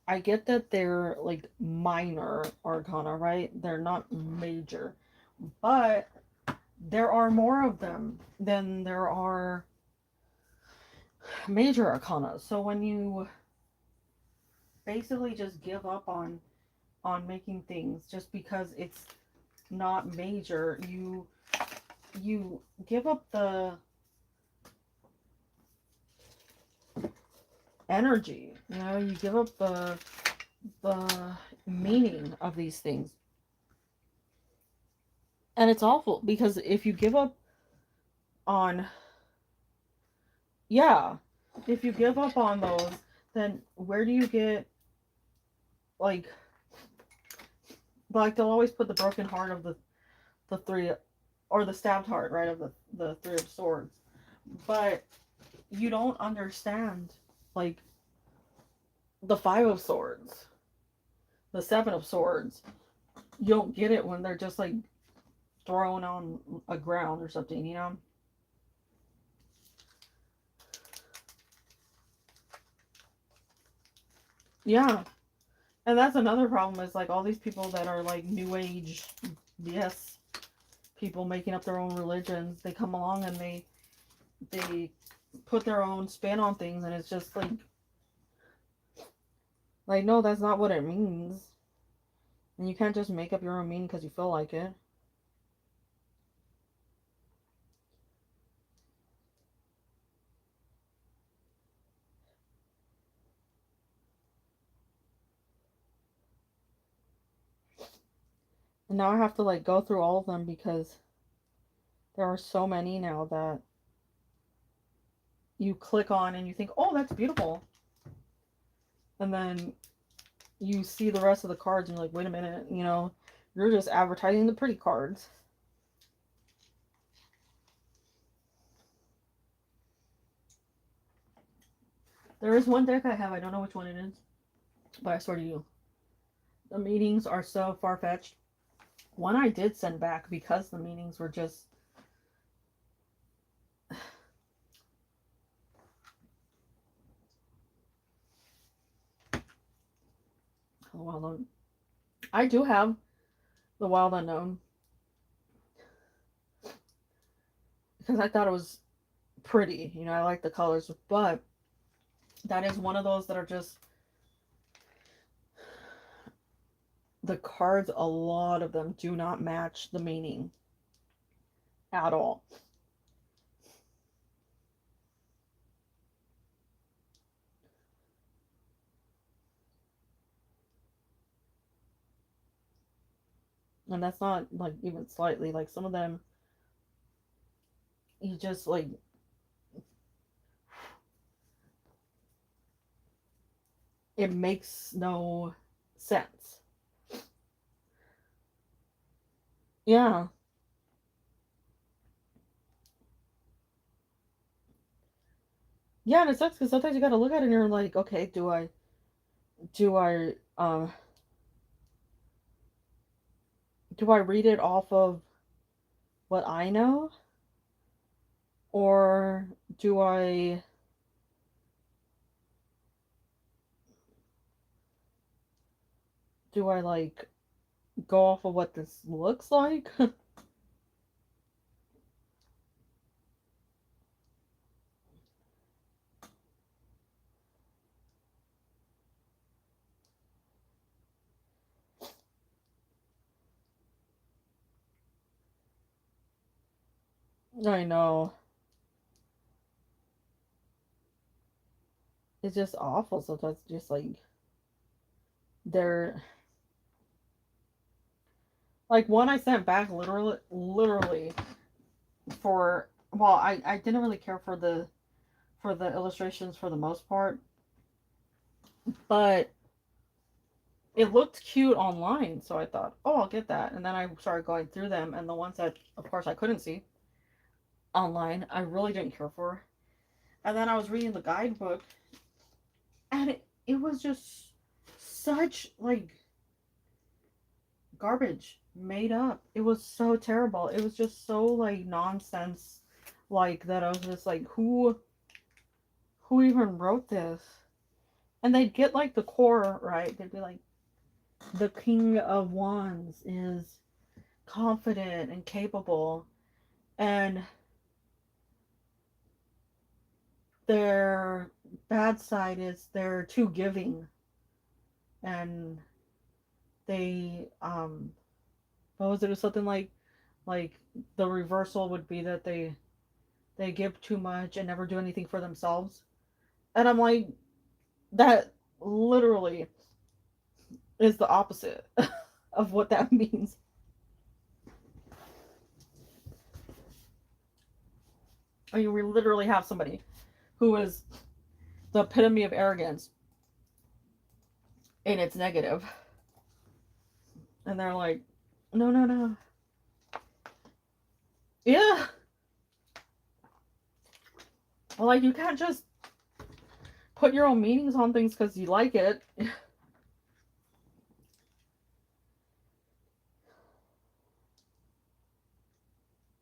I get that they're like minor arcana, right? They're not major. But there are more of them than there are major arcana. So when you basically just give up on making things just because it's not major, you give up the energy, you give up the meaning of these things. And it's awful because if you give up on, yeah, if you give up on those, then where do you get, like, they'll always put the broken heart of the three, or the stabbed heart, right, of the three of swords. But you don't understand, like, the five of swords, the seven of swords. You don't get it when they're just like thrown on a ground or something. Yeah. And that's another problem, is like all these people that are like new age BS people making up their own religions, they come along and they put their own spin on things, and it's just like, no, that's not what it means. And you can't just make up your own meaning because you feel like it. And now I have to like go through all of them because there are so many now that you click on and you think, oh, that's beautiful. And then you see the rest of the cards and you're like, wait a minute, you're just advertising the pretty cards. There is one deck I have, I don't know which one it is, but I swear to you, the meanings are so far-fetched. One I did send back because the meanings were just, oh, well known. I do have the Wild Unknown because I thought it was pretty. I like the colors, but that is one of those that are just, the cards, a lot of them do not match the meaning at all. And that's not like even slightly, like some of them you just like, It makes no sense. Yeah. Yeah, and it sucks because sometimes you gotta look at it and you're like, okay, do I do I read it off of what I know, or do I do I like go off of what this looks like? I know. It's just awful sometimes. Just like they're like one I sent back literally for well, I didn't really care for the illustrations for the most part, but it looked cute online, so I thought, oh, I'll get that. And then I started going through them, and the ones that, of course, I couldn't see online, I really didn't care for. And then I was reading the guidebook, and it was just such like garbage made up. It was so terrible. It was just so like nonsense, like that. I was just like, who even wrote this? And they'd get like the core right. They'd be like, the King of Wands is confident and capable, and their bad side is they're too giving, and they what was it? It was something like the reversal would be that they give too much and never do anything for themselves. And I'm like, that literally is the opposite of what that means. I mean, we literally have somebody who is the epitome of arrogance, and it's negative. And they're like, no, no, no. Yeah. Well, like, you can't just put your own meanings on things because you like it.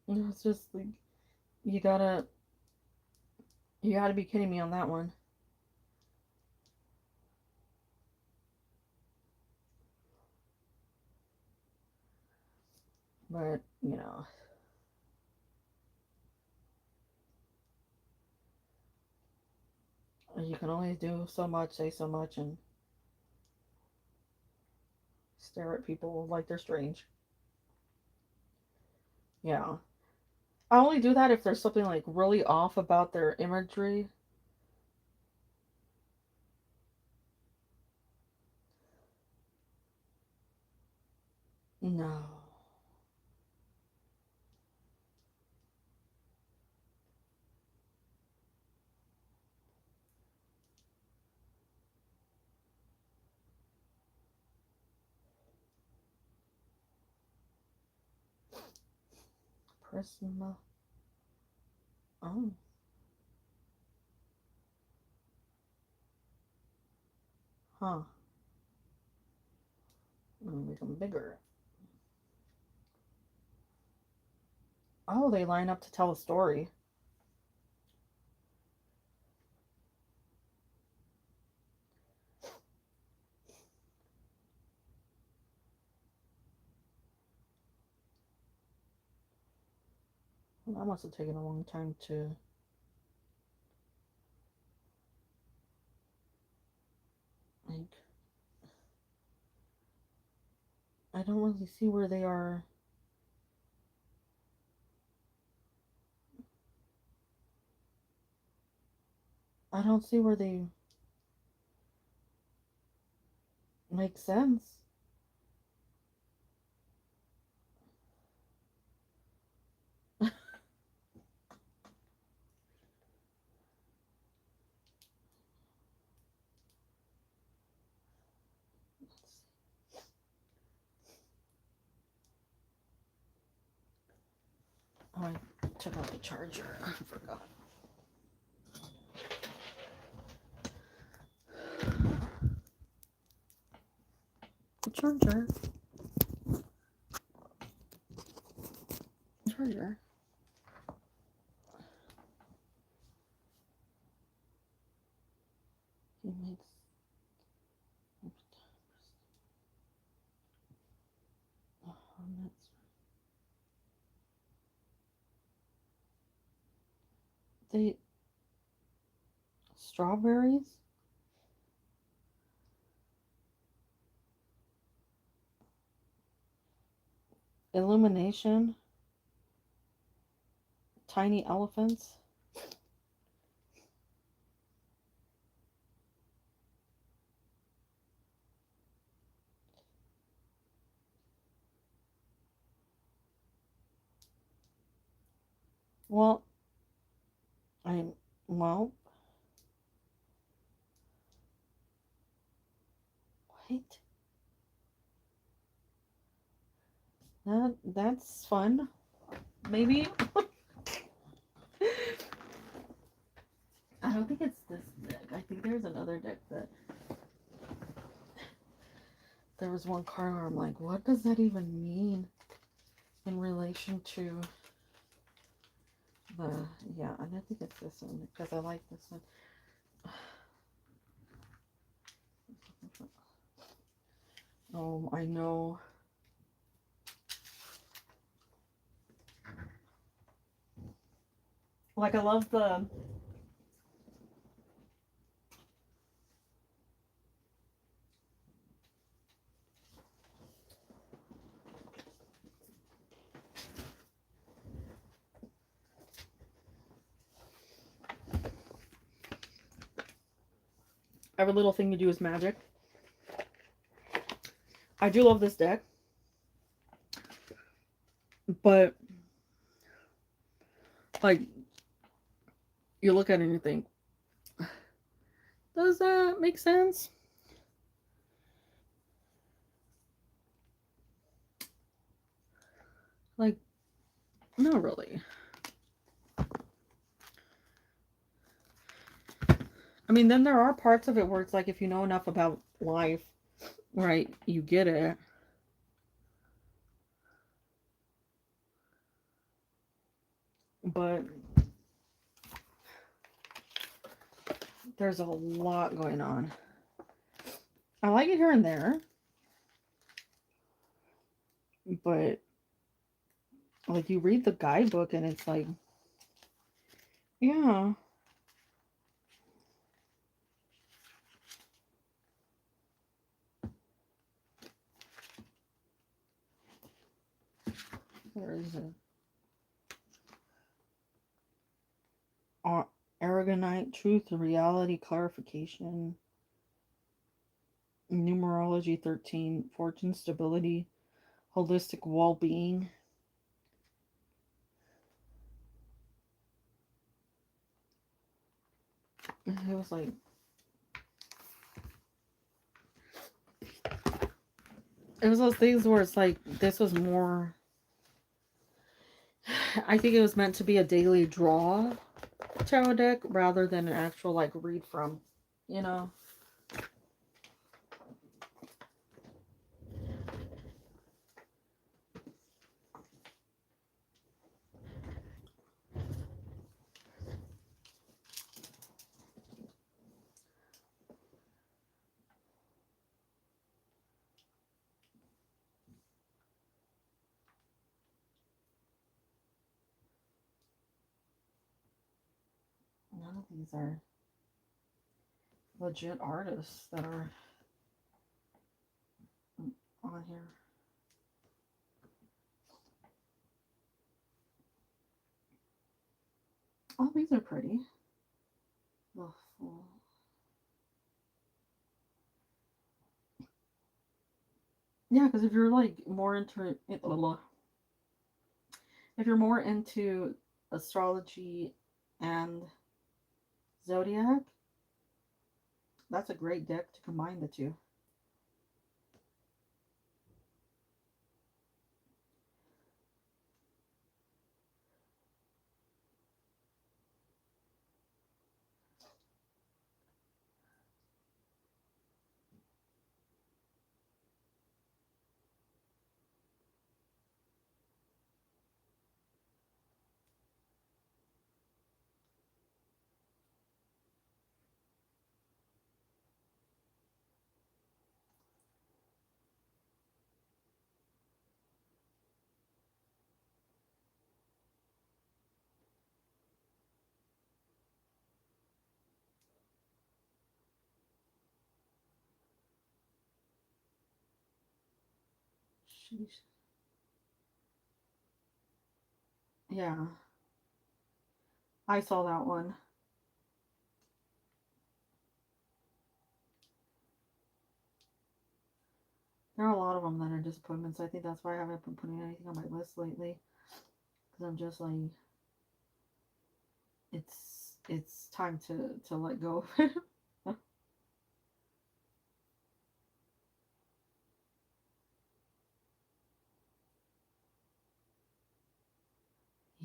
It's just like, you gotta, you gotta be kidding me on that one. But, you can only do so much, say so much, and stare at people like they're strange. Yeah. I only do that if there's something like really off about their imagery. No. Prisma. Oh. Huh. Let me make them bigger. Oh, they line up to tell a story. Well, that must have taken a long time to. Like, I don't really see where they are. I don't see where they make sense. Oh, I took out the charger. I forgot. The charger. Charger. He makes. Oh, that's. They. Strawberries. Illumination. Tiny elephants. Well, I'm. Well. What? That's fun. Maybe. I don't think it's this deck. I think there's another deck that there was one card where I'm like, what does that even mean in relation to the, yeah, I don't think it's this one because I like this one. Oh, I know. Like, I love the, every little thing you do is magic. I do love this deck. But, like, you look at it and you think, does that make sense? Like, not really. I mean, then there are parts of it where it's like, if you know enough about life, right, you get it. But there's a lot going on. I like it here and there. But, like, you read the guidebook and it's like, yeah. Where is it? Aragonite, truth, reality, clarification, numerology 13, fortune, stability, holistic well-being. It was like, it was those things where it's like, this was more, I think it was meant to be a daily draw tarot deck rather than an actual, like, read from, you know? None of these are legit artists that are on here. Oh, these are pretty. The Fool. Yeah, because if you're like more into it, if you're more into astrology and zodiac, that's a great deck to combine the two. Sheesh. Yeah, I saw that one. There are a lot of them that are disappointments. I think that's why I haven't been putting anything on my list lately. Because I'm just like, it's time to let go of it.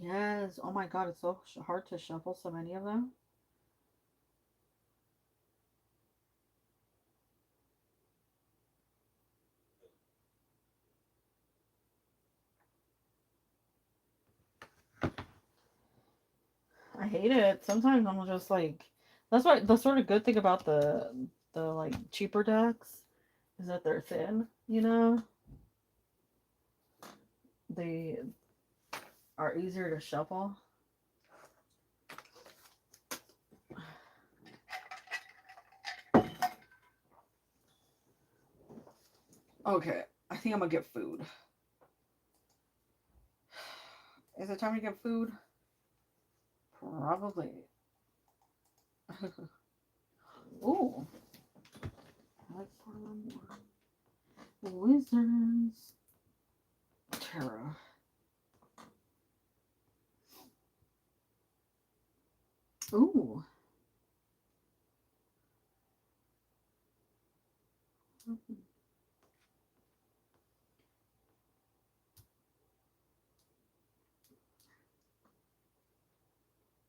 Yes. Oh my God, it's so hard to shuffle so many of them. I hate it. Sometimes I'm just like, that's why the sort of good thing about the like cheaper decks is that they're thin. You know, they are easier to shuffle. Okay, I think I'm gonna get food. Is it time to get food? Probably. Ooh, I like Portland more. Wizards. Terra. Ooh.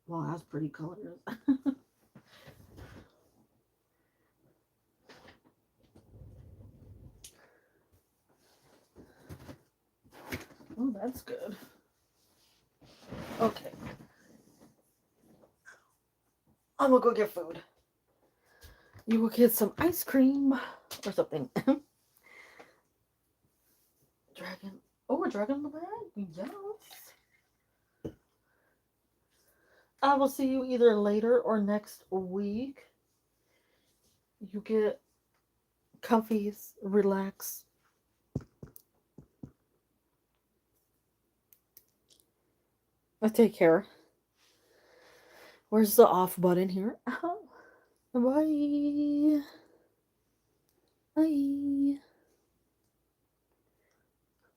Well, that's pretty colors. Oh, that's good. Okay. I'm gonna go get food. You will get some ice cream or something. Dragon. Oh, a dragon in the bag? Yes. I will see you either later or next week. You get comfies, relax. Take care. Where's the off button here? Bye. Bye.